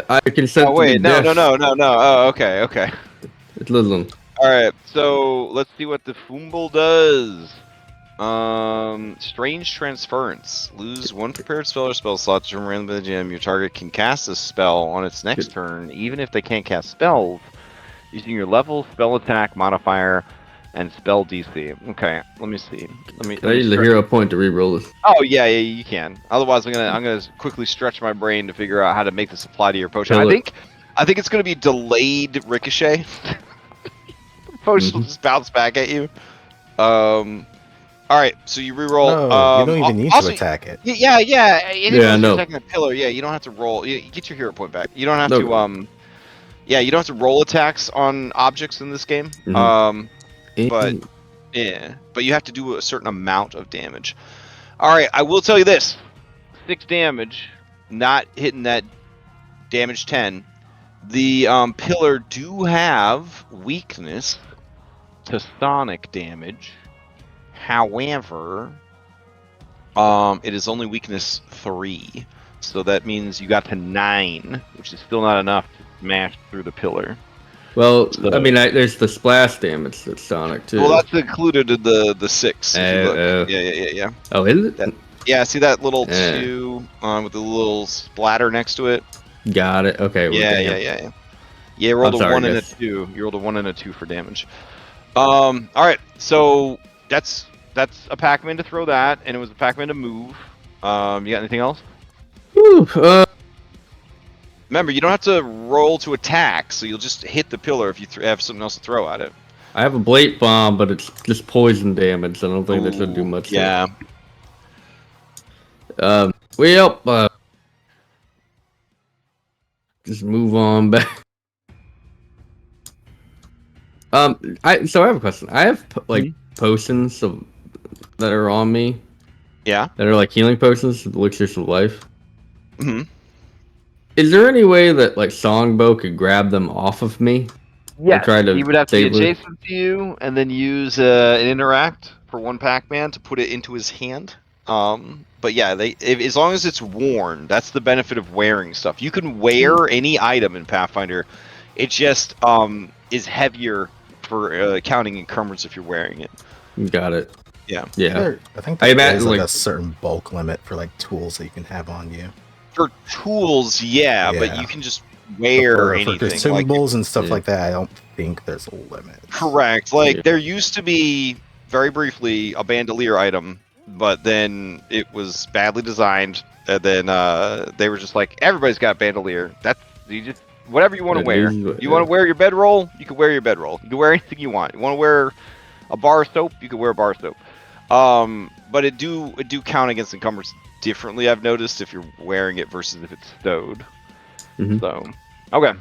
I consent. Oh wait, to be no. Oh, okay. It's Lislin. All right, so let's see what the Fumble does. Strange Transference. Lose 1 prepared spell or spell slot determined randomly by the GM. Your target can cast a spell on its next turn, even if they can't cast spells, using your level, spell attack modifier, and spell DC. Okay, let me see. Can I use the hero point to reroll this? Oh yeah, you can. Otherwise, I'm gonna quickly stretch my brain to figure out how to make this apply to your potion. I think it's gonna be delayed ricochet. Potion will just bounce back at you. All right, so you reroll. No, you don't even need to attack it. Yeah. Yeah, no. Attacking a pillar. Yeah, you don't have to roll. You get your hero point back. You don't have to. Yeah, you don't have to roll attacks on objects in this game. But you have to do a certain amount of damage. All right, I will tell you this: 6 damage, not hitting that damage 10. The pillar do have weakness to sonic damage. However, it is only weakness 3, so that means you got to 9, which is still not enough to smash through the pillar. Well, so, I mean, there's the splash damage that's Sonic too. Well, that's included in the 6. If you look. Yeah. Oh, is it? Yeah, see that little 2 with the little splatter next to it? Got it. Okay. Well, Yeah. Yeah, you rolled a 1 and a 2. You rolled a 1 and a 2 for damage. All right, so that's a Pac-Man to throw that, and it was a Pac-Man to move. You got anything else? Remember, you don't have to roll to attack, so you'll just hit the pillar if you have something else to throw at it. I have a blade bomb, but it's just poison damage. I don't think that should do much. Yeah. Just move on back. I have a question. I have potions that are on me. Yeah. That are like healing potions, elixirs of life. Mm-hmm. Is there any way that Songbow could grab them off of me? Yeah. He would have to be adjacent to you, and then use an interact for one Pac-Man to put it into his hand. But yeah, as long as it's worn, that's the benefit of wearing stuff. You can wear any item in Pathfinder. It just is heavier for counting encumbrance if you're wearing it. Got it. Yeah. I think there's a certain bulk limit for tools that you can have on you. For tools, yeah. But you can just wear anything. For consumables and stuff like that, I don't think there's a limit. Correct. There used to be, very briefly, a bandolier item, but then it was badly designed, and then they were just like, everybody's got bandolier. Whatever you want to wear. You want to wear your bedroll? You can wear your bedroll. You can wear anything you want. You want to wear a bar of soap? You can wear a bar of soap. But it do count against encumbrance differently, I've noticed, if you're wearing it versus if it's stowed. Mm-hmm. So, okay.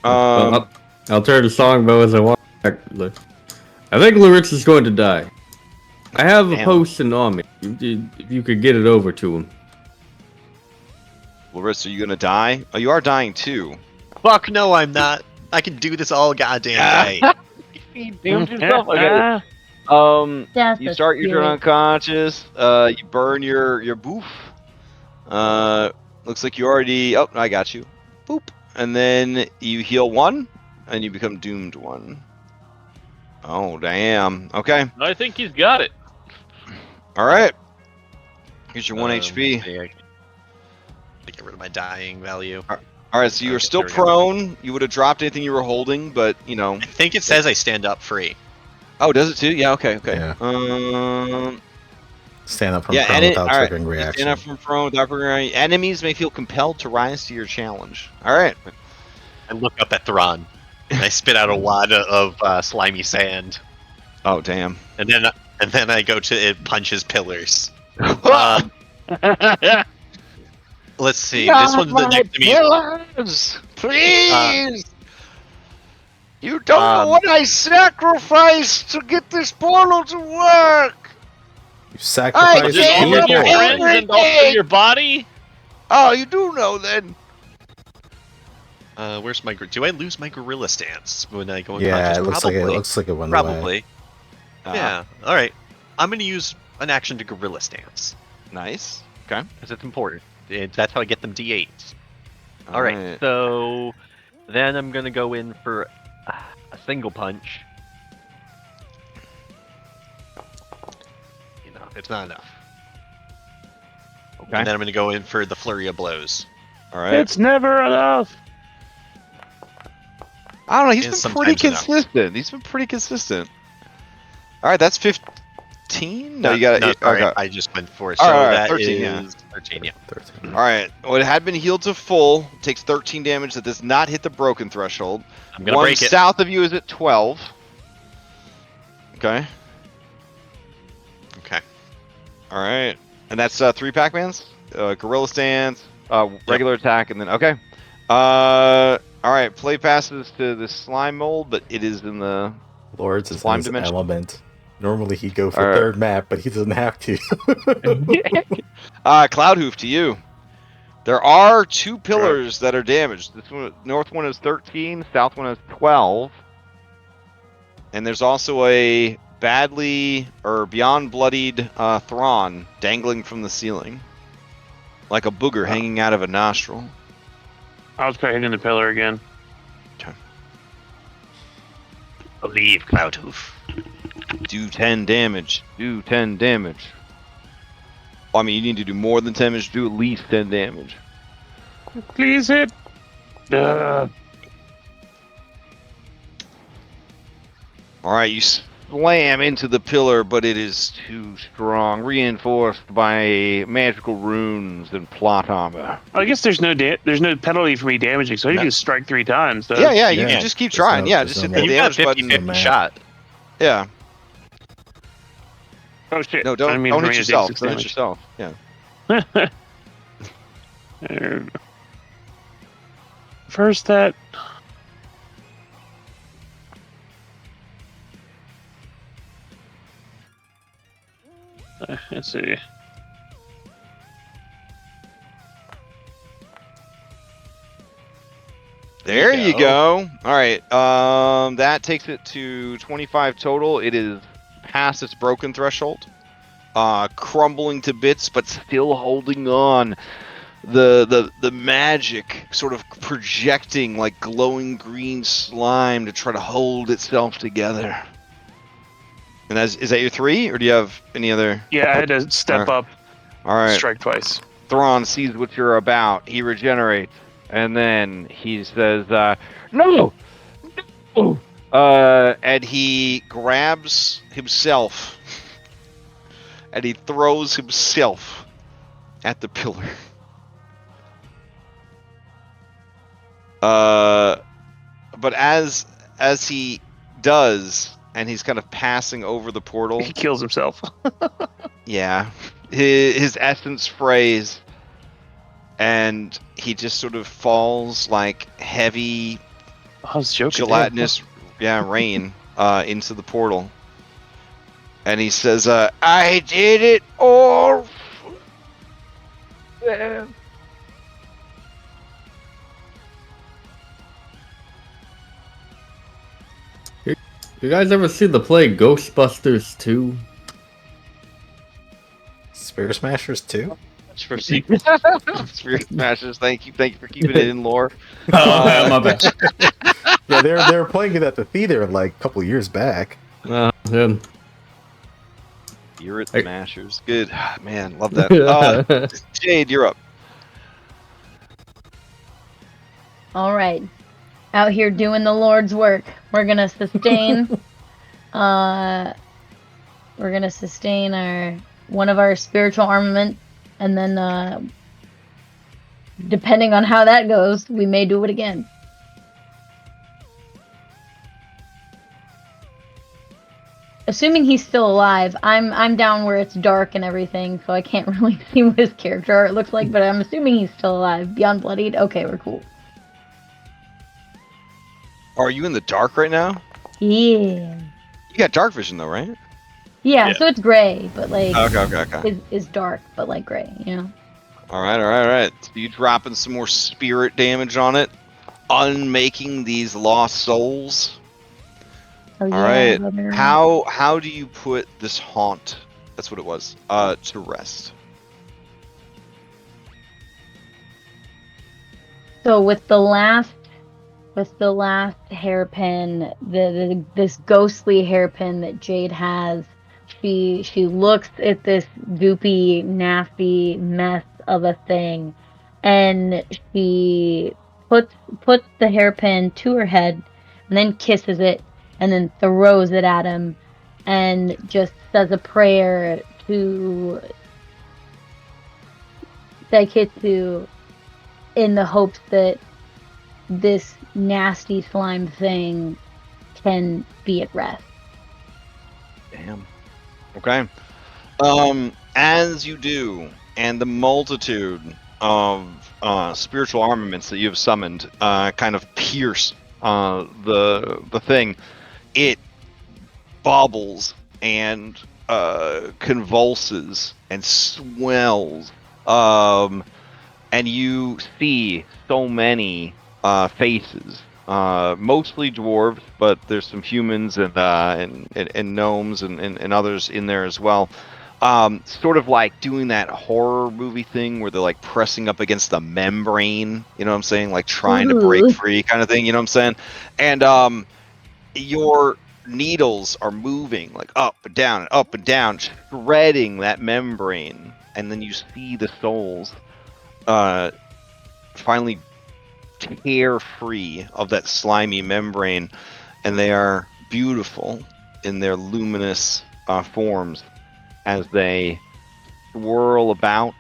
I'll turn to Songbow as I walk back. I think Loritz is going to die. I have a potion on me. If you could get it over to him. Loritz, are you going to die? Oh, you are dying too. Fuck no, I'm not. I can do this all goddamn day. You doomed yourself. Okay. You start your turn unconscious. You burn your boof. Looks like you already. Oh, I got you. Boop. And then you heal 1, and you become doomed 1. Oh, damn. Okay. I think he's got it. All right. Here's your 1 HP. Get rid of my dying value. All right, so you were still prone. You would have dropped anything you were holding, but I think it says I stand up free. Oh, does it too? Yeah. Okay. Yeah. Stand up from yeah, prone without triggering reaction. Stand up from prone without triggering. Enemies may feel compelled to rise to your challenge. All right. I look up at Thron, and I spit out a wad of slimy sand. Oh, damn. And then I go to punch his pillars. Let's see. This one's the next to me. Pillars, please. You don't know what I sacrificed to get this portal to work. You sacrificed all of your friends and also your body. Oh, you do know then. Where's my? Do I lose my gorilla stance when I go? Yeah, it looks like it went Probably. away. Yeah. All right. I'm gonna use an action to gorilla stance. Nice. Okay. Because it's important. That's how I get them D8s. All right. So then I'm gonna go in for a single punch. It's not enough. Okay. And then I'm gonna go in for the flurry of blows. All right. It's never enough. I don't know. He's been pretty consistent. He's been pretty consistent. All right, that's 15. No, you got it. No, okay. I just went for it. So that 13, is 13. Yeah. 13. All right. Well, it had been healed to full. Takes 13 damage. That does not hit the broken threshold. I'm gonna break it. South of you is at 12. Okay. Okay. All right. And that's 3 Pac-Mans. Gorilla stance, regular attack, and then okay. All right. Play passes to the slime mold, but it is in the Lords is slime his dimension. Element. Normally he'd go for third map, but he doesn't have to. Cloudhoof, to you. There are 2 pillars that are damaged. This one, north one is 13, south one is 12. And there's also a badly or beyond bloodied Thron dangling from the ceiling, like a booger hanging out of a nostril. I'll try hitting the pillar again. Believe, Cloudhoof. Do 10 damage. Do 10 damage. Well, I mean, you need to do more than 10 damage. Do at least 10 damage. Please hit. All right, you slam into the pillar, but it is too strong, reinforced by magical runes and plot armor. I guess there's no penalty for me damaging, so I No. can just strike 3 times. So. Yeah, you Yeah. can just keep There's trying. no- Yeah, there's just no hit the math. damage You've got a button. 50-50 math. shot. Yeah. Oh shit! No, I don't mean hit for me to take yourself. 6 Don't hit damage. yourself. Yeah. First that. Let's see. There you go. All right. That takes it to 25 total. It is past its broken threshold, crumbling to bits, but still holding on. The magic sort of projecting like glowing green slime to try to hold itself together. And is that your 3, or do you have any other? Yeah, I had to step up, All right. strike twice. Thron sees what you're about. He regenerates, and then he says, "No!" And he grabs himself, and he throws himself at the pillar. But as he does, and he's kind of passing over the portal. He kills himself. Yeah, his essence frays, and he just sort of falls like heavy, I was joking. gelatinous, rain into the portal. And he says, "I did it all." You guys ever see the play Ghostbusters 2? Spear Smashers 2? Much for sequel. Spirit Smashers, thank you for keeping it in lore. Oh, my bad. Yeah, they were playing it at the theater like a couple years back. Yeah. You're at Smashers. Good. Man, love that. Jade, you're up. All right. Out here doing the Lord's work. We're gonna sustain. We're gonna sustain one of our spiritual armament, and then depending on how that goes, we may do it again. Assuming he's still alive, I'm down where it's dark and everything, so I can't really see what his character art looks like. But I'm assuming he's still alive. Beyond bloodied. Okay, we're cool. Are you in the dark right now? Yeah. You got dark vision though, right? Yeah, Yeah. so it's gray, but like Okay. is dark, but like gray, you know. All right. So you dropping some more spirit damage on it, unmaking these lost souls. Oh, All yeah, right. brother. How do you put this haunt? That's what it was. To rest. So with the last hairpin, this ghostly hairpin that Jade has, she looks at this goopy, nasty mess of a thing, and she puts the hairpin to her head, and then kisses it, and then throws it at him, and just says a prayer to Daikitsu in the hopes that this nasty slime thing can be at rest. Damn. Okay. As you do, and the multitude of spiritual armaments that you have summoned kind of pierce the thing, it bobbles and convulses and swells, and you see so many faces mostly dwarves, but there's some humans and gnomes and others in there as well. Sort of like doing that horror movie thing where they're like pressing up against the membrane, you know what I'm saying? Like trying to break Ooh. free kind of thing, you know what I'm saying? And your needles are moving like up and down, shredding that membrane. And then you see the souls finally tear free of that slimy membrane, and they are beautiful in their luminous forms as they swirl about,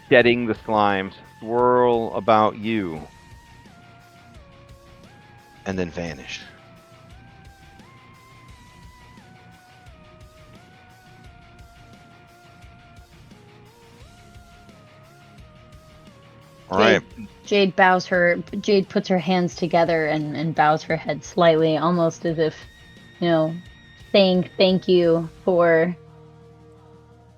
shedding the slime, swirl about you, and then vanish. All right. Jade puts her hands together and bows her head slightly, almost as if, saying thank you for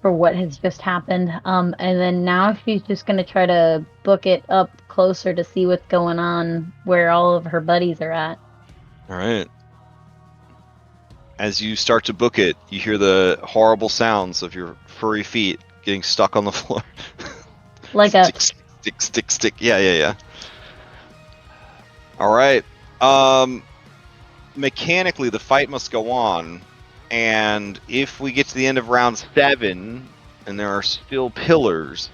what has just happened. And then now she's just gonna try to book it up closer to see what's going on, where all of her buddies are at. All right. As you start to book it, you hear the horrible sounds of your furry feet getting stuck on the floor. Like stick. Yeah. All right. Mechanically, the fight must go on, and if we get to the end of round 7 and there are still pillars,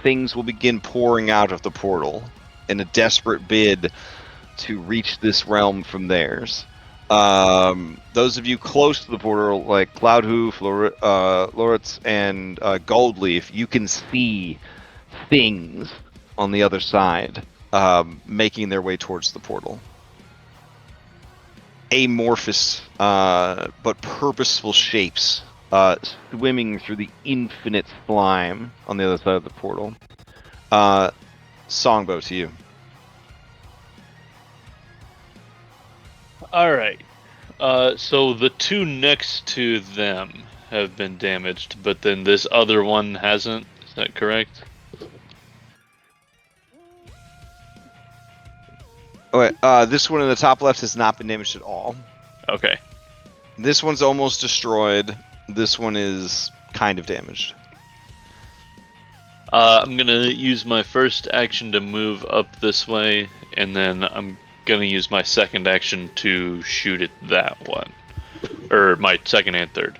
things will begin pouring out of the portal in a desperate bid to reach this realm from theirs. Those of you close to the portal, like Cloudhoof, Loritz, and Goldleaf, you can see things on the other side making their way towards the portal. Amorphous but purposeful shapes swimming through the infinite slime on the other side of the portal. Songbow, to you. All right. So the two next to them have been damaged, but then this other one hasn't. Is that correct? Okay, this one in the top left has not been damaged at all. Okay. This one's almost destroyed. This one is kind of damaged. I'm gonna use my first action to move up this way, and then I'm gonna use my second action to shoot at that one, or my second and third.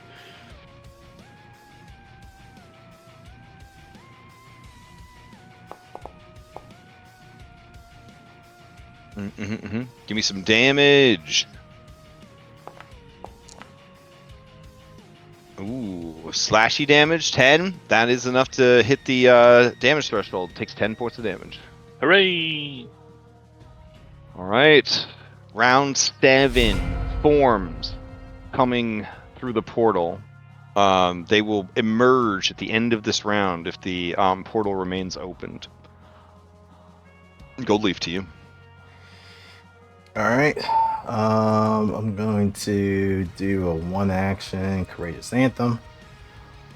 Give me some damage. Ooh, slashy damage, 10. That is enough to hit the damage threshold. Takes 10 points of damage. Hooray! All right. Round 7. Forms coming through the portal. They will emerge at the end of this round if the portal remains opened. Goldleaf, to you. All right. I'm going to do a 1-action Courageous Anthem.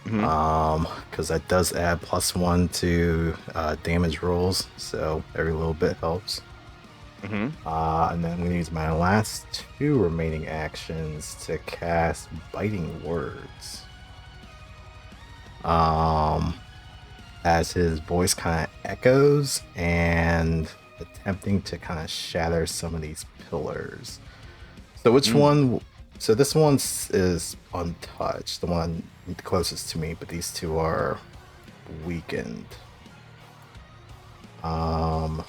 Because that does add +1 to damage rolls, so every little bit helps. And then I'm going to use my last 2 remaining actions to cast Biting Words. As his voice kind of echoes and attempting to kind of shatter some of these pillars. So which one? So this one is untouched, the one closest to me, but these 2 are weakened. Well,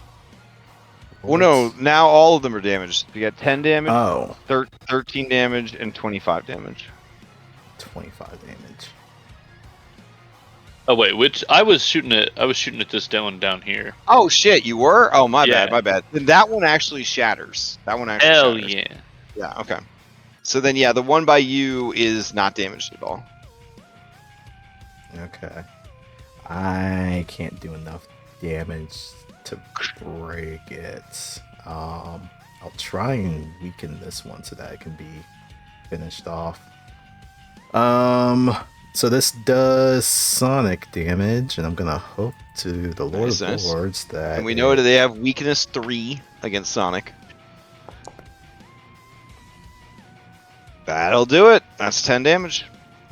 no, now all of them are damaged. You got 10 damage, 13 damage, and 25 damage. 25 damage. Oh wait, which I was shooting at this down here. Oh shit, you were? Oh my Yeah. bad. Then that one actually shatters. Hell shatters. yeah. Yeah, okay. So then the one by you is not damaged at all. Okay. I can't do enough damage to break it. I'll try and weaken this one so that it can be finished off. So this does sonic damage, and I'm gonna hope to the Lord of Nice. Lords that. And we know that they have weakness 3 against Sonic. That'll do it. That's 10 damage.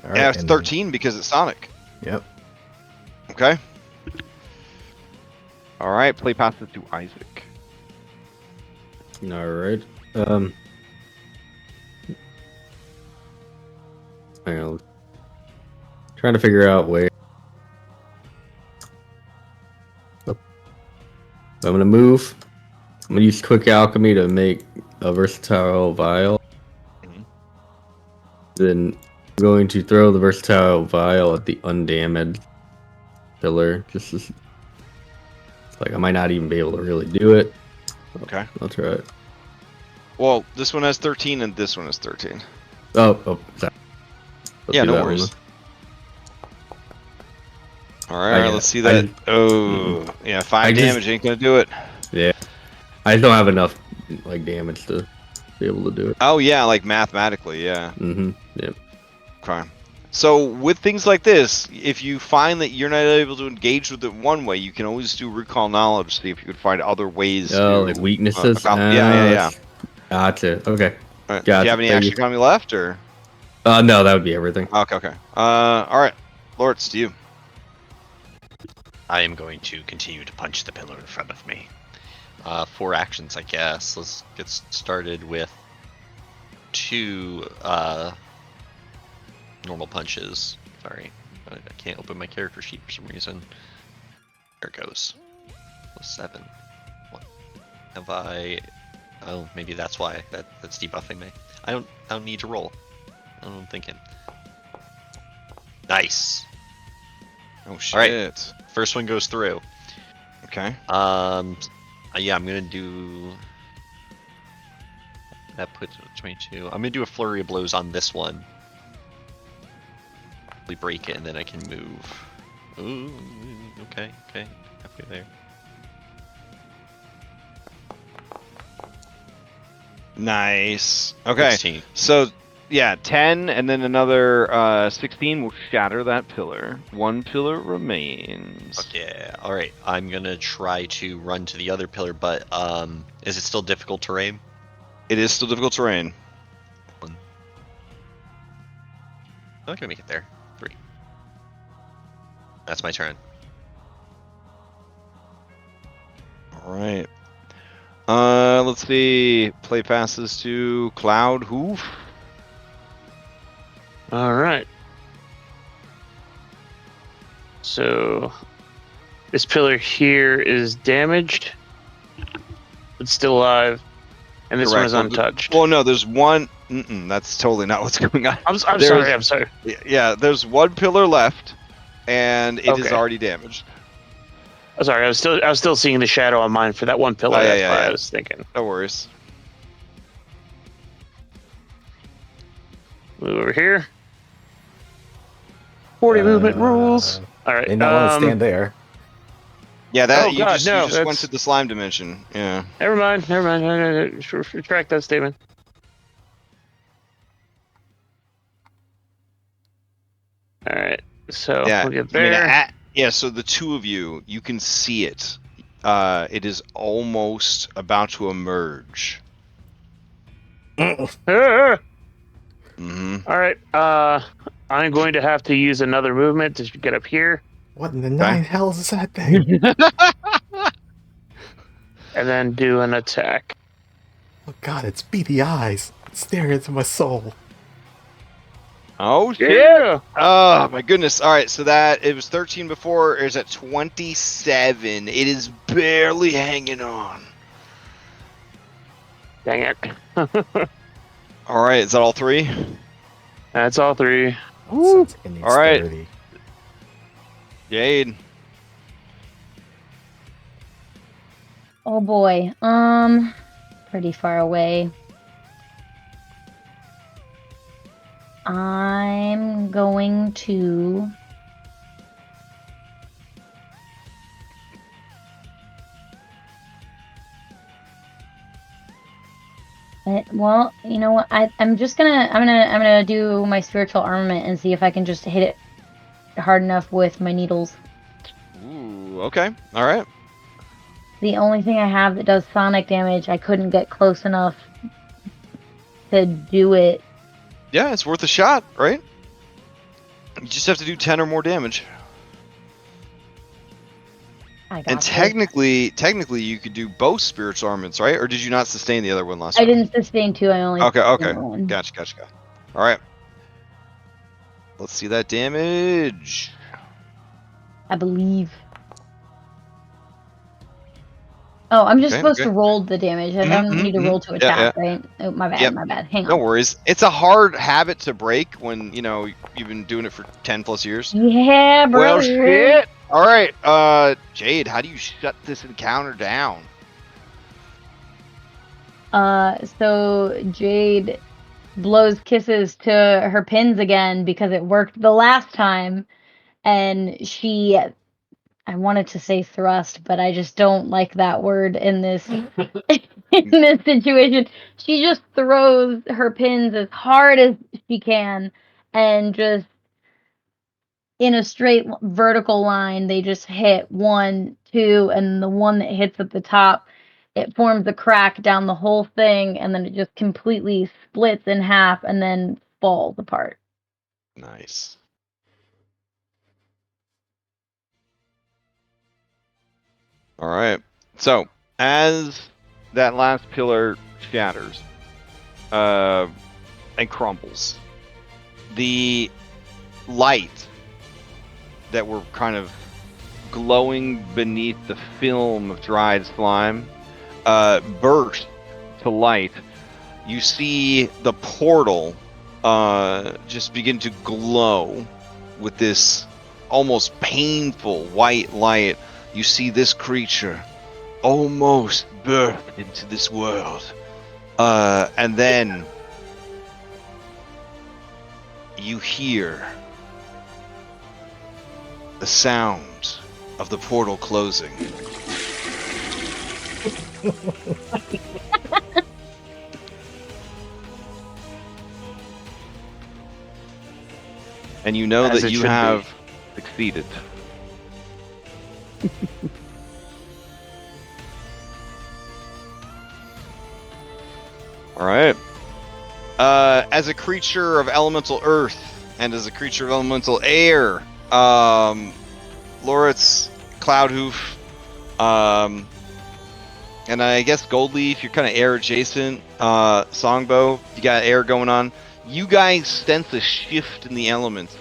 All right, Yeah, it's and- 13 because it's Sonic. Yep. Okay. All right, play passes to Isaac. All right. Hang on. Trying to figure out where. So I'm gonna move. I'm gonna use quick alchemy to make a versatile vial. Mhm. Then I'm going to throw the versatile vial at the undamaged pillar. Just as, like I might not even be able to really do it. Okay. I'll try it. Well, this one has 13 and this one has 13. Oh, sorry. Let's Yeah, do no that one worries. then. All right, let's see that. Yeah, 5 damage ain't gonna do it. Yeah, I don't have enough like damage to be able to do it. Oh yeah, like mathematically, yeah. Mm-hmm. Yep. Okay. So with things like this, if you find that you're not able to engage with it one way, you can always do recall knowledge, see if you could find other ways to Like weaknesses. yeah. Gotcha. Okay. All right. Gotcha. Do you have any Thank action you. economy left, or? No, that would be everything. Okay. All right. Lord, it's to you. I am going to continue to punch the pillar in front of me. 4 actions, I guess. Let's get started with 2 normal punches. Sorry, I can't open my character sheet for some reason. There it goes. +7. What have I? Oh, maybe that's why. That's debuffing me. I don't need to roll. I'm thinking. Nice. Oh shit. All right. First one goes through. Okay. Yeah, I'm gonna do. That puts it at 22. I'm gonna do a flurry of blows on this one. Break it and then I can move. Ooh, okay, halfway there. Nice. Okay. 16. So yeah, 10 and then another 16 will shatter that pillar. 1 pillar remains. Okay, alright. I'm gonna try to run to the other pillar, but is it still difficult terrain? It is still difficult terrain. I'm not gonna make it there. 3. That's my turn. All right. Let's see. Play passes to Cloud Hoof. All right. So this pillar here is damaged, but still alive, and this one Correct. is untouched. Well, no, there's one. That's totally not what's going on. I'm There's- I'm sorry. Yeah, there's 1 pillar left, and it is Okay. already damaged. I'm sorry. I was still seeing the shadow on mine for that one pillar. Oh, yeah, That's yeah, why yeah. I was thinking. No worries. Move over here. 40 movement rules. All right. May not want to stand there. Yeah, that Oh, you God, just no, went that's- to the slime dimension. Yeah. Never mind. Retract that statement. All right. So Yeah. we'll get I mean, there. yeah. So the 2 of you can see it. It is almost about to emerge. Ah! Mm-hmm. All right. I'm going to have to use another movement to get up here, What in the 9 hells is that thing? and then do an attack. Oh god, it's beady eyes. It's staring into my soul. Oh shit! Yeah. Oh my goodness! All right, so it was 13 before. It's at 27. It is barely hanging on. Dang it. All right, is that all 3? That's all 3. Sounds like it needs All right. 30. Jade. Oh boy. Pretty far away. I'm going to well, you know what? I'm gonna do my spiritual armament and see if I can just hit it hard enough with my needles. Ooh, okay. All right. The only thing I have that does sonic damage, I couldn't get close enough to do it. Yeah, it's worth a shot, right? You just have to do 10 or more damage. I got And this. technically, you could do both spiritual armaments, right? Or did you not sustain the other one last I time? didn't sustain 2, I only Okay. sustained 1. Gotcha. All right. Let's see that damage. I believe. Oh, I'm just Okay, supposed okay. to roll the damage. I don't need to roll to Yeah, attack, right? Oh, my bad, Yep. my bad. Hang No on. worries. It's a hard habit to break when, you've been doing it for 10 plus years. Yeah, brother. Well, shit. All right. Jade, how do you shut this encounter down? So Jade blows kisses to her pins again because it worked the last time, and she, I wanted to say thrust, but I just don't like that word in this in this situation. She just throws her pins as hard as she can, and just in a straight vertical line, they just hit 1, 2, and the one that hits at the top, it forms a crack down the whole thing, and then it just completely splits in half and then falls apart. Nice. All right. So, as that last pillar shatters and crumbles, the light that were kind of glowing beneath the film of dried slime burst to light. You see the portal just begin to glow with this almost painful white light. You see this creature almost birthed into this world. And then you hear the sound of the portal closing. And you know As that it you should be. have succeeded. All right. As a creature of elemental earth and as a creature of elemental air, Loritz, Cloudhoof, and I guess Goldleaf, you're kind of air adjacent. Songbow, you got air going on. You guys sense a shift in the elements,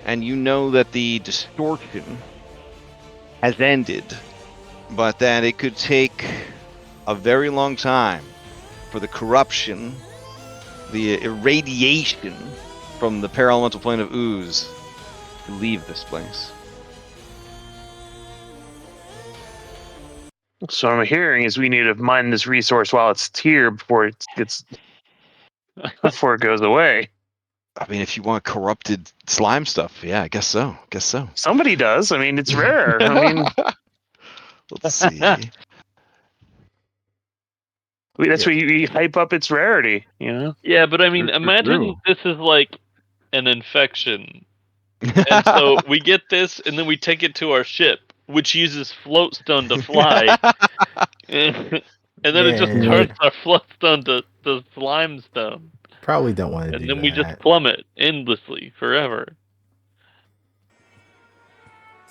and you know that the distortion has ended, but that it could take a very long time for the corruption, the irradiation from the paralemental plane of ooze to leave this place. So what I'm hearing is we need to mine this resource while it's here before it goes away. I mean, if you want corrupted slime stuff, yeah, I guess so. Somebody does. I mean, it's rare. I mean, Let's see. that's why you hype up its rarity. You know. Yeah, but I mean, True. imagine this is like an infection. And so we get this, and then we take it to our ship, which uses floatstone to fly. And then it just Yeah. turns our floatstone to slimestone. Probably don't want to And do then that. we just plummet endlessly forever.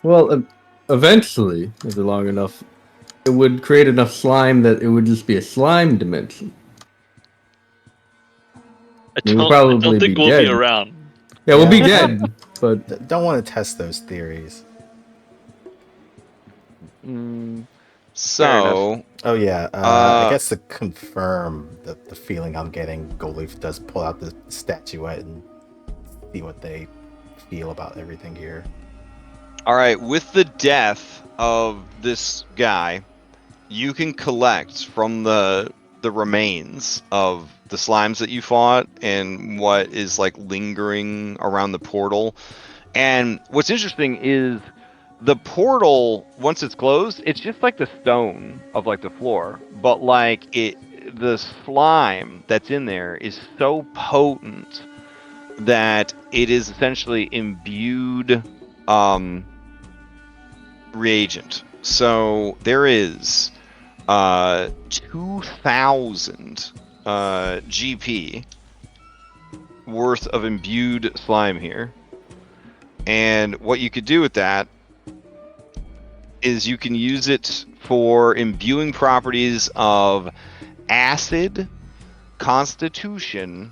Well, eventually, if it's long enough, it would create enough slime that it would just be a slime dimension. I We'll don't probably think be we'll be dead. around. Yeah, we'll be dead, but Don't want to test those theories. So, Oh yeah, I guess to confirm the feeling I'm getting, Goldleaf does pull out the statuette and see what they feel about everything here. all right, with the death of this guy, you can collect from the remains of the slimes that you fought and what is like lingering around the portal. And what's interesting is the portal, once it's closed, it's just like the stone of like the floor, but like the slime that's in there is so potent that it is essentially imbued reagent. So there is 2,000 GP worth of imbued slime here. And what you could do with that is you can use it for imbuing properties of acid, constitution,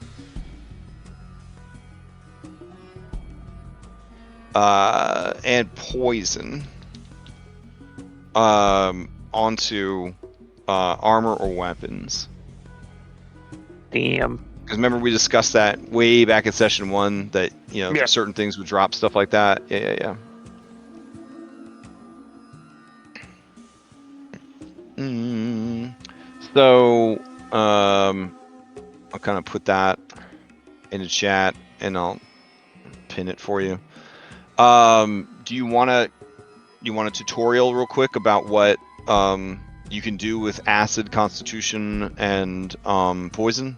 and poison onto armor or weapons. Damn. Because remember we discussed that way back in session 1 that Yeah. certain things would drop stuff like that. Yeah. So I'll kind of put that in the chat and I'll pin it for you. Do you want a tutorial real quick about what you can do with acid, constitution, and poison?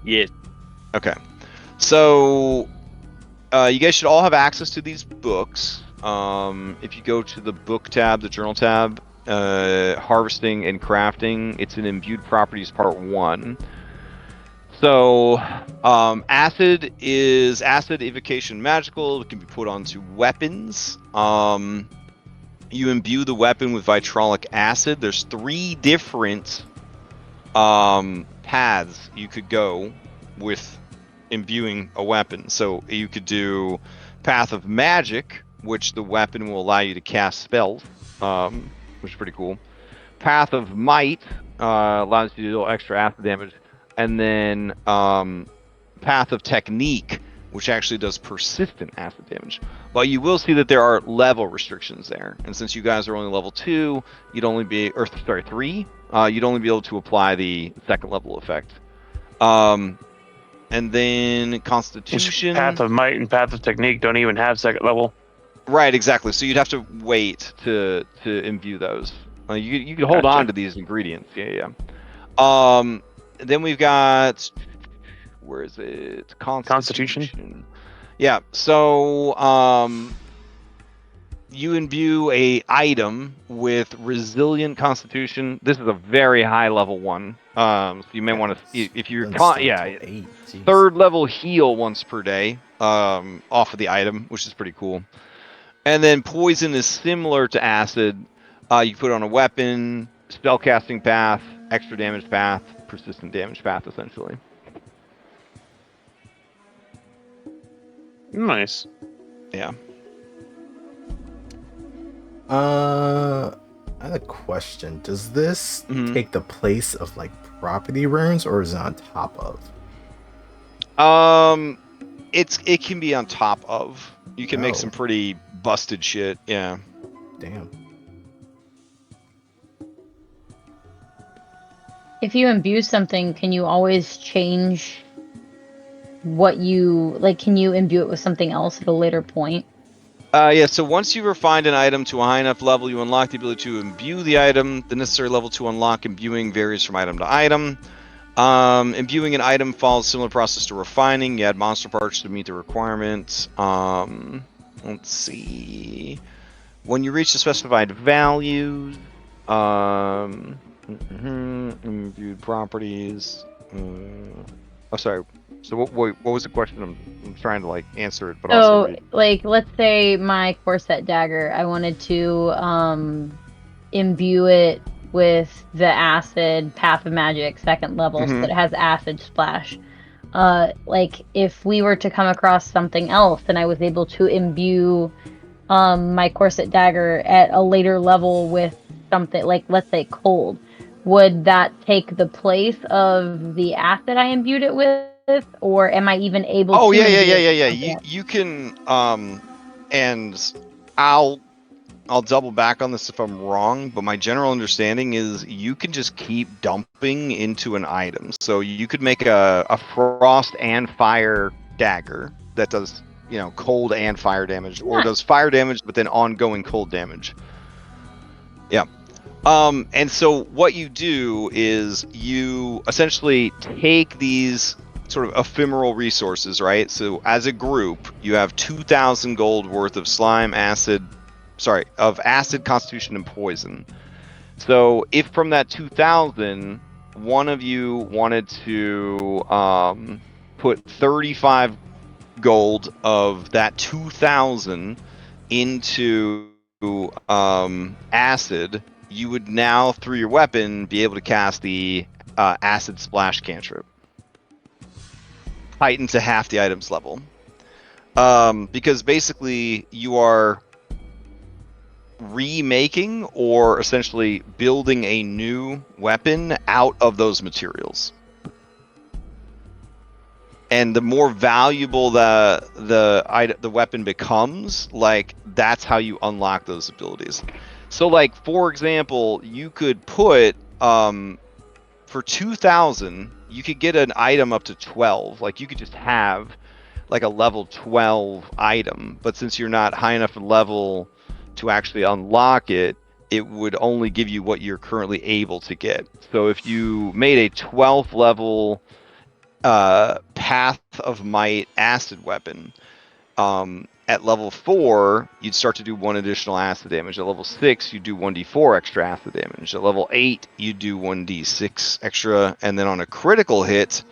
Yes. Okay. So you guys should all have access to these books. If you go to the book tab, the journal tab, harvesting and crafting, it's in imbued properties part 1. So acid is acid, evocation, magical. It can be put onto weapons. You imbue the weapon with vitrolic acid. There's 3 different paths you could go with imbuing a weapon. So you could do path of magic, which the weapon will allow you to cast spells, which is pretty cool. Path of might allows you to do extra acid damage, and then path of technique, which actually does persistent acid damage. But you will see that there are level restrictions there, and since you guys are only level 2, you'd only be, or sorry, 3, you'd only be able to apply the second level effect. And then Constitution. Path of Might and Path of Technique don't even have second level. Right, exactly. So you'd have to wait to imbue those. You could hold on to these ingredients. Yeah. Then we've got, where is it? Constitution. Yeah. So you imbue a item with resilient constitution. This is a very high level one. So you may want to, if you're third level heal once per day off of the item, which is pretty cool. And then poison is similar to acid. You put on a weapon, spellcasting path, extra damage path, persistent damage path, essentially. Nice. Yeah. I had a question. Does this take the place of like property runes, or is it on top of? It can be on top of. You can make some pretty busted shit. Yeah. Damn. If you imbue something, can you always change what you like? Can you imbue it with something else at a later point? Yeah, so once you've refined an item to a high enough level, you unlock the ability to imbue the item. The necessary level to unlock imbuing varies from item to item. Imbuing an item follows a similar process to refining. You add monster parts to meet the requirements. Let's see. When you reach the specified values, imbued properties. Oh, sorry. So what was the question? I'm trying to like answer it, but also like let's say my corset dagger, I wanted to imbue it with the acid path of magic second level, so that it has acid splash. Like if we were to come across something else and I was able to imbue my corset dagger at a later level with something like, let's say, cold, would that take the place of the acid I imbued it with? Or am I even able to? Oh, yeah. You can, and I'll double back on this if I'm wrong, but my general understanding is you can just keep dumping into an item. So you could make a frost and fire dagger that does, cold and fire damage, or does fire damage but then ongoing cold damage. Yeah. And so what you do is you essentially take these sort of ephemeral resources, right? So as a group, you have 2,000 gold worth of acid, constitution, and poison. So if from that 2,000, one of you wanted to put 35 gold of that 2,000 into acid, you would now, through your weapon, be able to cast the acid splash cantrip. Heightened to half the item's level. Because basically you are remaking or essentially building a new weapon out of those materials. And the more valuable the weapon becomes, like, that's how you unlock those abilities. So, like, for example, you could put for 2,000, you could get an item up to 12. Like, you could just have like a level 12 item, but since you're not high enough in level to actually unlock it, it would only give you what you're currently able to get. So if you made a 12th level Path of Might acid weapon, at level 4, you'd start to do 1 additional acid damage. At level 6, you do 1d4 extra acid damage. At level 8, you do 1d6 extra, and then on a critical hit,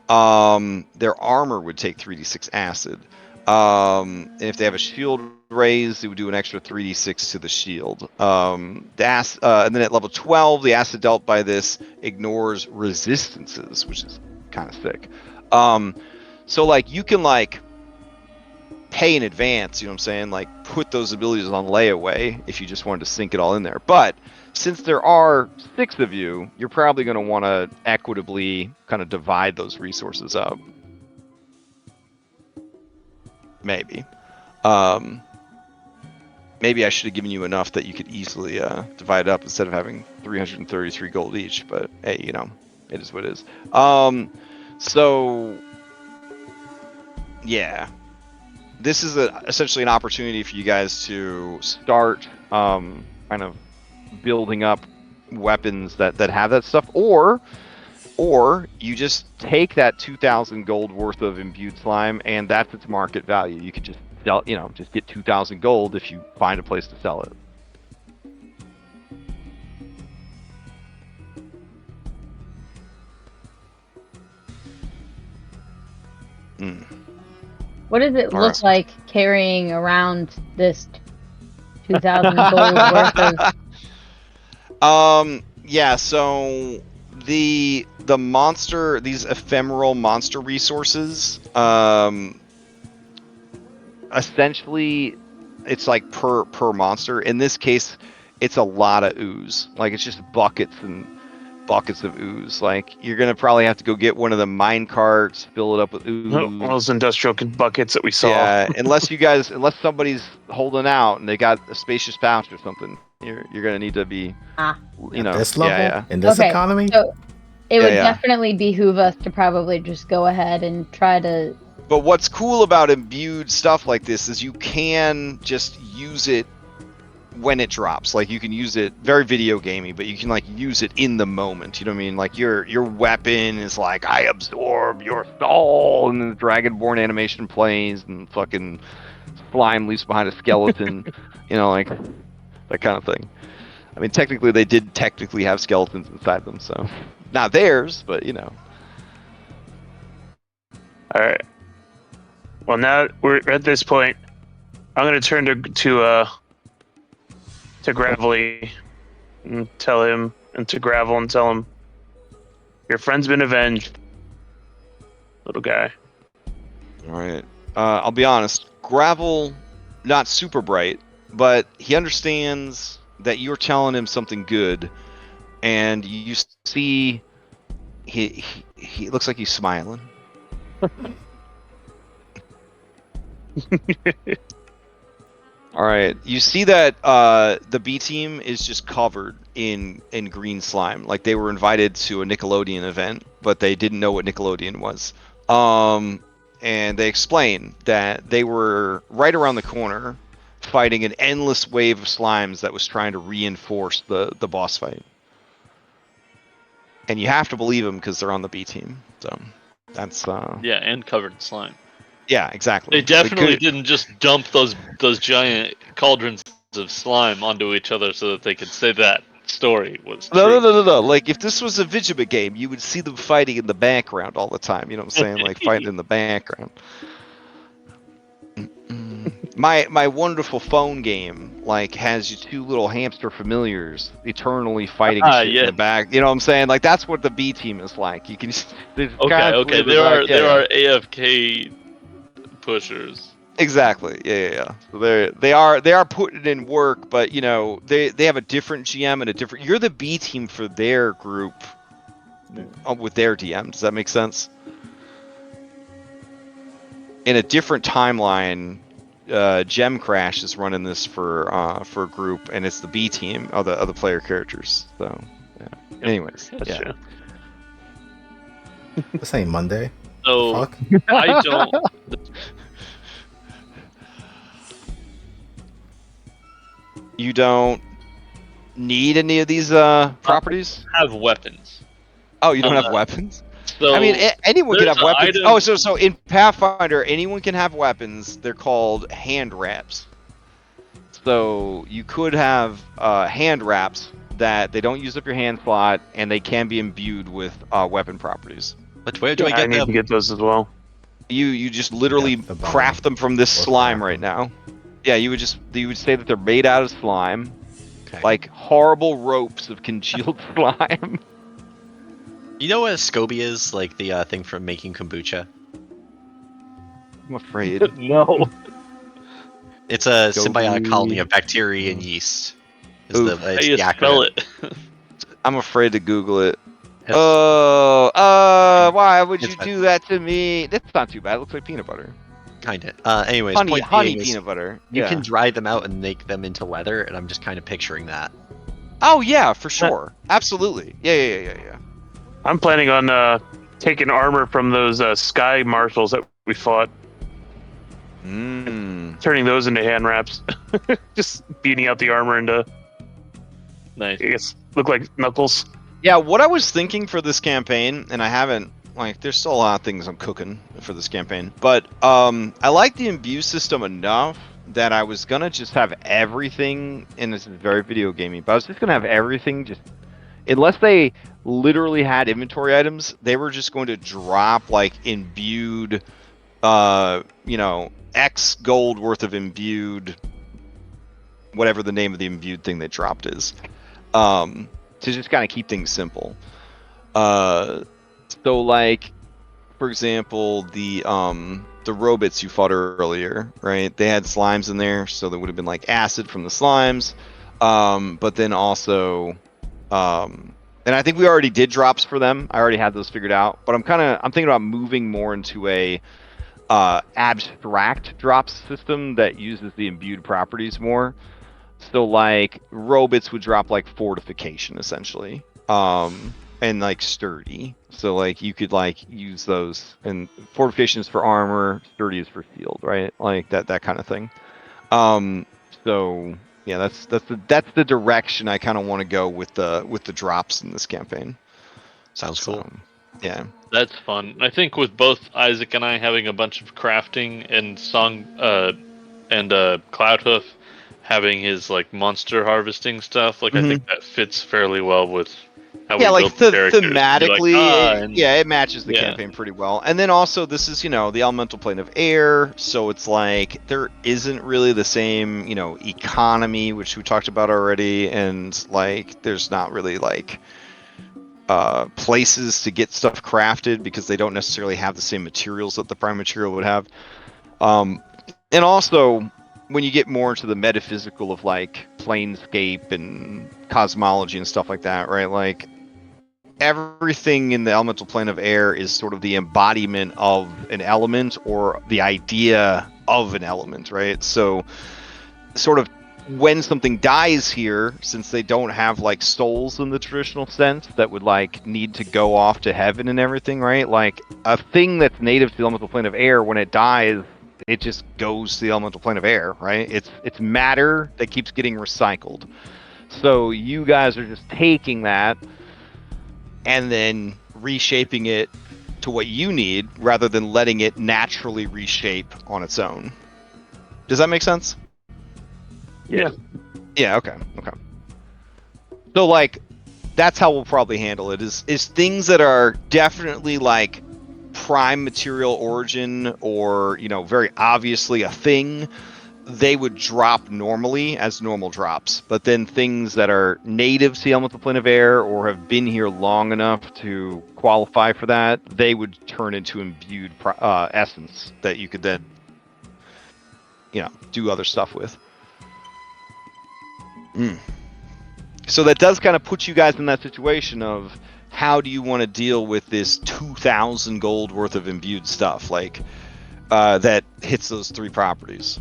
their armor would take 3d6 acid. And if they have a shield raised, it would do an extra 3d6 to the shield. And then at level 12, the acid dealt by this ignores resistances, which is kind of sick. So, like, you can, like, pay in advance, you know what I'm saying? Like, put those abilities on layaway if you just wanted to sink it all in there. But since there are 6 of you, you're probably going to want to equitably kind of divide those resources up. Maybe. Maybe I should have given you enough that you could easily divide it up instead of having 333 gold each. But hey, you know, it is what it is. So, yeah. This is essentially an opportunity for you guys to start kind of building up weapons that have that stuff, or you just take that 2,000 gold worth of imbued slime and that's its market value. You could just sell, you know, just get 2,000 gold if you find a place to sell it. What does it All look right. like carrying around this 2,000 gold worth of? Yeah, so the monster, these ephemeral monster resources, essentially it's like per monster. In this case, it's a lot of ooze. Like, it's just buckets and buckets of ooze. Like, you're gonna probably have to go get one of the mine carts, fill it up with ooze. Those industrial buckets that we saw. Yeah, unless somebody's holding out and they got a spacious pouch or something, you're gonna need to be, you know, At this level, yeah. in this economy. So it would Yeah. definitely behoove us to probably just go ahead and try to. But what's cool about imbued stuff like this is you can just use it when it drops. Like, you can use it, very video gamey, but you can, like, use it in the moment. You know what I mean? Like, your weapon is like, I absorb your soul, and then the Dragonborn animation plays, and fucking slime leaves behind a skeleton. You know, like, that kind of thing. I mean, technically, they did have skeletons inside them, so not theirs, but you know. All right. Well, now we're at this point. I'm gonna turn to Gravelly and tell him, and to Gravel and tell him, your friend's been avenged, little guy. All right. I'll be honest. Gravel, not super bright, but he understands that you're telling him something good, and you see he looks like he's smiling. All right, you see that the B team is just covered in green slime. Like, they were invited to a Nickelodeon event, but they didn't know what Nickelodeon was. And they explain that they were right around the corner fighting an endless wave of slimes that was trying to reinforce the boss fight. And you have to believe them because they're on the B team. So That's Yeah, and covered in slime. yeah, exactly. They definitely good- didn't just dump those giant cauldrons of slime onto each other so that they could say that story was No, true. no, no, no, no. Like if this was a Vigima game, you would see them fighting in the background all the time. You know what I'm saying? Like fighting in the background. My wonderful phone game like has you two little hamster familiars eternally fighting shit in Yeah. the back. You know what I'm saying? Like that's what the B team is like. You can just Okay. There are AFK pushers. Exactly. Yeah. So they are putting in work, but you know they have a different GM and a different. You're the B team for their group with their DM. Does that make sense? In a different timeline, Gem Crash is running this for a group, and it's the B team of the player characters. So yeah. Yep. Anyways, That's yeah. true. This ain't Monday. So Fuck. I don't You don't need any of these properties. have weapons. Oh, you don't have weapons. So I mean, anyone can there's have weapons. an Oh, item- so in Pathfinder, anyone can have weapons. They're called hand wraps. So you could have hand wraps that they don't use up your hand slot, and they can be imbued with weapon properties. But where do I I get need to them? get those as well. You just literally Yeah, the bottom. craft them from this Or slime craft right them. now. Yeah, you would say that they're made out of slime, Okay. like horrible ropes of congealed slime. You know what a SCOBY is? Like the thing from making kombucha. I'm afraid. No. It's a SCOBY. symbiotic colony of bacteria and yeast. Is Oof. the How you the spell acronym. it? I'm afraid to Google it. It's- Why would It's you fine. do that to me? That's not too bad. It looks like peanut butter. Kinda. Anyways, Honey point being is peanut butter. you Yeah. can dry them out and make them into leather, and I'm just kind of picturing that. Oh yeah, for sure. Absolutely. Yeah. I'm planning on taking armor from those sky marshals that we fought, turning those into hand wraps, just beating out the armor into, Nice. I guess, look like knuckles. Yeah, what I was thinking for this campaign, and I haven't like there's still a lot of things I'm cooking for this campaign, but I like the imbue system enough that I was gonna just have everything, and this is very video gamey, but I was just gonna have everything just unless they literally had inventory items, they were just going to drop like imbued X gold worth of imbued whatever the name of the imbued thing they dropped is. To just kind of keep things simple. So like for example, the robots you fought earlier, right? They had slimes in there, so there would have been like acid from the slimes. But then also and I think we already did drops for them. I already had those figured out, but I'm thinking about moving more into a abstract drops system that uses the imbued properties more. So like robots would drop like fortification essentially, and like sturdy. So like you could like use those, and fortification is for armor, sturdy is for shield, right? Like that kind of thing. So yeah, that's the direction I kind of want to go with the drops in this campaign. Sounds cool. Yeah. That's fun. I think with both Isaac and I having a bunch of crafting and Cloudhoof having his like monster harvesting stuff, like I think that fits fairly well with how we build the characters. Thematically, it matches the campaign pretty well. And then also this is, the elemental plane of air, so it's like there isn't really the same, economy, which we talked about already, and like there's not really like places to get stuff crafted because they don't necessarily have the same materials that the prime material would have. And also when you get more into the metaphysical of like planescape and cosmology and stuff like that, right? Like everything in the elemental plane of air is sort of the embodiment of an element or the idea of an element, right? So sort of when something dies here, since they don't have like souls in the traditional sense that would like need to go off to heaven and everything, right? Like a thing that's native to the elemental plane of air, when it dies, it just goes to the elemental plane of air, right? It's matter that keeps getting recycled. So you guys are just taking that and then reshaping it to what you need rather than letting it naturally reshape on its own. Does that make sense? Yeah. Yeah, okay. So like that's how we'll probably handle it is things that are definitely like prime material origin or, you know, very obviously a thing, they would drop normally as normal drops. But then things that are native to the elemental plane of air or have been here long enough to qualify for that, they would turn into imbued essence that you could then, you know, do other stuff with. So that does kind of put you guys in that situation of how do you want to deal with this 2,000 gold worth of imbued stuff, like that hits those 3 properties.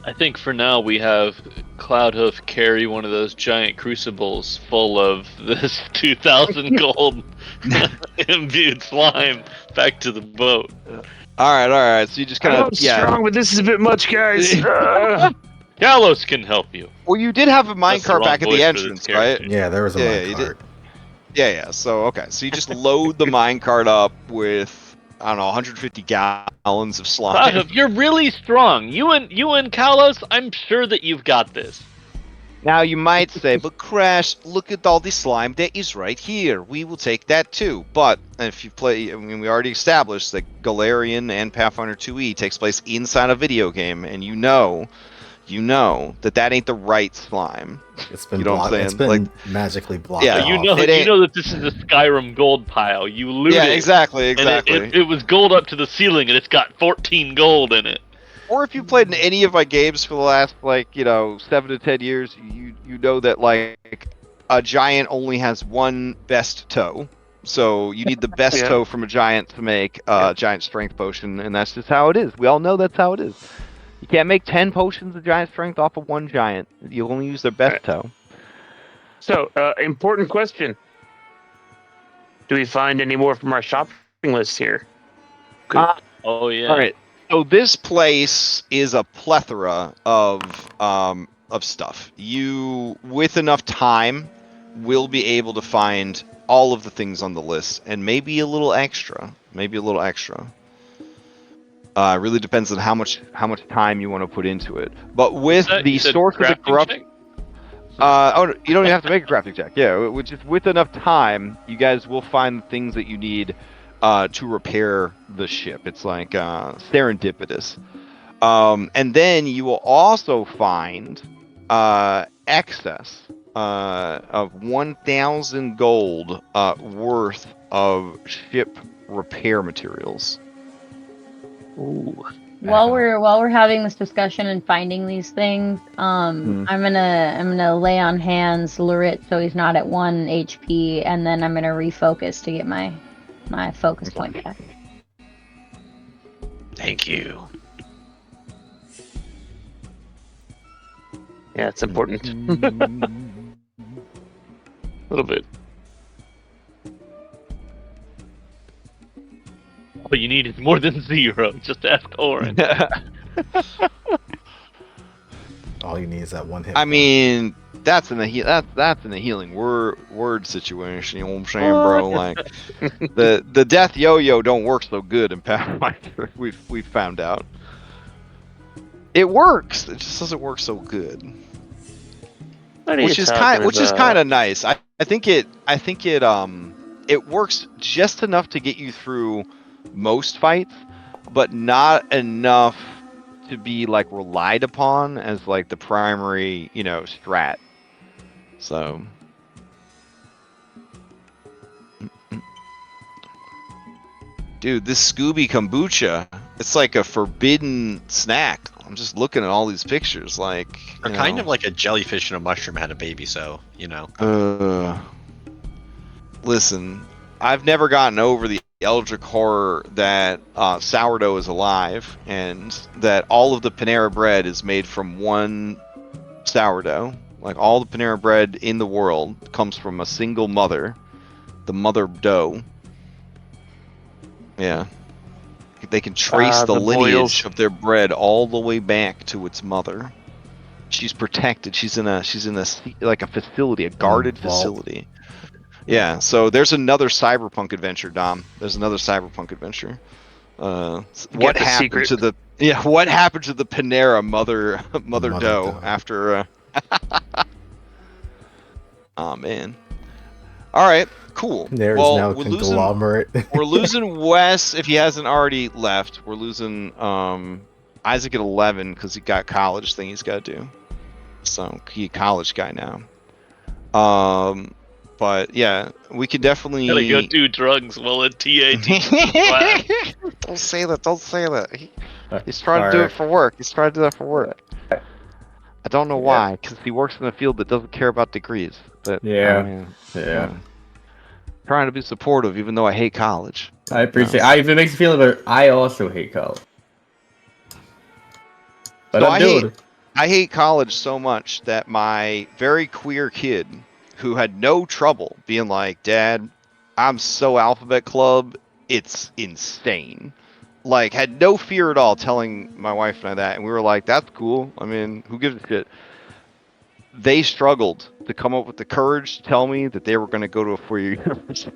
I think for now we have Cloudhoof carry one of those giant crucibles full of this 2,000 gold imbued slime back to the boat. All right. So you just kind I know of I'm strong, but this is a bit much, guys. Kalos can help you. Well, you did have a That's the minecart wrong back at the voice for entrance, this right? character. Yeah, there was a Yeah, you minecart. Yeah. So okay, so you just load the minecart up with, I don't know, 150 gallons of slime. Cloudhoof, you're really strong. You and Kalos, I'm sure that you've got this. Now you might say, but Crash, look at all the slime that is right here. We will take that too. But if you play, I mean, we already established that Galarian and Pathfinder 2e takes place inside a video game, and you know that ain't the right slime. It's been You know what I'm blocked. It's saying? been Like, magically blocked Yeah, off. You know that this is a Skyrim gold pile. You loot yeah, it. exactly. And it was gold up to the ceiling, and it's got 14 gold in it. Or if you played in any of my games for the last, like, 7 to 10 years, you know that, like, a giant only has one best toe. So you need the best Yeah. toe from a giant to make a giant strength potion, and that's just how it is. We all know that's how it is. You can't make 10 potions of giant strength off of one giant. You only use their best toe. So, important question. Do we find any more from our shopping list here? Oh yeah. All right. So this place is a plethora of stuff. You, with enough time, will be able to find all of the things on the list, and maybe a little extra. Really depends on how much time you want to put into it. But with the source of the corruption, you don't even have to make a crafting check. Yeah, which is with enough time, you guys will find the things that you need to repair the ship. It's like serendipitous. And then you will also find excess of 1,000 gold worth of ship repair materials. Ooh. While we're having this discussion and finding these things, I'm gonna lay on hands Lurit so he's not at 1 HP, and then I'm gonna refocus to get my focus point back. Thank you. Yeah, it's important. A little bit. All you need is more than 0. Just ask Orin. All you need is that one hit. I mean, that's in the that's in the healing word situation. You know what I'm saying, bro? Like the death yo-yo don't work so good in Pathfinder. We've found out. It works. It just doesn't work so good. Which is kind of nice. I think it works just enough to get you through most fights, but not enough to be like relied upon as like the primary, strat. So dude, this Scooby kombucha, it's like a forbidden snack. I'm just looking at all these pictures, like Or kind of like a jellyfish and a mushroom had a baby, so listen, I've never gotten over the eldritch horror that sourdough is alive, and that all of the Panera bread is made from one sourdough. Like all the Panera bread in the world comes from a single mother, the mother dough. Yeah, they can trace the lineage boils. of their bread all the way back to its mother. She's protected. She's in a like a facility, a guarded vault. facility. Yeah, so there's another cyberpunk adventure, Dom. There's another cyberpunk adventure. What the happened secret. to the what happened to the Panera mother Mother dough dough. after Oh man. All right, cool. There is well, now a we're losing conglomerate. we're losing Wes if he hasn't already left. We're losing Isaac at 11 because he got college thing he's got to do. So he a college guy now. But yeah, we could definitely Gotta go do drugs while at TAT. Don't say that. Don't say that. He's trying to do it for work. He's trying to do that for work. I don't know why, because he works in a field that doesn't care about degrees. But Yeah. Trying to be supportive, even though I hate college. I appreciate. If it makes you feel better, I also hate college. But So I'm doing it. I hate college so much that my very queer kid, who had no trouble being like, "Dad, I'm so alphabet club, it's insane." Like, had no fear at all telling my wife and I that, and we were like, "That's cool. I mean, who gives a shit?" They struggled to come up with the courage to tell me that they were going to go to a 4-year university.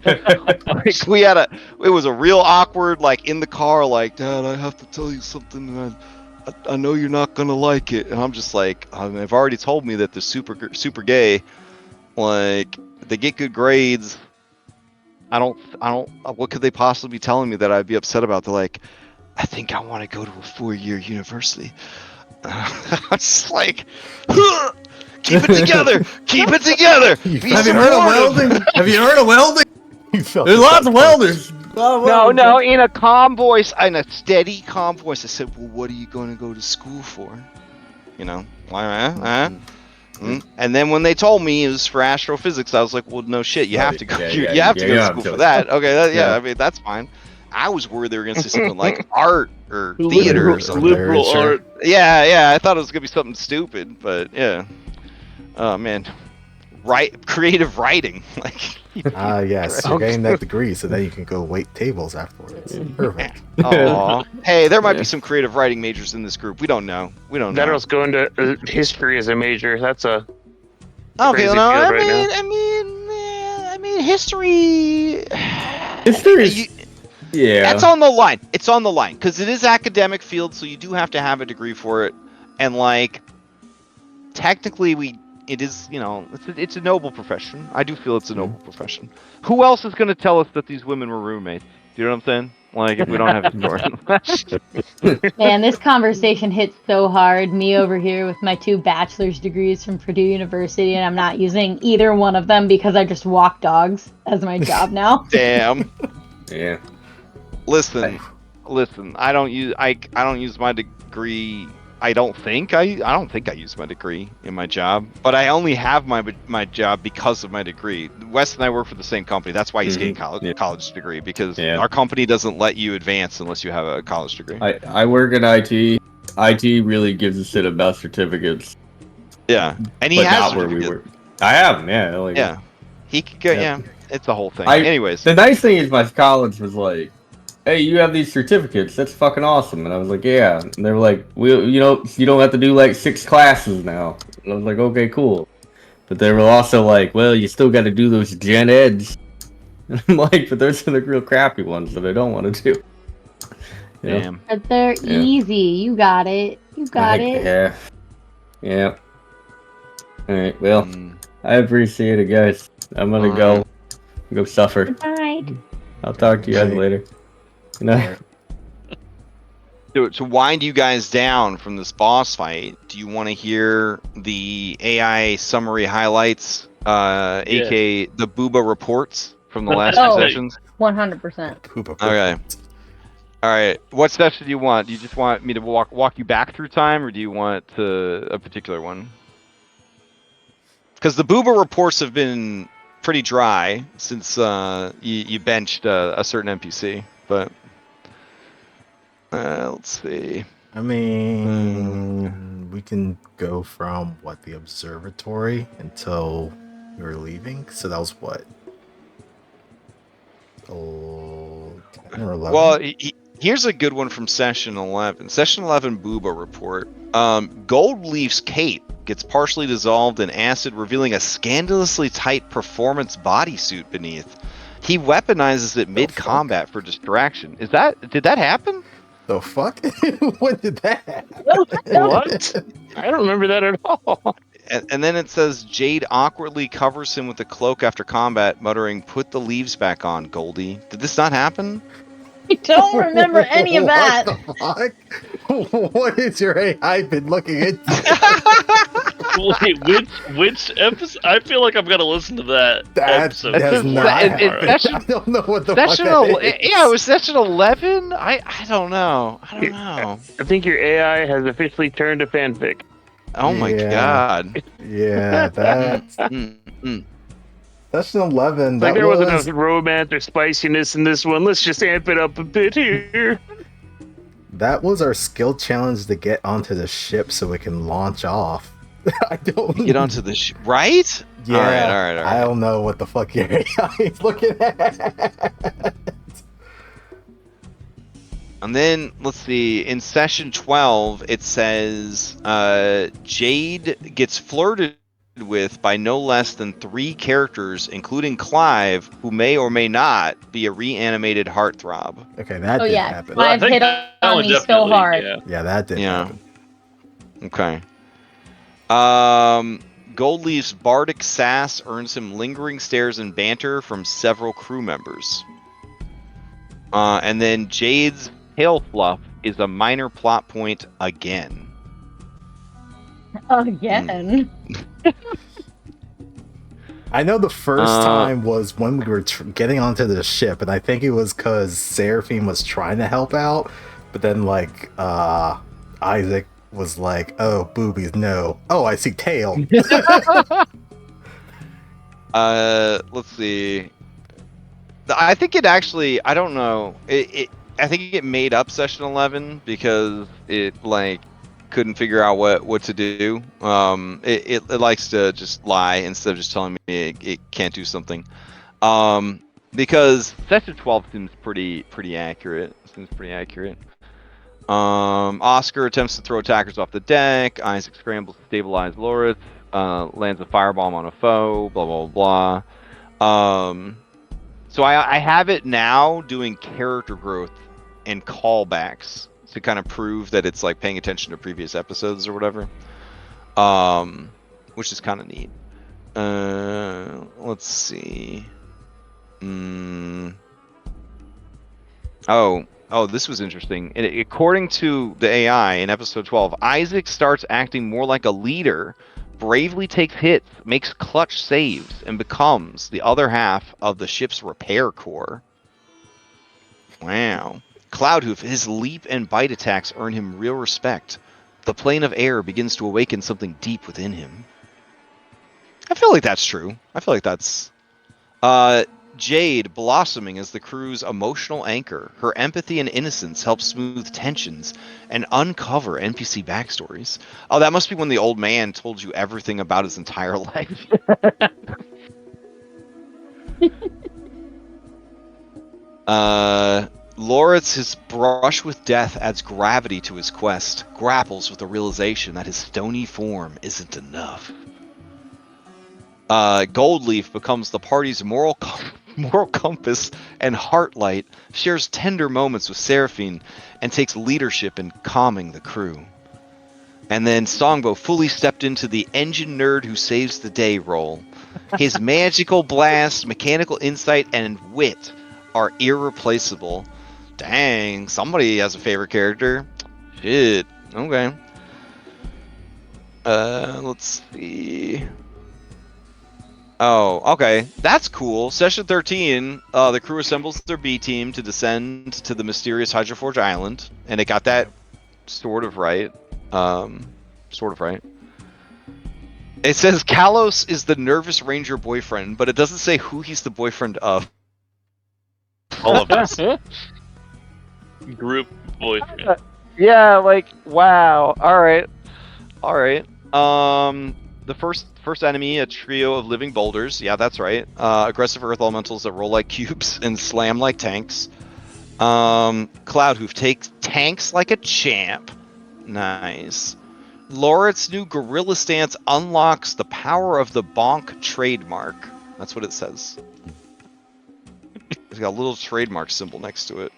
Like, it was a real awkward, like, in the car, like, "Dad, I have to tell you something, and I know you're not gonna like it." And I'm just like, they've already told me that they're super gay. Like, they get good grades. I don't. What could they possibly be telling me that I'd be upset about? They're like, "I think I want to go to a 4-year university." I'm just like, keep it together. Keep it together. Have you heard of welding? Have you heard of welding? There's There's lots of welders. No, in a calm voice, in a steady, calm voice. I said, "Well, what are you going to go to school for?" You know, And then when they told me it was for astrophysics, I was like, "Well, no shit, you have to go. You have to go to school for that." Okay, I mean, that's fine. I was worried they were going to say something like art or theater or something. Liberal art. Yeah, I thought it was going to be something stupid, but yeah. Oh man, creative writing, like. Yes, you're getting that degree, so then you can go wait tables afterwards. Perfect. Aw. Hey, there might be some creative writing majors in this group. We don't know. Netter's going to history as a major. That's a Okay, crazy no, field I right mean, history. History. Yeah. That's on the line. It's on the line because it is academic field, so you do have to have a degree for it. And like, technically, it is, it's a noble profession. I do feel it's a noble profession. Who else is going to tell us that these women were roommates? Do you know what I'm saying? Like, if we don't have a story. Man, this conversation hits so hard. Me over here with my 2 bachelor's degrees from Purdue University, and I'm not using either one of them because I just walk dogs as my job now. Damn. Yeah. Listen. I don't use my degree. I don't think I use my degree in my job, but I only have my job because of my degree. Wes and I work for the same company. That's why he's getting college degree, because our company doesn't let you advance unless you have a college degree. I work in IT. IT really gives a shit about certificates. Yeah, and he but has not where we work. I have them, yeah. Like, yeah, he could go. Yeah, it's the whole thing. Anyways, the nice thing is my college was like, "Hey, you have these certificates. That's fucking awesome." And I was like, "Yeah." And they were like, you don't have to do like 6 classes now." And I was like, "Okay, cool." But they were also like, "Well, you still got to do those gen eds." And I'm like, "But those are the real crappy ones that I don't want to do." Damn. But they're easy. You got it. You got it. Yeah. Yeah. All right. Well, I appreciate it, guys. I'm gonna go suffer. Good night. I'll talk to you guys later. Good night. To wind you guys down from this boss fight, do you want to hear the AI summary highlights, aka the Booba reports from the last 2 sessions? 100%. Okay. All right. What session do you want? Do you just want me to walk you back through time, or do you want a particular one? Because the Booba reports have been pretty dry since you benched a certain NPC, but let's see. I mean, we can go from the observatory until we were leaving. So that was what? 10 or 11? Well, here's a good one from session 11. Session 11 Booba report. Goldleaf's cape gets partially dissolved in acid, revealing a scandalously tight performance bodysuit beneath. He weaponizes it mid-combat for distraction. Did that happen? The fuck? When did that happen? What? I don't remember that at all. And then it says Jade awkwardly covers him with a cloak after combat, muttering, "Put the leaves back on, Goldie." Did this not happen? I don't remember any of that. What the fuck? What is your AI been looking into? Wait, which episode? I feel like I'm gonna listen to that episode. That's not. I Session- don't know what the Session fuck that is. yeah, it was session 11. I don't know. I don't know. I think your AI has officially turned to fanfic. Oh my Yeah. god. Yeah, that's Session 11. Like That there wasn't was enough romance or spiciness in this one. Let's just amp it up a bit here. that was our skill challenge to get onto the ship so we can launch off. I don't Get onto the right? Yeah, All right. I don't know what the fuck your AI is looking at. And then let's see. In session 12, it says Jade gets flirted with by no less than 3 characters, including Clive, who may or may not be a reanimated heartthrob. Okay, that did happen. Well, I Clive think hit that on one me so definitely, hard. yeah. That did happen. Okay. Goldleaf's bardic sass earns him lingering stares and banter from several crew members. And then Jade's tail fluff is a minor plot point again. Again. I know the first time was when we were getting onto the ship, and I think it was because Seraphine was trying to help out, but then like Isaac was like, "Oh, boobies, no. Oh, I see tail." Let's see. I think it actually. I don't know. I think it made up session 11 because it like couldn't figure out what to do. It likes to just lie instead of just telling me it can't do something. Because session 12 seems pretty accurate. Oscar attempts to throw attackers off the deck. Isaac scrambles to stabilize Loris. Lands a firebomb on a foe. Blah blah blah. So I have it now doing character growth and callbacks to kind of prove that it's like paying attention to previous episodes or whatever. Which is kind of neat. Let's see. Oh, this was interesting. According to the AI in episode 12, Isaac starts acting more like a leader, bravely takes hits, makes clutch saves, and becomes the other half of the ship's repair corps. Wow. Cloudhoof, his leap and bite attacks earn him real respect. The plane of air begins to awaken something deep within him. I feel like that's true. I feel like that's... Jade blossoming as the crew's emotional anchor. Her empathy and innocence help smooth tensions and uncover NPC backstories. Oh, that must be when the old man told you everything about his entire life. Loritz, his brush with death adds gravity to his quest, grapples with the realization that his stony form isn't enough. Goldleaf becomes the party's moral compass and heartlight, shares tender moments with Seraphine, and takes leadership in calming the crew. And then Songbo fully stepped into the engine nerd who saves the day role. His magical blast, mechanical insight, and wit are irreplaceable. Dang, somebody has a favorite character. Shit. Okay. Let's see. Oh, okay. That's cool. Session 13, the crew assembles their B team to descend to the mysterious Hydroforge Island, and it got that sort of right. It says Kalos is the nervous ranger boyfriend, but it doesn't say who he's the boyfriend of. All of us. Group boyfriend. Yeah, like, wow. All right. The first enemy, a trio of living boulders. Yeah, that's right. Aggressive earth elementals that roll like cubes and slam like tanks. Cloudhoof takes tanks like a champ. Nice. Loret's new gorilla stance unlocks the power of the bonk trademark. That's what it says. It's got a little trademark symbol next to it.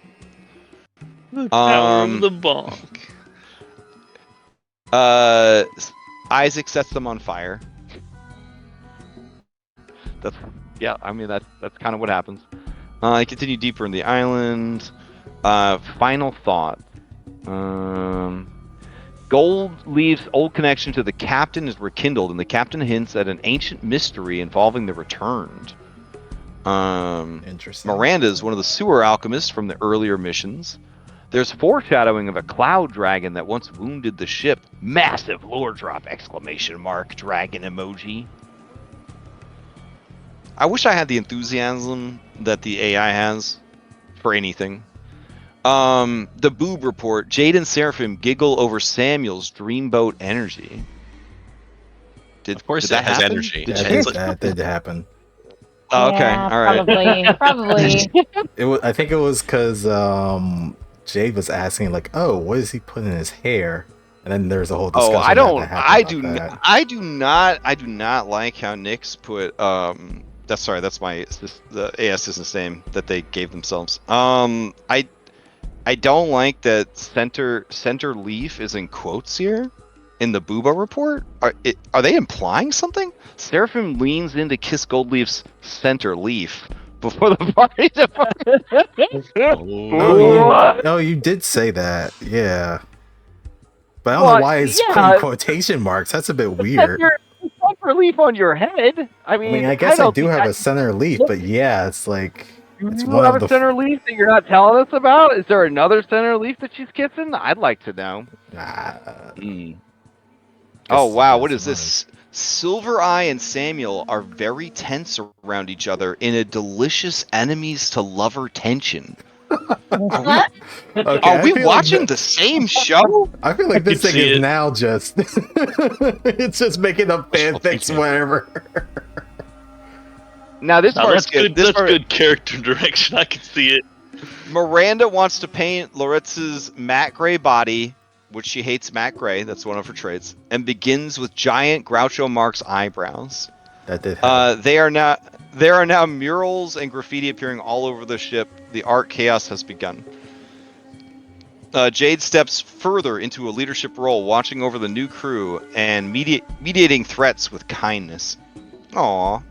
The power of the bonk. Isaac sets them on fire. That's kind of what happens. I continue deeper in the island. Final thought. Gold leaves old connection to the captain is rekindled, and the captain hints at an ancient mystery involving the returned. Interesting. Miranda is one of the sewer alchemists from the earlier missions. There's foreshadowing of a cloud dragon that once wounded the ship. Massive lore drop! ! Dragon emoji. I wish I had the enthusiasm that the AI has for anything. The boob report. Jade and Seraphim giggle over Samuel's dreamboat energy. Of course, did it that has happen? energy. That did happen. Oh, okay, Yeah, all right. Probably. I think it was because Jade was asking like, "Oh, what does he put in his hair?" And then there's a whole discussion. I do not like how Nyx put that's the AI assistant's name that they gave themselves. I don't like that center leaf is in quotes here in the Booba report. Are they implying something? Seraphim leans in to kiss Goldleaf's center leaf before the party. Oh, you did say that, yeah. But I don't know why it's putting quotation marks. That's a bit weird. Center leaf on your head. I mean, I guess I do have a center leaf, but yeah, it's like it's you one have of a center leaf that you're not telling us about. Is there another center leaf that she's kissing? I'd like to know. Oh wow, what is this? Silver Eye and Samuel are very tense around each other in a delicious enemies to lover tension. Are we watching the same show? I feel like this thing is now just it's just making up fanfics whenever. Now this part's good. That's good character direction. I can see it. Miranda wants to paint Loretz's matte gray body, which she hates matte gray. That's one of her traits, and begins with giant Groucho Marx eyebrows. That did happen. There are now murals and graffiti appearing all over the ship. The art chaos has begun. Jade steps further into a leadership role, watching over the new crew and mediating threats with kindness. Aww.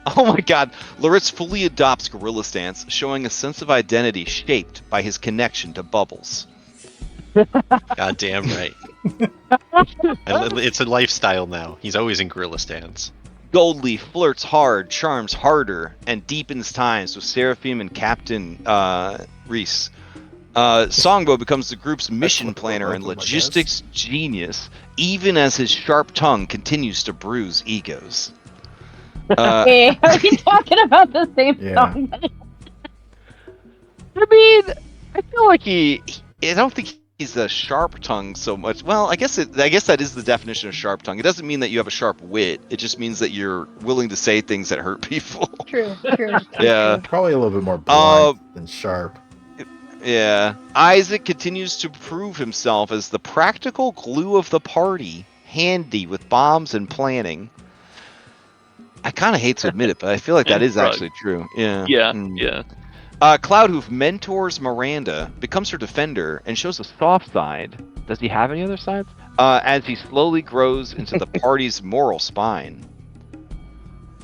Oh my god, Loretz fully adopts gorilla stance, showing a sense of identity shaped by his connection to Bubbles. God damn right. It's a lifestyle now. He's always in gorilla stance. Goldleaf flirts hard, charms harder, and deepens ties with Seraphim and Captain Reese. Songbo becomes the group's mission planner and logistics genius, even as his sharp tongue continues to bruise egos. Okay, are we talking about the same song? I mean, I feel like I don't think he's a sharp tongue so much. Well, I guess that is the definition of sharp tongue. It doesn't mean that you have a sharp wit. It just means that you're willing to say things that hurt people. True. Yeah. Probably a little bit more blunt than sharp. Yeah. Isaac continues to prove himself as the practical glue of the party, handy with bombs and planning. I kind of hate to admit it, but I feel like that is actually true. Yeah. Yeah. Cloudhoof mentors Miranda, becomes her defender, and shows a soft side. Does he have any other sides? As he slowly grows into the party's moral spine.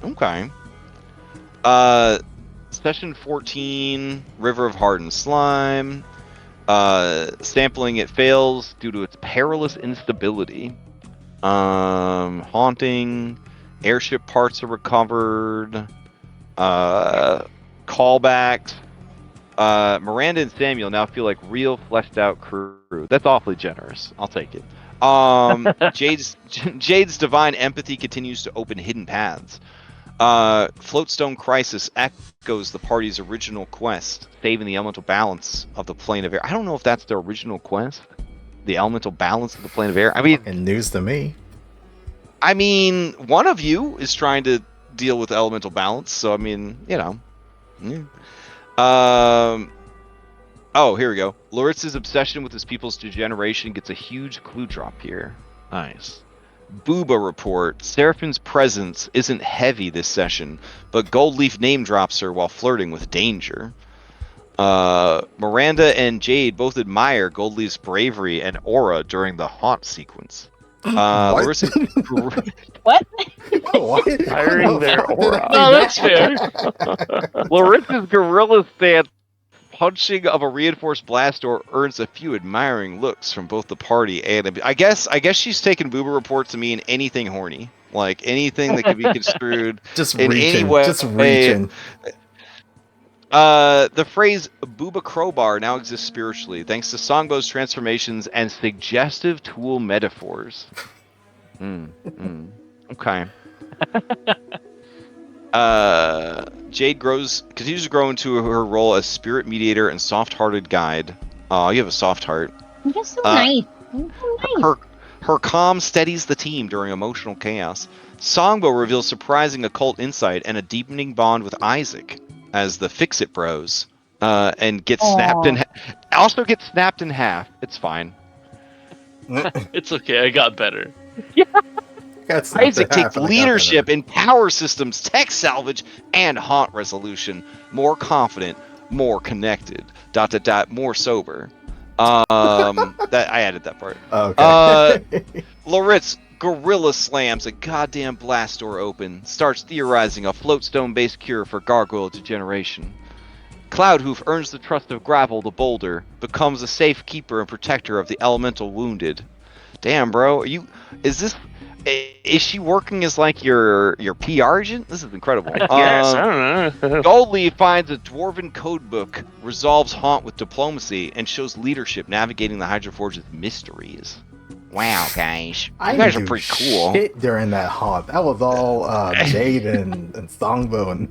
Okay. Session 14, River of Hardened Slime. Sampling it fails due to its perilous instability. Haunting. Airship parts are recovered. Callbacks. Miranda and Samuel now feel like real fleshed out crew. That's awfully generous. I'll take it. Jade's divine empathy continues to open hidden paths. Floatstone Crisis echoes the party's original quest, saving the elemental balance of the plane of air. I don't know if that's their original quest. The elemental balance of the plane of air. I mean, news to me. I mean, one of you is trying to deal with elemental balance, so I mean, you know. Oh, here we go. Loritz's obsession with his people's degeneration gets a huge clue drop here. Nice. Booba report. Seraphine's presence isn't heavy this session, but Goldleaf name drops her while flirting with danger. Miranda and Jade both admire Goldleaf's bravery and aura during the haunt sequence. What? What? What? Firing their aura. No, that's fair. Larissa's gorilla stance. Punching of a reinforced blast door earns a few admiring looks from both the party and I guess she's taken Booba report to mean anything horny, like anything that could be construed Just in any reaching. way. Just reaching. The phrase Booba Crowbar now exists spiritually, thanks to Songbow's transformations and suggestive tool metaphors. Okay. Jade continues to grow into her role as spirit mediator and soft-hearted guide. Oh, you have a soft heart. You're so nice. You're so nice. Her calm steadies the team during emotional chaos. Songbow reveals surprising occult insight and a deepening bond with Isaac as the Fix-It Bros, and gets snapped in. Also gets snapped in half. It's fine. It's okay. I got better. Isaac takes leadership in power systems, tech salvage, and haunt resolution. More confident, more connected. ... More sober. That I added that part. Okay. Loritz gorilla slams a goddamn blast door open, starts theorizing a floatstone-based cure for gargoyle degeneration. Cloudhoof earns the trust of Gravel the Boulder, becomes a safe keeper and protector of the elemental wounded. Damn, bro, is she working as like your PR agent? This is incredible. Yes, I don't know. Goldleaf finds a dwarven codebook, resolves haunt with diplomacy, and shows leadership navigating the Hydroforge's mysteries. Wow, guys. You guys are pretty cool. Shit during that haunt. That was all Jade and Songbo and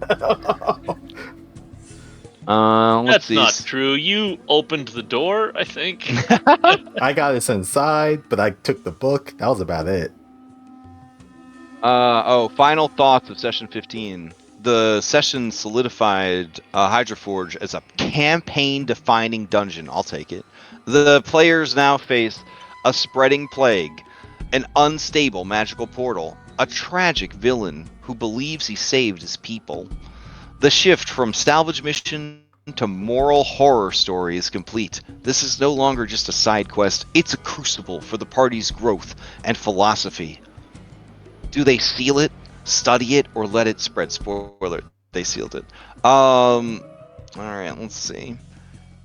Let's That's see. not true. You opened the door, I think. I got us inside, but I took the book. That was about it. Final thoughts of session 15. The session solidified Hydroforge as a campaign-defining dungeon. I'll take it. The players now face a spreading plague, an unstable magical portal, a tragic villain who believes he saved his people. The shift from salvage mission to moral horror story is complete. This is no longer just a side quest, it's a crucible for the party's growth and philosophy. Do they seal it, study it, or let it spread? Spoiler, they sealed it. Alright, let's see.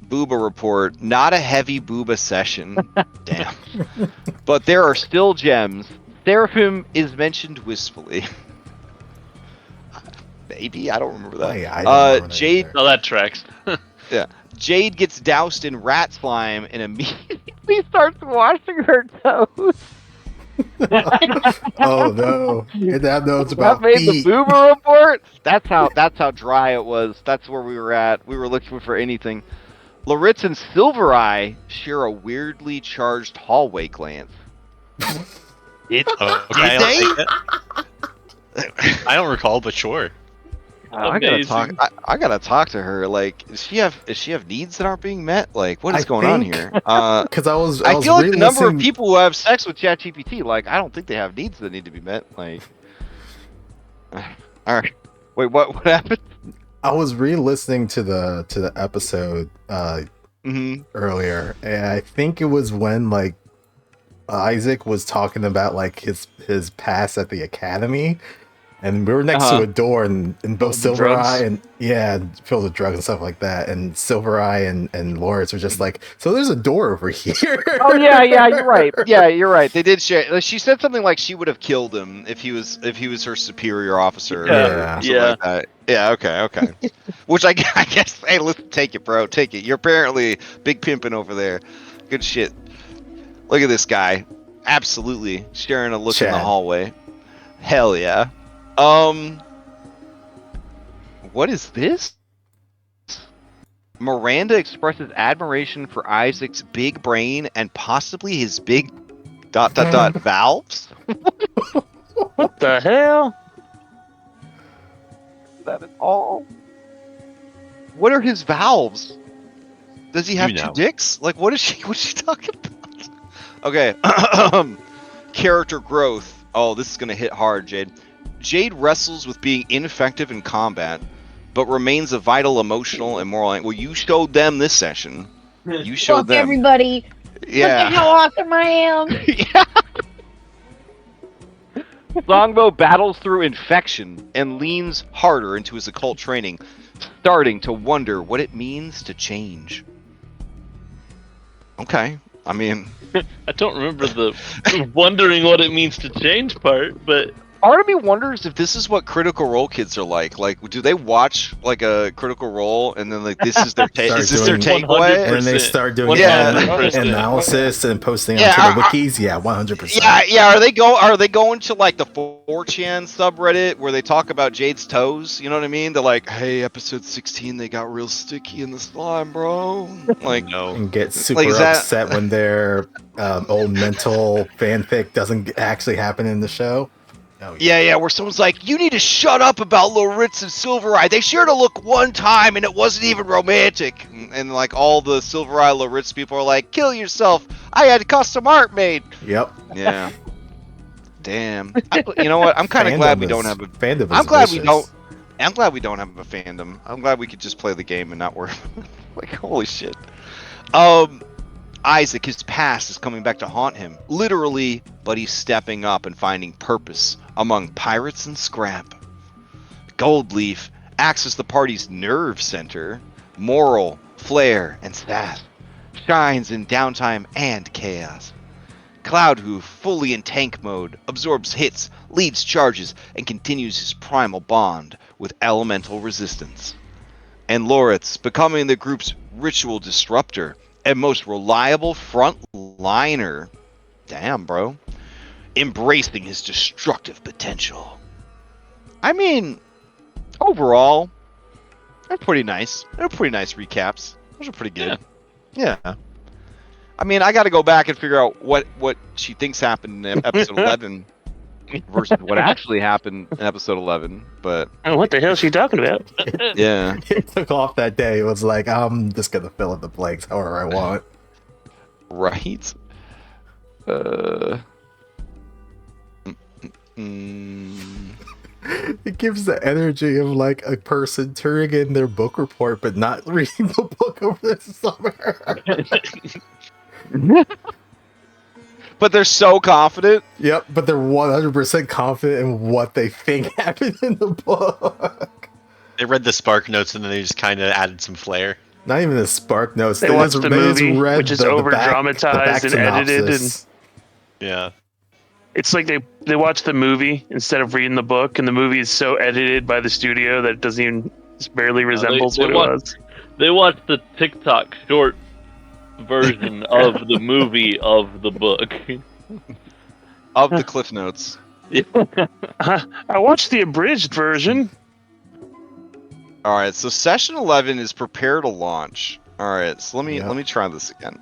Booba report. Not a heavy Booba session. Damn. But there are still gems. Seraphim is mentioned wistfully. Maybe, I don't remember that. Oh, yeah, I don't remember that Jade. either. Oh, that tracks. Yeah. Jade gets doused in rat slime and immediately starts washing her toes. Oh no! And that knows about That made feet. the Boomer report. That's how dry it was. That's where we were at. We were looking for anything. Loritz and Silvereye share a weirdly charged hallway glance. Okay, I'll take it. I don't recall, but sure. I gotta talk. I gotta talk to her. Like, does she have needs that aren't being met? Like, what is going on here? Because I feel like the number of re-listening- people who have sex with ChatGPT, like, I don't think they have needs that need to be met. Like, all right. Wait, what happened? I was re-listening to the episode earlier, and I think it was when like Isaac was talking about like his past at the academy, and we were next to a door, and both Silvereye and filled with drugs and stuff like that, and Silvereye and Loritz were just like, so there's a door over here. Oh yeah, you're right. Yeah, you're right. They did share. Like, she said something like she would have killed him if he was her superior officer. Yeah. Or something like that. Yeah. Okay. Which I guess. Hey, listen, take it, bro. Take it. You're apparently big pimping over there. Good shit. Look at this guy. Absolutely sharing a look in the hallway. Hell yeah. What is this? Miranda expresses admiration for Isaac's big brain and possibly his big ... valves. What the hell? That is all. What are his valves? Does he have You know. two dicks? Like, what is she talking about? Okay. character growth. Oh, this is gonna hit hard, Jade. Jade wrestles with being ineffective in combat, but remains a vital emotional and moral. Well, you showed them this session. You showed Fuck them. everybody. Yeah. Look at how awesome I am. Longbow battles through infection and leans harder into his occult training, starting to wonder what it means to change. Okay. I mean, I don't remember the wondering what it means to change part, but part of me wonders if this is what Critical Role kids are like. Like, do they watch like a Critical Role and then like this is their Start is this their doing- takeaway? And then they start doing 100%. analysis and posting Yeah, onto the wikis. Yeah, 100%. Yeah. Are they going to like the 4chan subreddit where they talk about Jade's toes? You know what I mean? They're like, hey, episode 16, they got real sticky in the slime, bro. Like, No. And get super is that- upset when their old mental fanfic doesn't actually happen in the show. Oh, yeah, where someone's like, you need to shut up about Loritz and Silvereye. They shared a look one time and it wasn't even romantic. And like all the Silvereye Loritz people are like, kill yourself. I had custom art made. Yep. Yeah. Damn. You know what? I'm kind of glad we don't have a fandom. I'm glad we don't. I'm glad we don't have a fandom. I'm glad we could just play the game and not worry. Like, holy shit. Isaac, his past is coming back to haunt him, literally, but he's stepping up and finding purpose among pirates and scrap. Goldleaf acts as the party's nerve center, moral, flair, and sass, shines in downtime and chaos. Cloudhoof, fully in tank mode, absorbs hits, leads charges, and continues his primal bond with elemental resistance. And Loritz, becoming the group's ritual disruptor and most reliable frontliner. Damn, bro. Embracing his destructive potential. I mean, overall, they're pretty nice. They're pretty nice recaps. Those are pretty good. Yeah. I mean, I got to go back and figure out what she thinks happened in episode 11 versus what actually happened in episode 11. But Oh, what the hell is she talking about? yeah, It took off that day. It was like, I'm just gonna fill in the blanks however I want. right. It gives the energy of like a person turning in their book report but not reading the book over the summer. But they're so confident. Yep, but they're 100% confident in what they think happened in the book. They read the Spark Notes and then they just kind of added some flair. Not even the Spark Notes. They watched the just movie, read which is the over-dramatized and edited, synopsis. Yeah. It's like they watch the movie instead of reading the book, and the movie is so edited by the studio that it doesn't even just barely resembles what it was. They watched the TikTok short version of the movie of the book. Of the Cliff Notes. I watched the abridged version. All right, so session 11 is prepare to launch. All right, so let me try this again.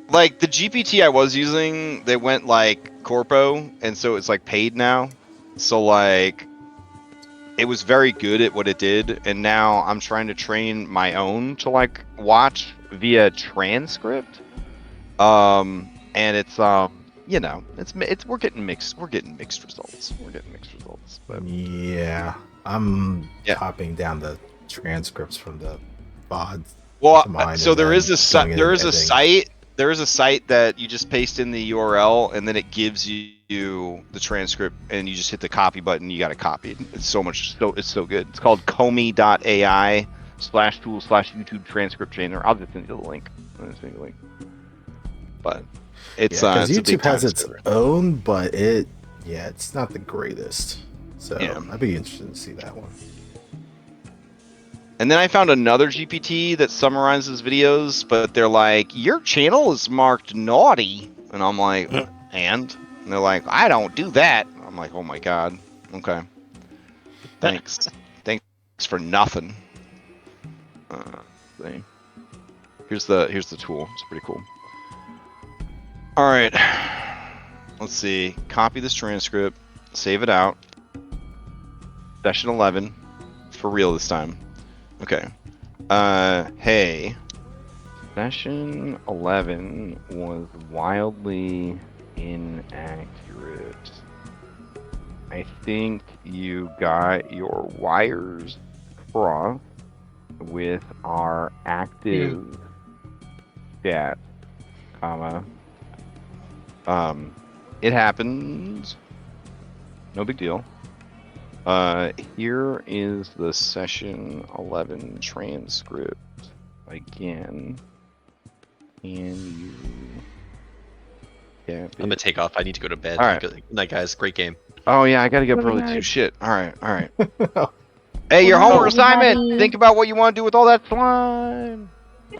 Like the GPT I was using, they went like corpo, and so it's like paid now. So like it was very good at what it did, and now I'm trying to train my own to like watch via transcript. And it's you know, it's we're getting mixed results. But Yeah, I'm copying down the transcripts from the VOD. well, so there is a site that you just paste in the URL and then it gives you the transcript and you just hit the copy button. You got it copied. It's so good. It's called Comey.ai/tool/YouTube transcript trainer. I'll just send you the link. But it's because it's a big YouTube has time its saver. own, but it's not the greatest. So Yeah. I'd be interested to see that one. And then I found another GPT that summarizes videos, but they're like, your channel is marked naughty. And I'm like, and they're like, I don't do that. I'm like, oh my God. Okay. Thanks for nothing. See. Here's the tool. It's pretty cool. All right. Let's see. Copy this transcript. Save it out. Session 11. For real this time. Okay. Hey. Session 11 was wildly inaccurate. I think you got your wires crossed with our active chat, comma. It happens. No big deal. Here is the session 11 transcript again. Can you? Yeah. I'm gonna take off. I need to go to bed. All right. Good night, guys. Great game. Oh yeah, I gotta get Good early night. too. Shit. All right. Hey, your Good night, homework assignment. everybody. Think about what you want to do with all that slime.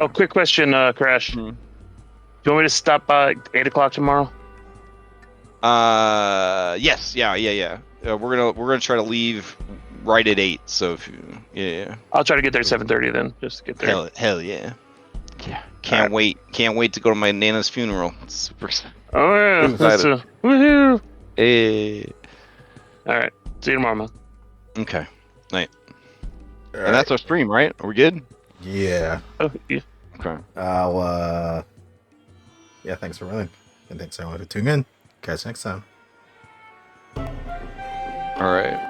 Oh, quick question, Crash. Mhm. Do you want me to stop by 8 o'clock tomorrow? Yes. Yeah. We're gonna try to leave right at 8. So if you, yeah. I'll try to get there at 7:30 then, just to get there. Hell yeah. Yeah. Can't wait to go to my Nana's funeral. It's super exciting. Oh yeah, Too that's excited. woohoo! Hey. All right, see you tomorrow, man. Okay. Night. And that's our stream, right? Are we good? Yeah. Oh, yeah. Okay. I'll yeah, thanks for running. And thanks everyone for tuning in. Catch you next time. All right.